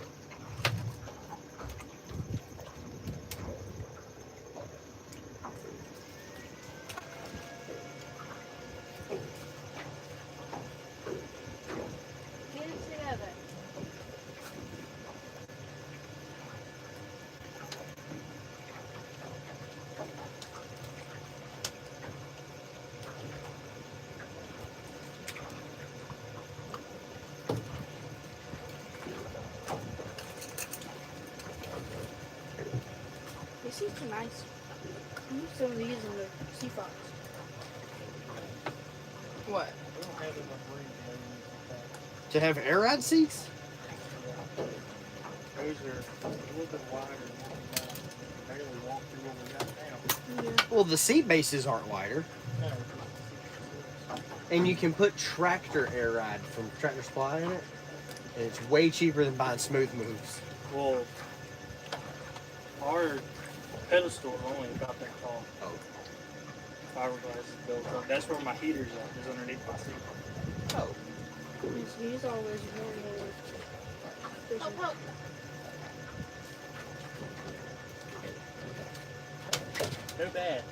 Speaker 2: Get it together.
Speaker 4: These seats are nice. I need some of these in the Sea Fox.
Speaker 2: What?
Speaker 3: We don't have enough room
Speaker 1: To have air ride seats?
Speaker 3: Those are a little bit wider than what we got. Barely walk through what we got now.
Speaker 4: Yeah.
Speaker 1: Well, the seat bases aren't wider.
Speaker 3: No.
Speaker 1: And you can put tractor air ride from Tractor Supply in it. And it's way cheaper than buying Smooth Moves.
Speaker 3: Well, our pedestal is only about that tall.
Speaker 1: Oh.
Speaker 3: Fiberglass is built up. That's where my heater's at, is underneath my seat.
Speaker 1: Oh.
Speaker 4: He's always normal.
Speaker 2: Help, help.
Speaker 3: No bad.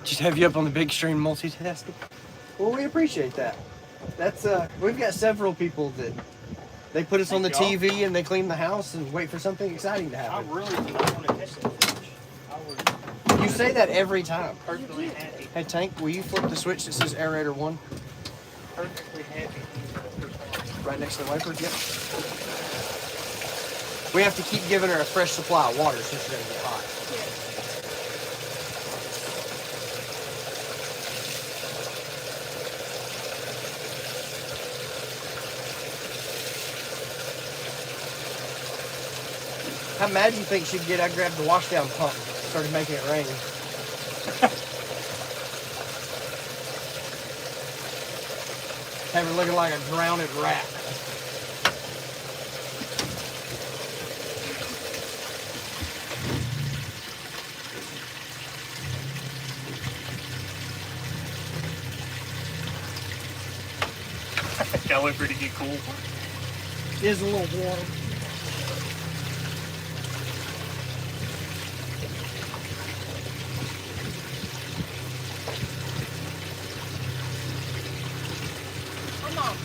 Speaker 1: Just have you up on the big screen multitasking. Well, we appreciate that. That's we've got several people that they put us on the
Speaker 3: Thank y'all.
Speaker 1: TV and they clean the house and wait for something exciting to
Speaker 3: I
Speaker 1: happen.
Speaker 3: really do not want to catch that fish. I was
Speaker 1: You say that every time.
Speaker 3: perfectly happy.
Speaker 1: Hey Tank, will you flip the switch that says aerator 1
Speaker 3: Perfectly happy.
Speaker 1: right next to the wiper? Yep. We have to keep giving her a fresh supply of water so she doesn't get hot. How mad do you think she'd get? I grabbed the washdown pump and started making it rain. Have her looking like a drowned rat.
Speaker 3: Gotta wait for it to get cool.
Speaker 1: It is a little warm.
Speaker 2: Come on.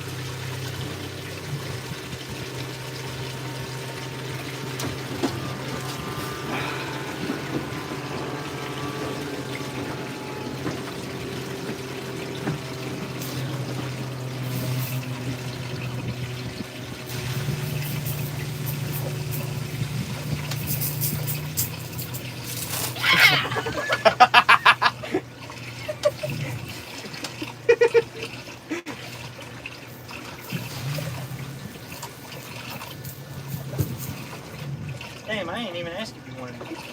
Speaker 3: Damn, I ain't even asked if you wanted to keep them.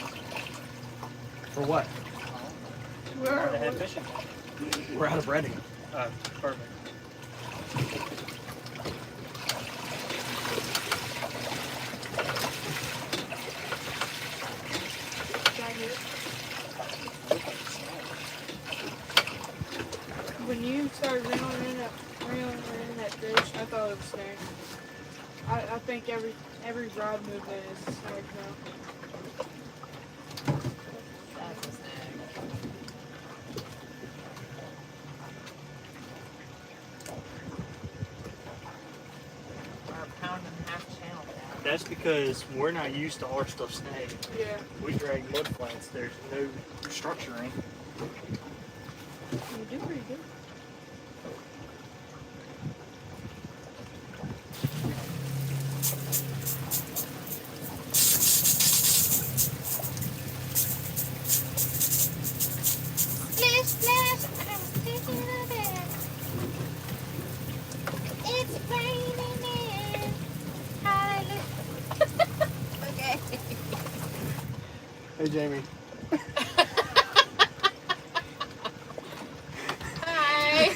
Speaker 1: For what?
Speaker 3: Or to have fishing.
Speaker 1: We're out of breading.
Speaker 3: Perfect.
Speaker 4: When you started reeling in that fish, I thought it was snake. I think every rod movement is snake now.
Speaker 2: That's a snag. Or a pound and a half channel back.
Speaker 3: That's because we're not used to our stuff snagging.
Speaker 4: Yeah.
Speaker 3: We drag mud flats. There's no structuring.
Speaker 4: You do pretty good.
Speaker 2: Splish, splash, I'm taking a bath. It's raining in Hallelujah. Okay.
Speaker 1: Hey Jamie.
Speaker 2: Hi.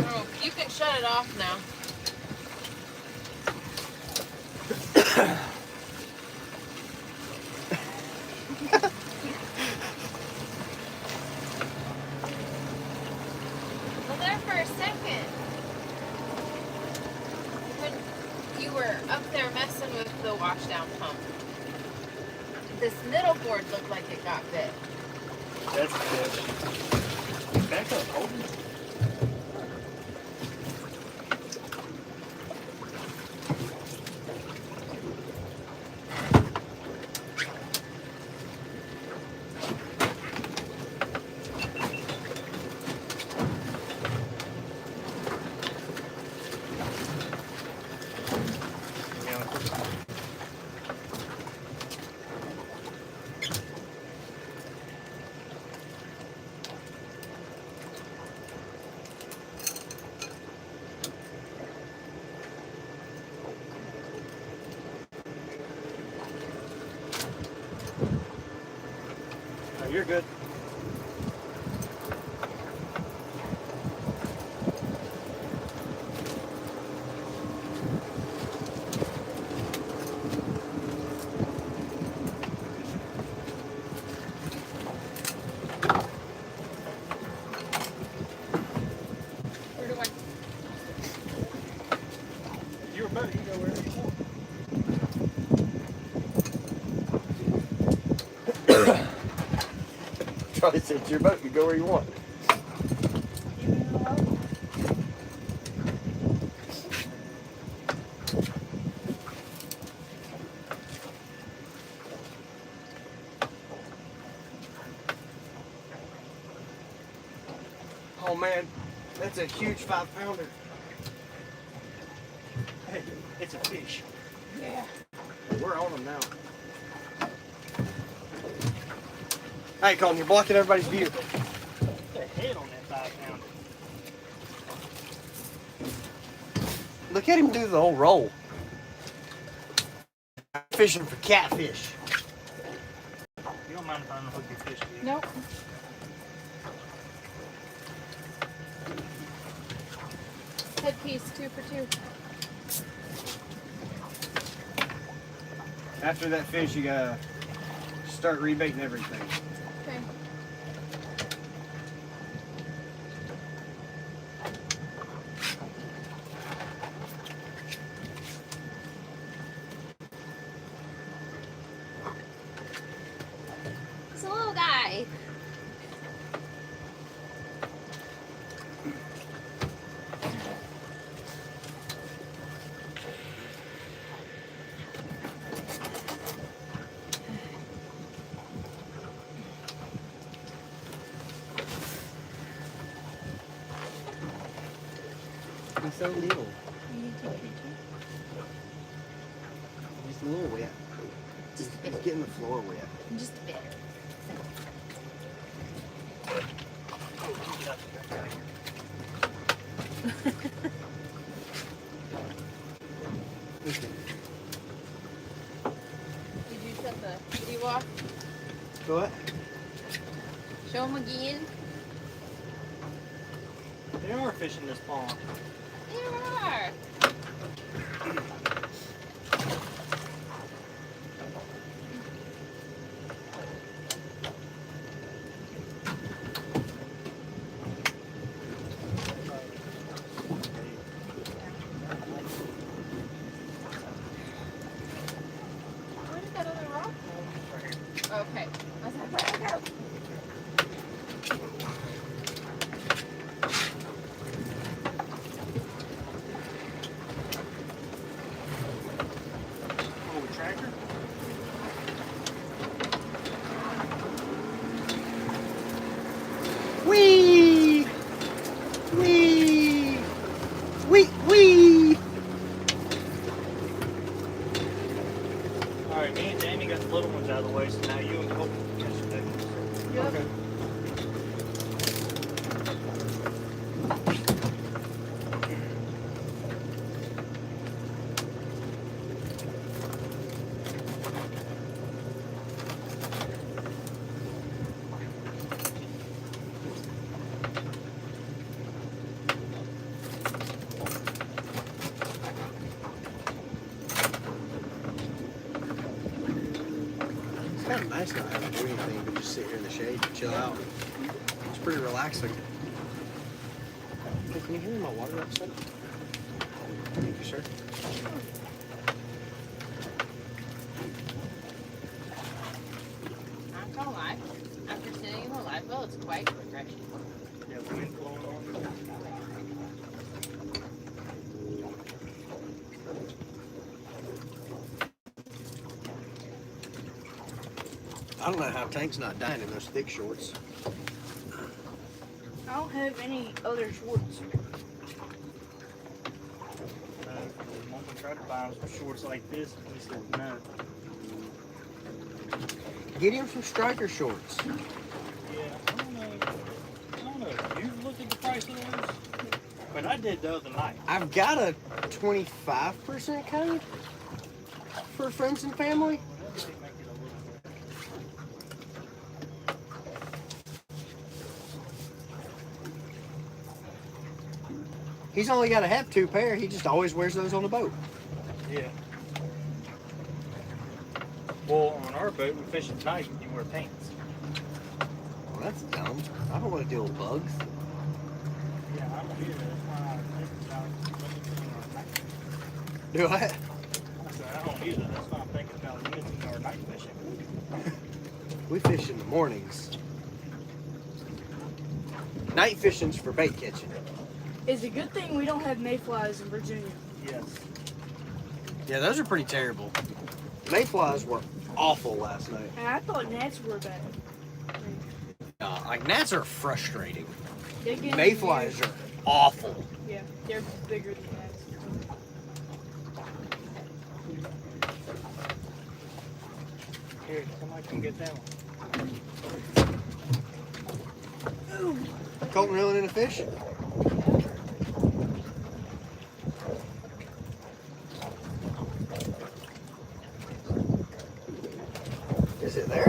Speaker 2: Oh, you can shut it off now. Well, there for a second, when you were up there messing with the washdown pump, this middle board looked like it got bit.
Speaker 3: That's good. Back up, hold it. boat, you go wherever you want.
Speaker 1: Charlie said it's your boat. You go where you want. Oh man, that's a huge 5-pounder.
Speaker 3: Hey, it's a fish.
Speaker 2: Yeah.
Speaker 1: We're on them now. Hey, Colton, you're blocking everybody's view.
Speaker 3: Put the head on that 5-pounder.
Speaker 1: Look at him do the whole roll. Fishing for catfish.
Speaker 3: You don't mind if I unhook your fish, do you?
Speaker 2: Nope. Headpiece 2 for 2.
Speaker 1: After that fish, you gotta start rebaiting everything.
Speaker 2: Okay. It's a little guy.
Speaker 1: He's so little. He's a little wet.
Speaker 2: Just a
Speaker 1: He's
Speaker 2: bit.
Speaker 1: getting the floor wet.
Speaker 2: Just a bit.
Speaker 3: Get out there.
Speaker 2: Did you set the video off?
Speaker 1: Go what?
Speaker 2: Show him again.
Speaker 3: They are fishing this pond.
Speaker 2: There are. Where did that other rock go? Okay. I was like, where'd it go?
Speaker 3: Oh, tractor?
Speaker 1: Wee! Wee! Wee! Wee!
Speaker 3: Alright, me and Jamie got the little ones out of the way, so now you and Cole can catch the big ones.
Speaker 1: Okay. It's kind of nice not having to do anything but just sit here in the shade and chill out. It's pretty relaxing. Hey, can you hear my water upset? Thank you, sir.
Speaker 2: Not gonna lie. After sitting in the live well, it's quite refreshing.
Speaker 3: Yeah, wind blowing on.
Speaker 1: I don't know how Tank's not dying in those thick shorts.
Speaker 4: I don't have any other shorts.
Speaker 3: Mom tried to buy him some shorts like this, and he said no.
Speaker 1: Get him some striker shorts.
Speaker 3: Yeah, I don't know if you've looked at the price of those, but I did the other night.
Speaker 1: I've got a 25% code for friends and family.
Speaker 3: Well, they make it a little bit.
Speaker 1: He's only got to have 2 pair. He just always wears those on the boat.
Speaker 3: Yeah. Well, on our boat, we fish at night, you wear pants.
Speaker 1: Well, that's dumb. I don't want to deal with bugs.
Speaker 3: Yeah, I don't either. That's why I think about looking at our
Speaker 1: Do I?
Speaker 3: I said, I don't either. That's why I'm thinking about limiting our night fishing.
Speaker 1: We fish in the mornings. Night fishing's for bait catching.
Speaker 4: It's a good thing we don't have mayflies in Virginia.
Speaker 3: Yes.
Speaker 1: Yeah, those are pretty terrible. Mayflies were awful last night.
Speaker 4: And I thought gnats were bad.
Speaker 1: Like gnats are frustrating.
Speaker 4: They get
Speaker 1: Mayflies are awful.
Speaker 4: Yeah, they're bigger than gnats.
Speaker 3: Here, somebody come get that one.
Speaker 1: Colton reeling in a fish? Is it there?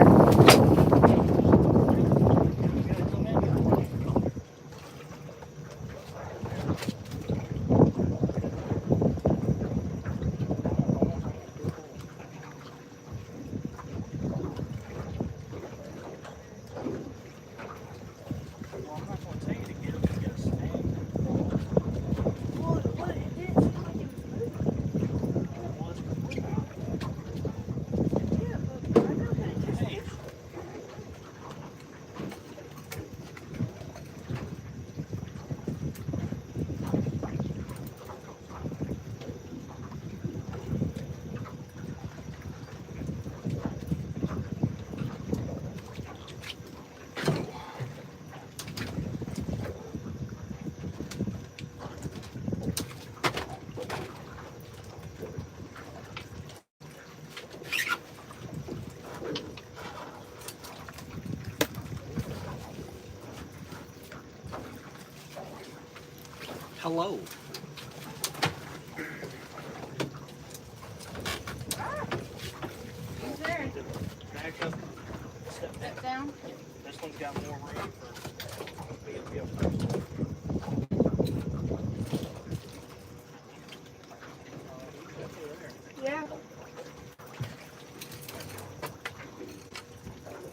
Speaker 1: Hello.
Speaker 4: He's there.
Speaker 3: Back up. Step
Speaker 4: Step down.
Speaker 3: This one's got more room for me to be up there.
Speaker 4: Yeah.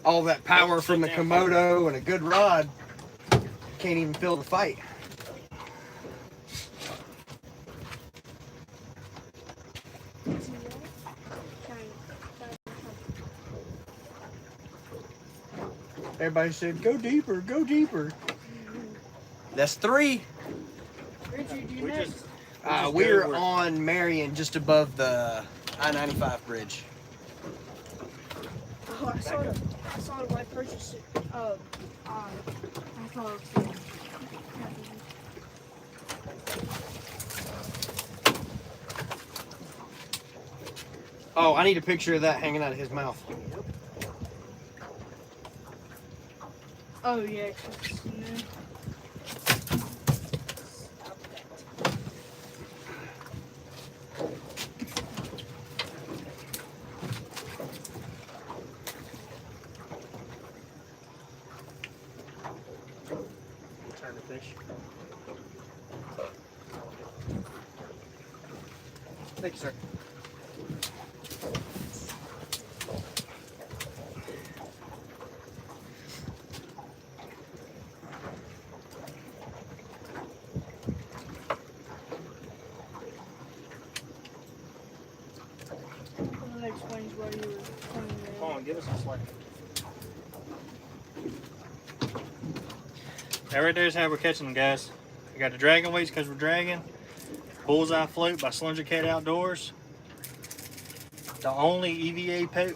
Speaker 1: All that power from the Komodo and a good rod can't even fill the fight. Everybody said, go deeper, go deeper. That's 3.
Speaker 4: Richard, you
Speaker 3: We
Speaker 4: next.
Speaker 3: just
Speaker 1: We're
Speaker 3: go where-
Speaker 1: on Marion, just above the I-95 bridge.
Speaker 4: Oh, I saw the white purchase. I thought it was.
Speaker 1: Oh, I need a picture of that hanging out of his mouth.
Speaker 4: Oh yeah. 'Cause, you know.
Speaker 3: Turn the fish.
Speaker 1: Thank you, sir.
Speaker 4: Well, that explains why you were pointing there.
Speaker 3: Come on, give us a slide. That right there is how we're catching them, guys. We got the dragon weights because we're dragging. Bullseye float by Slunger Cat Outdoors. The only EVA peg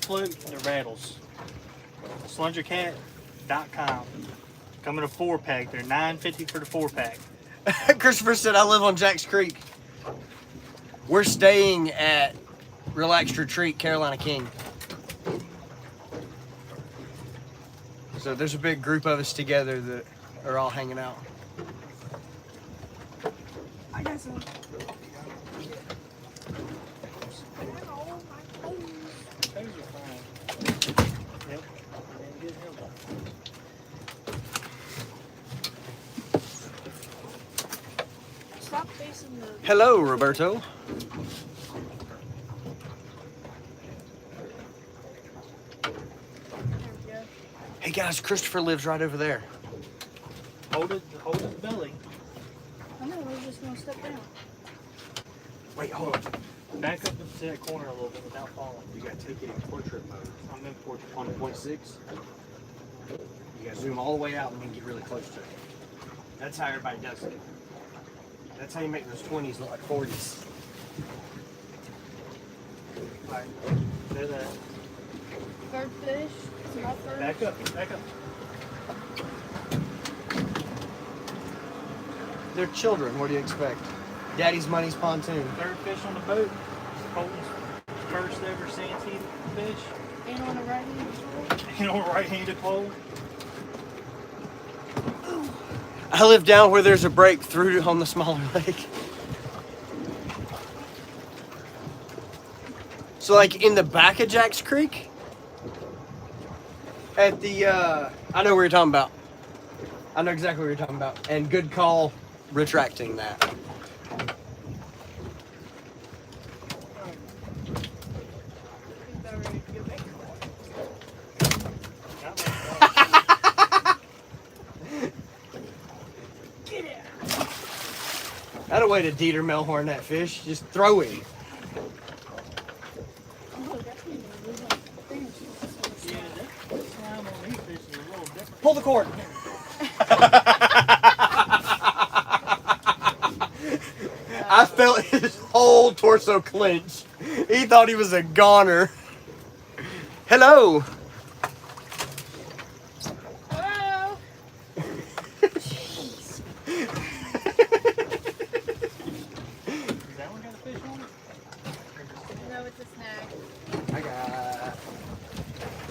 Speaker 3: float that rattles. SlungerCat.com. Coming to 4-pack. They're $9.50 for the 4-pack.
Speaker 1: Christopher said, I live on Jacks Creek. We're staying at Relaxed Retreat, Carolina King. So there's a big group of us together that are all hanging out.
Speaker 4: I got some.
Speaker 3: Those are fine. Yep. And get him one.
Speaker 4: Stop facing the.
Speaker 1: Hello, Roberto.
Speaker 4: There we go.
Speaker 1: Hey guys, Christopher lives right over there.
Speaker 3: Hold his belly.
Speaker 4: I know, we're just gonna step down.
Speaker 1: Wait, hold on.
Speaker 3: Back up into that corner a little bit without falling.
Speaker 1: You gotta take it in portrait mode.
Speaker 3: I'm in portrait.
Speaker 1: On 0.6. You gotta zoom all the way out and then get really close to it. That's how everybody does it. That's how you make those 20s look like 40s.
Speaker 3: Alright, there's that.
Speaker 4: Third fish. Small first.
Speaker 3: Back up, back up.
Speaker 1: They're children, what do you expect? Daddy's money's pontoon.
Speaker 3: Third fish on the boat. Colton's first ever Santee fish.
Speaker 4: And on the right hand side.
Speaker 3: And on a right-handed pole.
Speaker 1: I live down where there's a break through on the smaller lake. So like in the back of Jack's Creek? At the, I know what you're talking about. I know exactly what you're talking about. And good call retracting that. That a way to Dieter Melhorn that fish. Just throw him. Pull the cord. I felt his whole torso clench. He thought he was a goner. Hello.
Speaker 4: Hello.
Speaker 3: Does that one got a fish on it?
Speaker 2: No, it's a snag.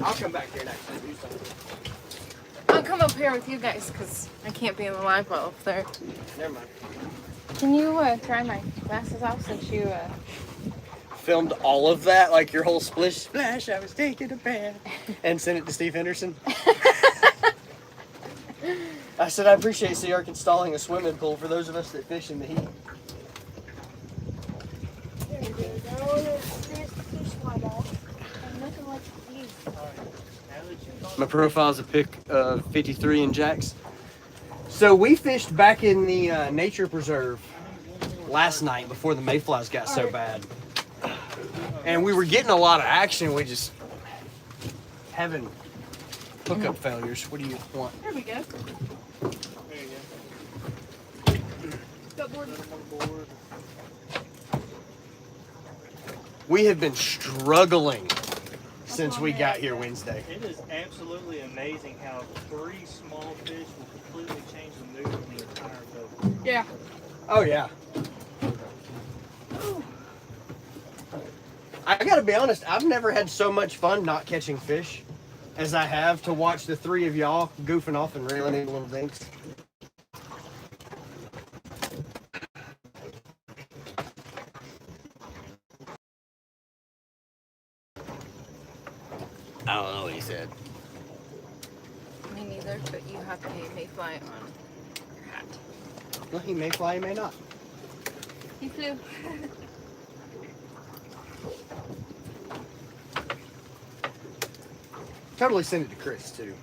Speaker 1: I'll come back here and actually do something.
Speaker 2: I'll come up here with you guys because I can't be in the live well up there.
Speaker 1: Never mind.
Speaker 2: Can you dry my glasses off since you
Speaker 1: Filmed all of that, like your whole splish splash. I was taking a bath, and sent it to Steve Henderson. I said I appreciate Sea Ark installing a swimming pool for those of us that fish in the heat.
Speaker 4: There we go. There's the fish slide off. And nothing like these.
Speaker 1: My profile's a pic of 53 in Jack's. So we fished back in the nature preserve last night before the mayflies got so bad. And we were getting a lot of action. We just having hookup failures. What do you want?
Speaker 4: There we go.
Speaker 3: There you go.
Speaker 4: Got board.
Speaker 1: We have been struggling since we got here Wednesday.
Speaker 3: It is absolutely amazing how 3 small fish will completely change the mood of the entire boat.
Speaker 4: Yeah.
Speaker 1: Oh yeah. I gotta be honest, I've never had so much fun not catching fish as I have to watch the 3 of y'all goofing off and reeling in little dinks. I don't know what he said.
Speaker 2: me neither, but you have a mayfly on your hat.
Speaker 1: Well, he may fly, he may not.
Speaker 2: He flew.
Speaker 1: Totally send it to Chris too.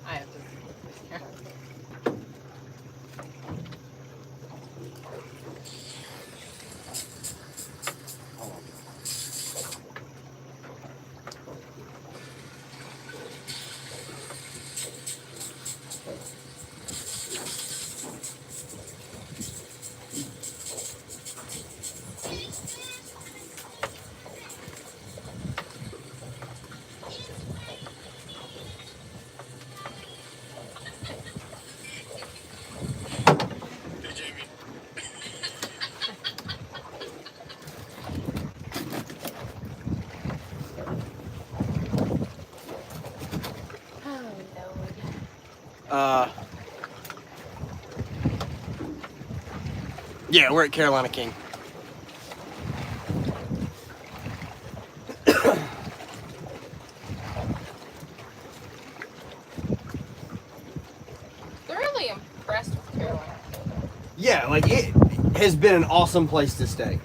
Speaker 2: I have to.
Speaker 1: Yeah, we're at Carolina King.
Speaker 2: Thoroughly impressed with Carolina.
Speaker 1: Yeah, like it has been an awesome place to stay.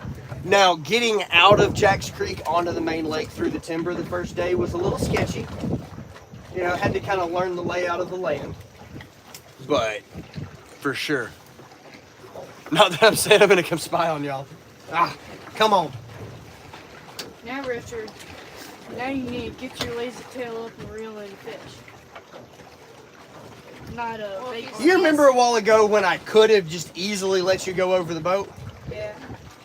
Speaker 1: Now, getting out of Jack's Creek onto the main lake through the timber the first day was a little sketchy. You know, had to kind of learn the layout of the land. But, for sure. Not that I'm saying I'm gonna come spy on y'all. Ah, come on.
Speaker 4: Now, Richard, now you need to get your lazy tail up and reel in fish. Not a
Speaker 2: Well,
Speaker 4: bait.
Speaker 2: if
Speaker 1: You remember a while ago when I could have just easily let you go over the boat?
Speaker 4: Yeah.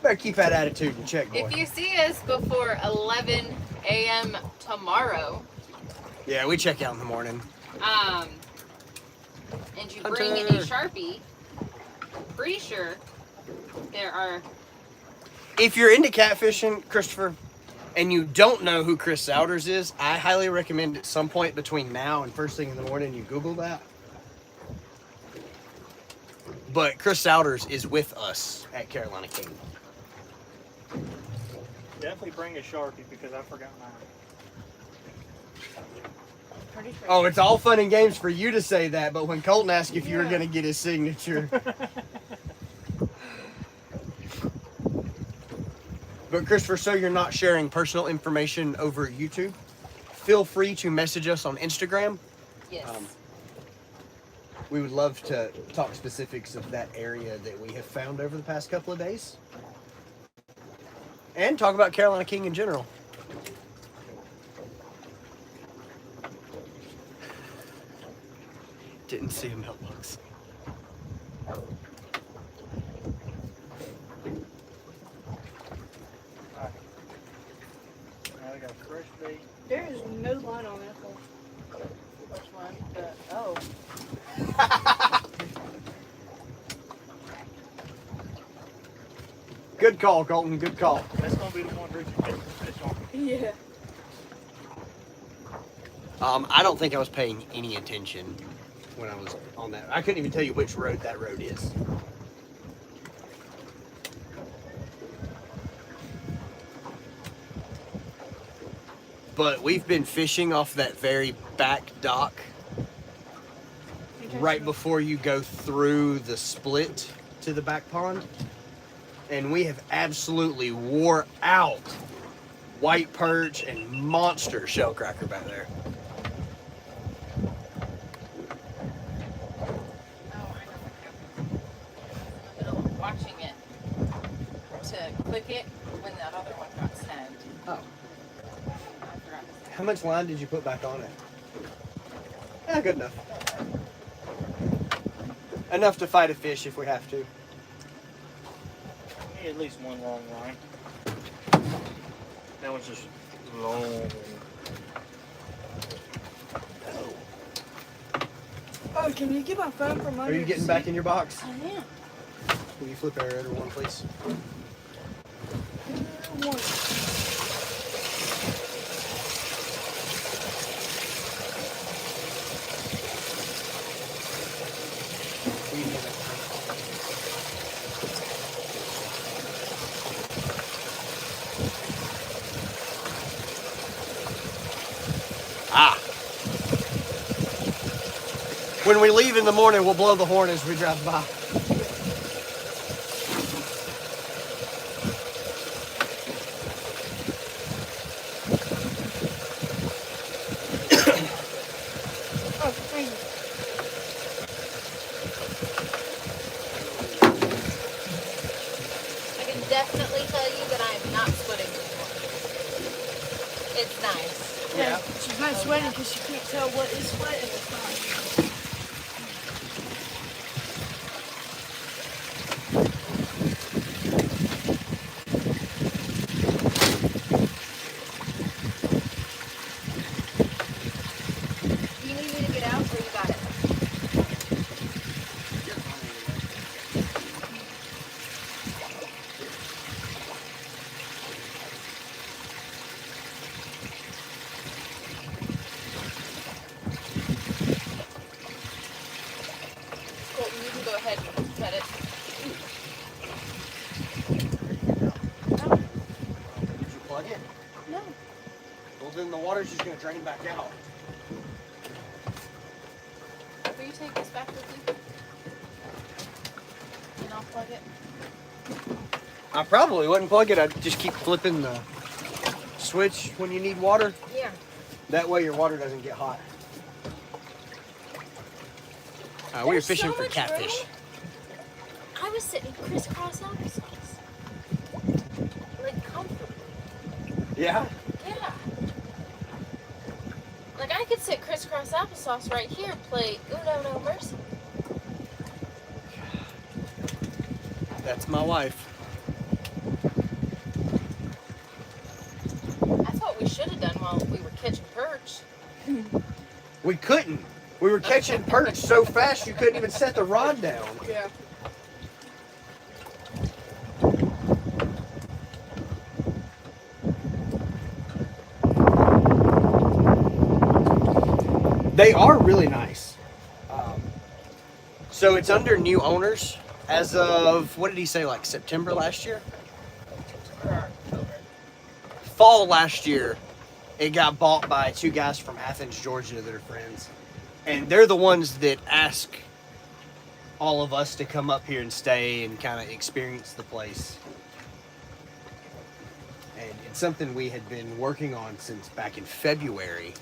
Speaker 1: Better keep that attitude in check, boy.
Speaker 2: If you see us before 11 a.m. tomorrow,
Speaker 1: Yeah, we check out in the morning.
Speaker 2: and you bring a
Speaker 1: Hunter.
Speaker 2: Sharpie, pretty sure there are.
Speaker 1: If you're into catfishing, Christopher, and you don't know who Chris Souders is, I highly recommend at some point between now and first thing in the morning you Google that. But Chris Souders is with us at Carolina King.
Speaker 3: Definitely bring a Sharpie because I forgot mine.
Speaker 4: Pretty sure.
Speaker 1: Oh, it's all fun and games for you to say that, but when Colton asked if you were going to get his signature. But Christopher, so you're not sharing personal information over YouTube, feel free to message us on Instagram.
Speaker 2: Yes.
Speaker 1: We would love to talk specifics of that area that we have found over the past couple of days. And talk about Carolina King in general. Didn't see a mailbox.
Speaker 3: Now I got fresh bait.
Speaker 4: There is no line on that hole.
Speaker 2: Which one? Oh.
Speaker 1: Good call, Colton. Good call.
Speaker 3: That's gonna be the one Richard gets the fish on.
Speaker 4: Yeah.
Speaker 1: I don't think I was paying any attention when I was on that. I couldn't even tell you which road that road is. But we've been fishing off that very back dock right before you go through the split to the back pond. And we have absolutely wore out white perch and monster shellcracker back there.
Speaker 2: Watching it to click it when that other one got snagged.
Speaker 1: Oh.
Speaker 2: I forgot to say.
Speaker 1: How much line did you put back on it? Yeah, good enough. Enough to fight a fish if we have to.
Speaker 3: Need at least one long line. That one's just long.
Speaker 4: Oh, can you get my phone from under
Speaker 1: Are you getting back in your box?
Speaker 4: I am.
Speaker 1: Will you flip aerator one, please?
Speaker 4: One.
Speaker 1: Will you hand that to me? Ah. When we leave in the morning, we'll blow the horn as we drive by.
Speaker 4: Oh, thank you.
Speaker 2: I can definitely tell you that I am not sweating anymore. It's nice.
Speaker 1: Yeah.
Speaker 4: She's not sweating because she can't tell what is sweat and what's not.
Speaker 2: Do you need me to get out or you got it? Colton, you can go ahead and set it.
Speaker 1: Did you plug it?
Speaker 2: No.
Speaker 1: Well, then the water's just going to drain back out.
Speaker 2: Will you take this back with you? And I'll plug it.
Speaker 1: I probably wouldn't plug it. I'd just keep flipping the switch when you need water.
Speaker 2: Yeah.
Speaker 1: That way your water doesn't get hot. We are
Speaker 4: There's
Speaker 1: fishing
Speaker 4: so
Speaker 1: for
Speaker 4: much
Speaker 1: catfish.
Speaker 2: I was sitting crisscross applesauce. Like, comfortably.
Speaker 1: Yeah.
Speaker 2: Yeah. Like, I could sit crisscross applesauce right here and play Uno No Mercy.
Speaker 1: That's my wife.
Speaker 2: That's what we should have done while we were catching perch.
Speaker 1: We couldn't. We were catching perch so fast you couldn't even set the rod down.
Speaker 4: Yeah.
Speaker 1: They are really nice. So it's under new owners as of, what did he say, like September last year? Fall last year, it got bought by two guys from Athens, Georgia that are friends. And they're the ones that ask all of us to come up here and stay and kind of experience the place. And it's something we had been working on since back in February.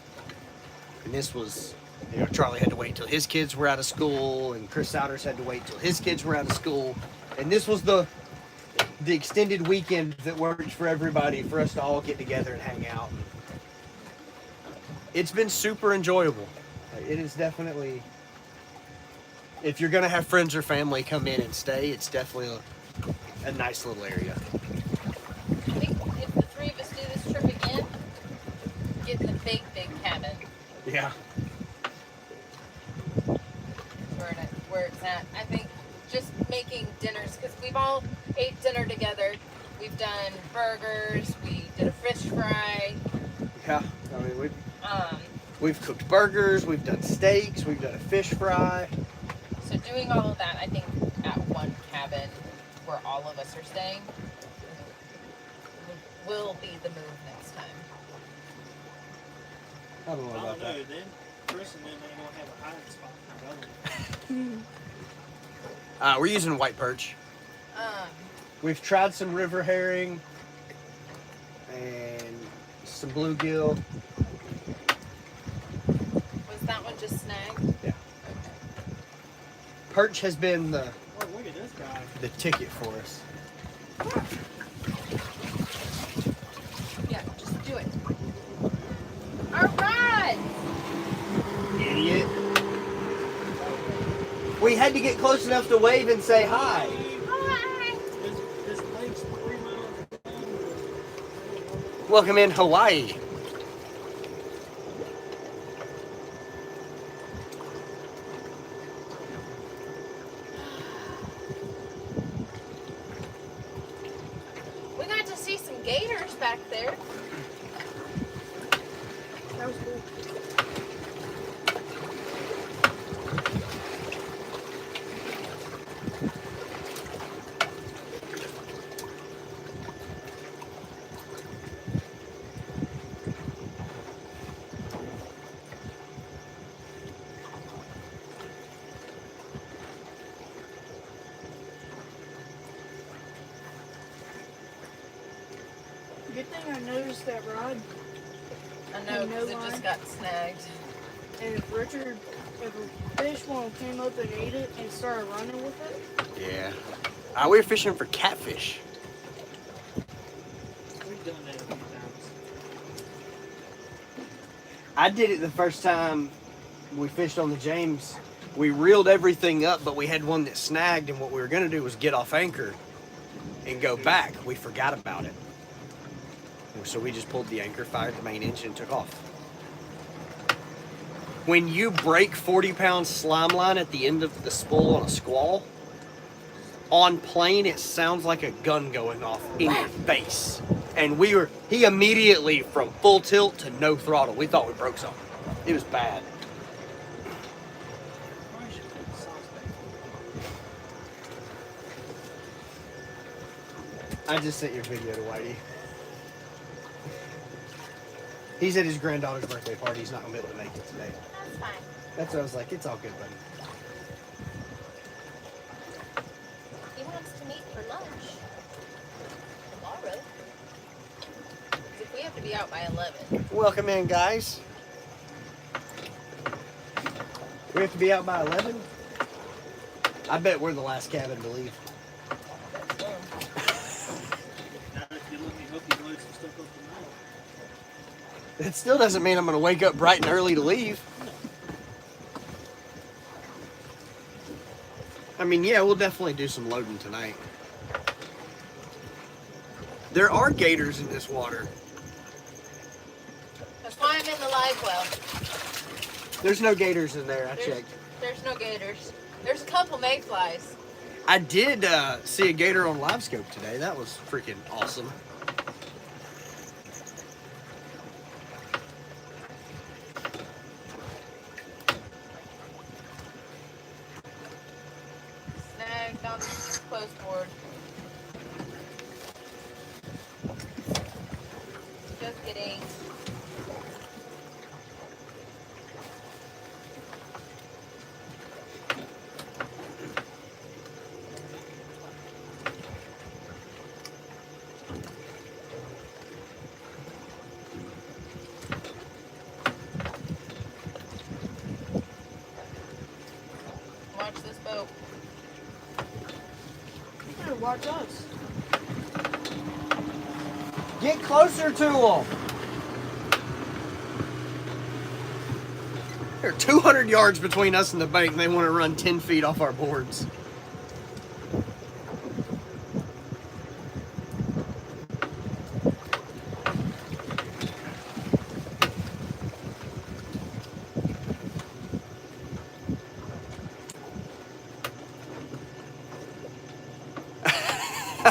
Speaker 1: And this was, you know, Charlie had to wait until his kids were out of school, and Chris Souders had to wait until his kids were out of school. And this was the extended weekend that worked for everybody, for us to all get together and hang out. It's been super enjoyable. It is definitely, if you're gonna have friends or family come in and stay, it's definitely a nice little area.
Speaker 2: I think if the three of us do this trip again, get in the big cabin.
Speaker 1: Yeah.
Speaker 2: Where it's at. I think just making dinners, because we've all ate dinner together. We've done burgers, we did a fish fry.
Speaker 1: Yeah, I mean, we've cooked burgers, we've done steaks, we've done a fish fry.
Speaker 2: So doing all of that, I think at one cabin where all of us are staying will be the move next time.
Speaker 1: I don't know
Speaker 3: I
Speaker 1: about
Speaker 3: don't know.
Speaker 1: that.
Speaker 3: Then Chris and them ain't gonna have a hiding spot for brother.
Speaker 1: We're using white perch. We've tried some river herring and some bluegill.
Speaker 2: Was that one just snagged?
Speaker 1: Yeah. Perch has been
Speaker 3: Oh, look at this guy.
Speaker 1: the ticket for us.
Speaker 2: Yeah, just do it. All right.
Speaker 1: Idiot. We had to get close enough to wave and say hi.
Speaker 3: This lake's 3 miles long.
Speaker 1: Welcome in Hawaii.
Speaker 2: We got to see some gators back there.
Speaker 4: That was cool. Good thing I noticed that rod,
Speaker 2: I know,
Speaker 4: No
Speaker 2: because it
Speaker 4: line.
Speaker 2: just got snagged.
Speaker 4: and if a fish one came up and ate it and started running with it,
Speaker 1: Yeah. We were fishing for catfish.
Speaker 3: We've done that a few times.
Speaker 1: I did it the first time we fished on the James. We reeled everything up, but we had one that snagged, and what we were going to do was get off anchor and go back. We forgot about it. So we just pulled the anchor, fired the main engine, and took off. When you break 40-pound slime line at the end of the spool on a squall, on plane it sounds like a gun going off in your face. And he immediately, from full tilt to no throttle, we thought we broke something. It was bad.
Speaker 3: Probably should put the sauce back.
Speaker 1: I just sent your video to Whitey. He's at his granddaughter's birthday party. He's not going to be able to make it today.
Speaker 2: That's fine.
Speaker 1: That's what I was like, it's all good, buddy.
Speaker 2: He wants to meet for lunch tomorrow. 'Cause if we have to be out by 11.
Speaker 1: Welcome in, guys. We have to be out by 11? I bet we're the last cabin to leave.
Speaker 3: Now, if you let me help you load some stuff up tonight.
Speaker 1: It still doesn't mean I'm going to wake up bright and early to leave. I mean, yeah, we'll definitely do some loading tonight. There are gators in this water.
Speaker 2: That's why I'm in the live well.
Speaker 1: There's no gators in there, I checked.
Speaker 2: There's no gators. There's a couple mayflies.
Speaker 1: I did see a gator on live scope today. That was freaking awesome.
Speaker 2: Snagged on the close board. Just kidding. Watch this boat.
Speaker 4: Here, watch us.
Speaker 1: Get closer to them. There are 200 yards between us and the bank, and they want to run 10 feet off our boards.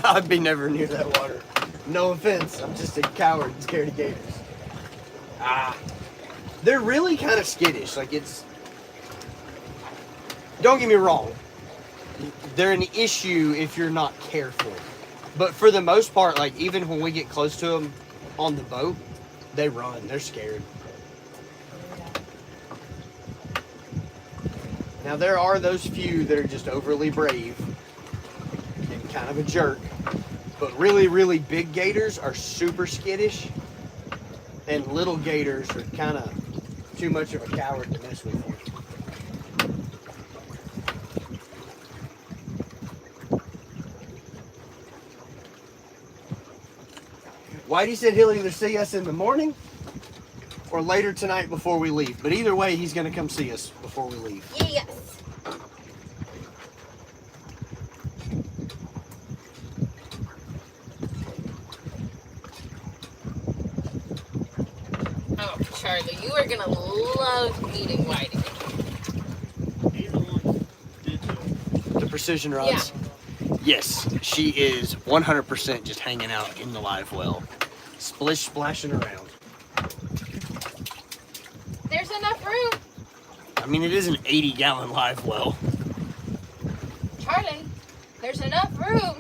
Speaker 1: I'd be never near that water. No offense, I'm just a coward and scared of gators. They're really kind of skittish. Like, it's... Don't get me wrong. They're an issue if you're not careful. But for the most part, like, even when we get close to them on the boat, they run. They're scared. Now, there are those few that are just overly brave and kind of a jerk. But really, really big gators are super skittish. And little gators are kind of too much of a coward to mess with you. Whitey said he'll either see us in the morning or later tonight before we leave. But either way, he's going to come see us before we leave.
Speaker 2: Yes. Oh, Charlie, you are gonna love meeting Whitey.
Speaker 3: He's the one that did
Speaker 1: The precision rods? Yes, she is 100% just hanging out in the live well. Splish splashing around.
Speaker 2: There's enough room.
Speaker 1: I mean, it is an 80-gallon live well.
Speaker 2: Charlie, there's enough room.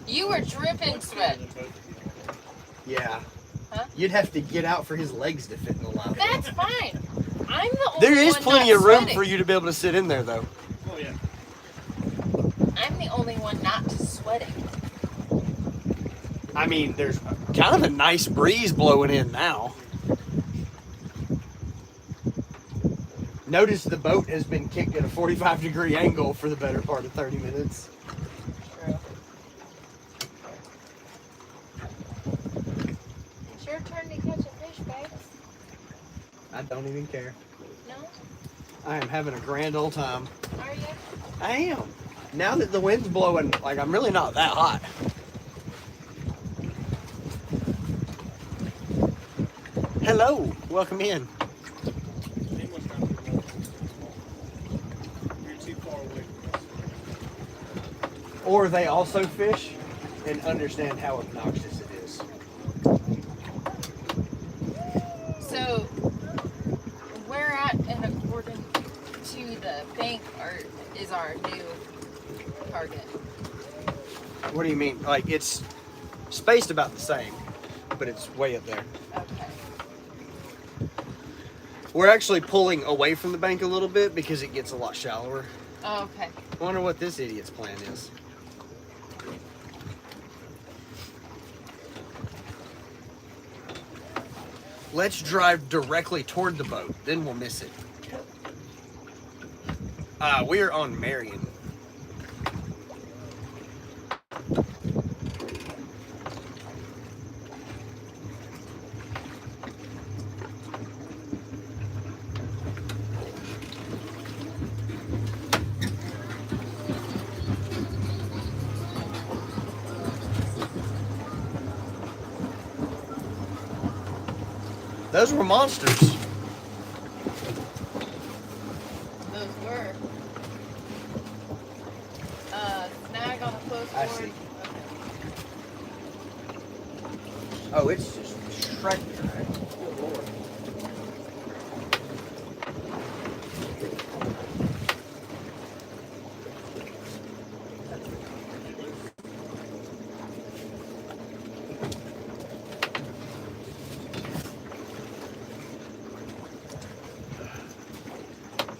Speaker 2: You were dripping sweat.
Speaker 1: Yeah.
Speaker 2: Huh?
Speaker 1: You'd have to get out for his legs to fit in the live well.
Speaker 2: That's fine. I'm the only
Speaker 1: There is
Speaker 2: one
Speaker 1: plenty
Speaker 2: not
Speaker 1: of room
Speaker 2: sweating.
Speaker 1: for you to be able to sit in there, though.
Speaker 3: Oh, yeah.
Speaker 2: I'm the only one not sweating.
Speaker 1: I mean, there's kind of a nice breeze blowing in now. Notice the boat has been kicked at a 45-degree angle for the better part of 30 minutes.
Speaker 2: True. It's your turn to catch a fish, babes.
Speaker 1: I don't even care.
Speaker 2: No?
Speaker 1: I am having a grand old time.
Speaker 2: Are you?
Speaker 1: I am. Now that the wind's blowing, like, I'm really not that hot. Hello, welcome in.
Speaker 3: They must not be ready. You're too far away from us.
Speaker 1: Or they also fish and understand how obnoxious it is.
Speaker 2: So, where at and according to the bank is our new target?
Speaker 1: What do you mean? Like, it's spaced about the same, but it's way up there.
Speaker 2: Okay.
Speaker 1: We're actually pulling away from the bank a little bit because it gets a lot shallower.
Speaker 2: Oh, okay.
Speaker 1: I wonder what this idiot's plan is. Let's drive directly toward the boat, then we'll miss it. We're on Marion. Those were monsters.
Speaker 2: Those were. Snag on the close
Speaker 1: I
Speaker 2: board.
Speaker 1: see. Oh, it's just shredding, right? Good Lord.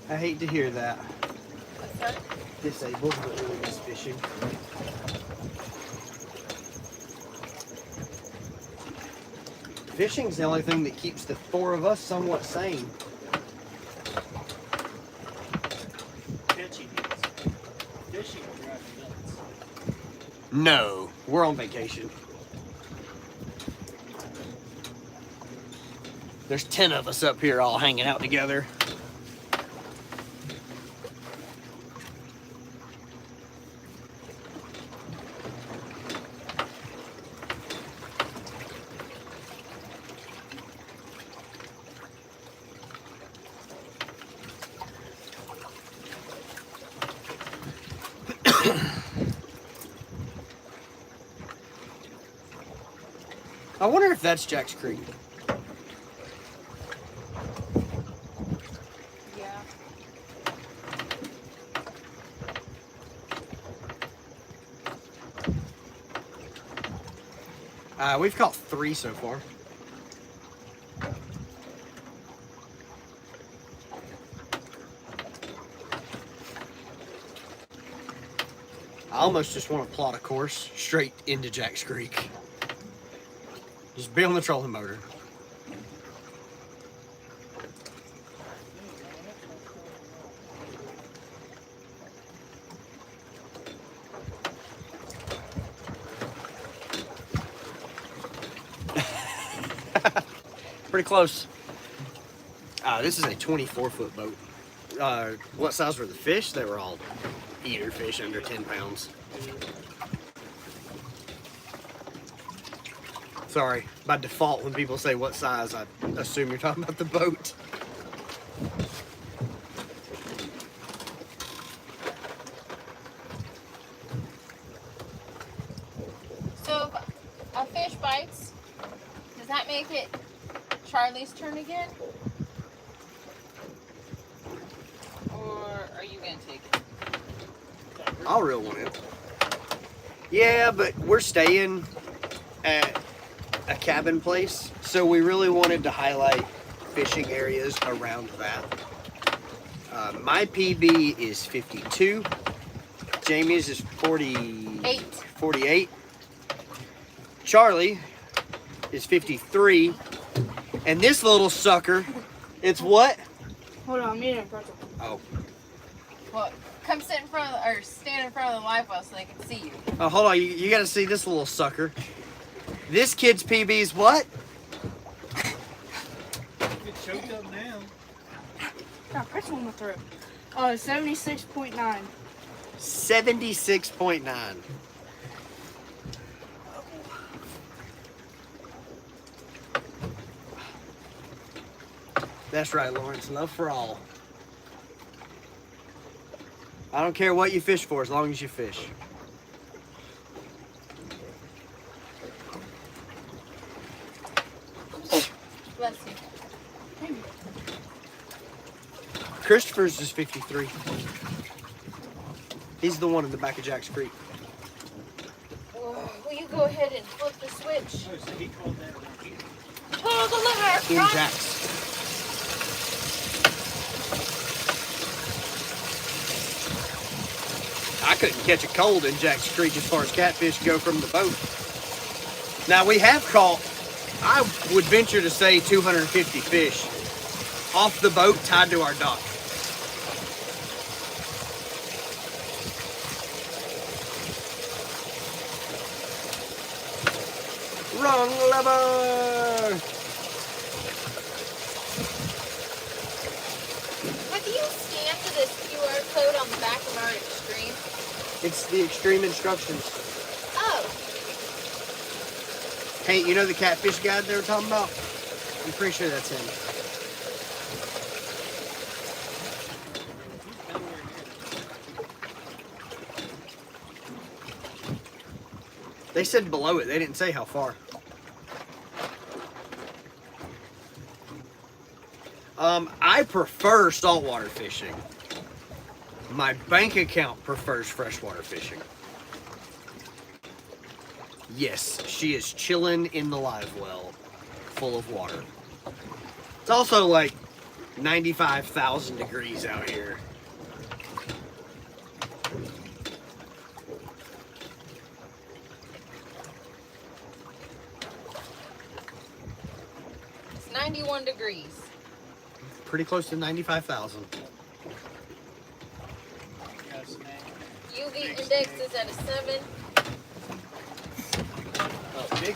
Speaker 1: I hate to hear that.
Speaker 2: What's that?
Speaker 1: Disabled, but really miss fishing. Fishing's the only thing that keeps the four of us somewhat sane.
Speaker 3: Catching is. Fishing will drive you nuts.
Speaker 1: No, we're on vacation. There's 10 of us up here all hanging out together. I wonder if that's Jack's Creek.
Speaker 2: Yeah.
Speaker 1: We've caught 3 so far. I almost just want to plot a course straight into Jack's Creek. Just be on the trolling motor. Pretty close. This is a 24-foot boat. What size were the fish? They were all eater fish under 10 pounds. Sorry, by default, when people say what size, I assume you're talking about the boat.
Speaker 2: So, if a fish bites, does that make it Charlie's turn again? Or are you going to take it?
Speaker 1: I'll reel one in. Yeah, but we're staying at a cabin place, so we really wanted to highlight fishing areas around that. My PB is 52. Jamie's is 48. Charlie is 53. And this little sucker, it's what?
Speaker 4: Hold on, I'm eating a pretzel.
Speaker 1: Oh.
Speaker 2: Well, come sit in front of the, or stand in front of the live well so they can see you.
Speaker 1: Oh, hold on. You got to see this little sucker. This kid's PB is what?
Speaker 3: Get choked up now.
Speaker 4: Got a pretzel in my throat. 76.9.
Speaker 1: 76.9. That's right, Lawrence. Love for all. I don't care what you fish for as long as you fish.
Speaker 2: Bless you.
Speaker 1: Christopher's is 53. He's the one in the back of Jack's Creek.
Speaker 2: Oh, will you go ahead and flip the switch?
Speaker 3: Oh, so he called that one here.
Speaker 2: Pull the lever!
Speaker 1: In
Speaker 2: Run.
Speaker 1: Jack's. I couldn't catch a cold in Jack's Creek as far as catfish go from the boat. Now we have caught, I would venture to say 250 fish off the boat tied to our dock. wrong lever.
Speaker 2: Have you scanned this QR code on the back of our Extreme?
Speaker 1: It's the extreme instructions.
Speaker 2: Oh,
Speaker 1: Hey, you know the catfish guide they were talking about? I'm pretty sure that's him. They said below it. They didn't say how far. I prefer saltwater fishing. My bank account prefers freshwater fishing. Yes, she is chilling in the live well, full of water. It's also like 95,000 degrees out here.
Speaker 2: it's 91 degrees.
Speaker 1: Pretty close to 95,000.
Speaker 3: Yes, man.
Speaker 2: UV index is at a 7.
Speaker 1: Oh, big.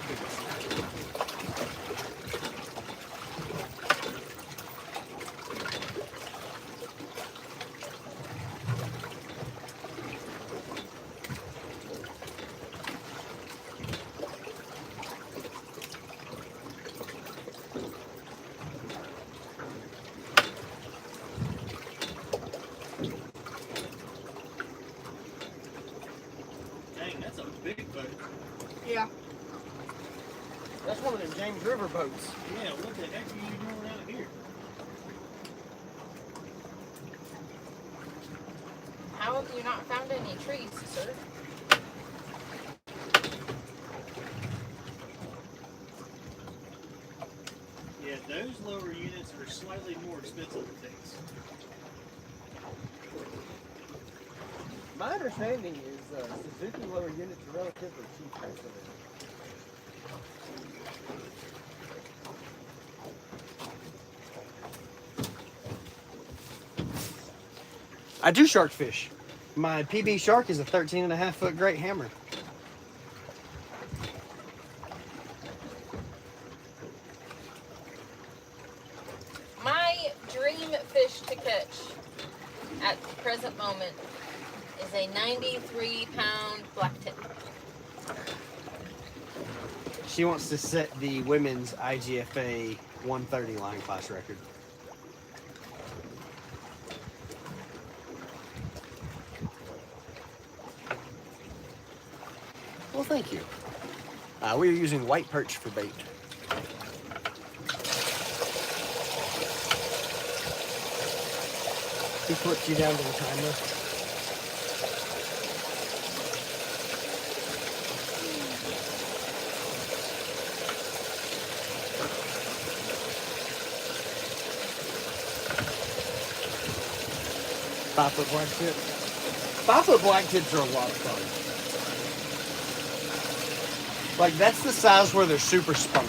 Speaker 3: Dang, that's a big boat.
Speaker 4: Yeah.
Speaker 1: That's one of them James River boats.
Speaker 3: Yeah, what the heck are you doing out here?
Speaker 2: How have you not found any trees, sir?
Speaker 3: Yeah, those lower units are slightly more expensive to fix.
Speaker 1: My understanding is Suzuki lower units are relatively cheap actually. I do shark fish. My PB shark is a 13.5-foot great hammer.
Speaker 2: My dream fish to catch at the present moment is a 93-pound black tip.
Speaker 1: She wants to set the women's IGFA 130 line class record. Well, thank you. We are using white perch for bait. He puts you down to the timer. Five-foot black tip. 5-foot black tips are a lot of fun. Like, that's the size where they're super spunky.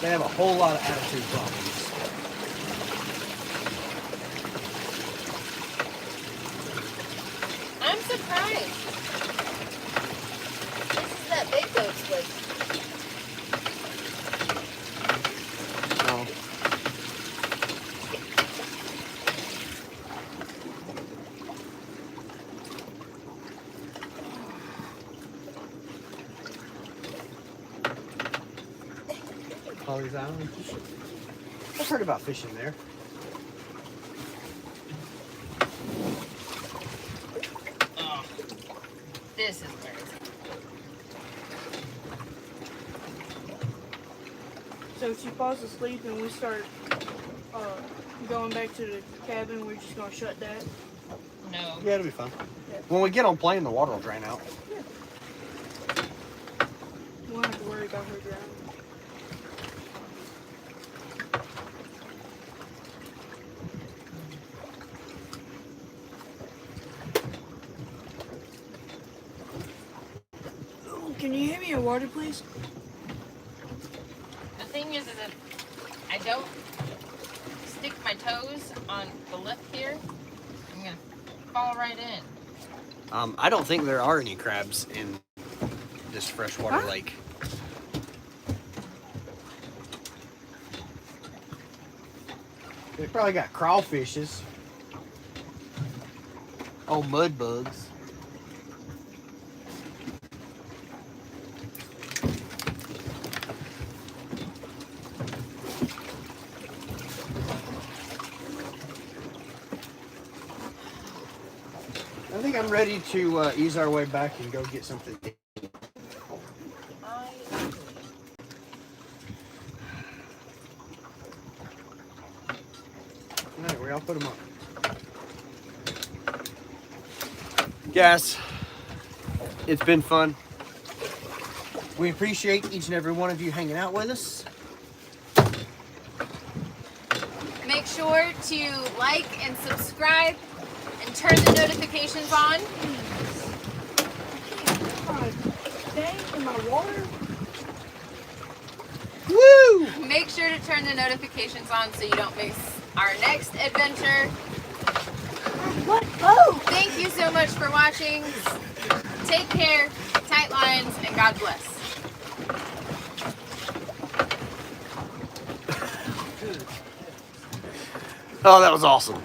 Speaker 1: They have a whole lot of attitude problems.
Speaker 2: I'm surprised. This is that big boat's with.
Speaker 1: Oh. Polly's Island. I've heard about fishing there.
Speaker 2: Oh, this is where it's at.
Speaker 4: So if she falls asleep and we start going back to the cabin, we're just gonna shut that.
Speaker 2: No.
Speaker 1: Yeah, it'll be fun. When we get on plane, the water will drain out.
Speaker 4: We won't have to worry about her drowning. Can you hand me a water, please?
Speaker 2: The thing is that I don't stick my toes on the lip here. I'm gonna fall right in.
Speaker 1: I don't think there are any crabs in this freshwater
Speaker 4: Huh?
Speaker 1: lake. They probably got crawfishes. Oh, mud bugs. I think I'm ready to ease our way back and go get something to eat. All right, we all put them on. Guys, it's been fun. We appreciate each and every one of you hanging out with us.
Speaker 2: Make sure to like and subscribe and turn the notifications on.
Speaker 4: God dang, in my water?
Speaker 1: Woo!
Speaker 2: Make sure to turn the notifications on so you don't miss our next adventure.
Speaker 4: What? Oh!
Speaker 2: Thank you so much for watching. Take care, tight lines, and God bless.
Speaker 1: Oh, that was awesome.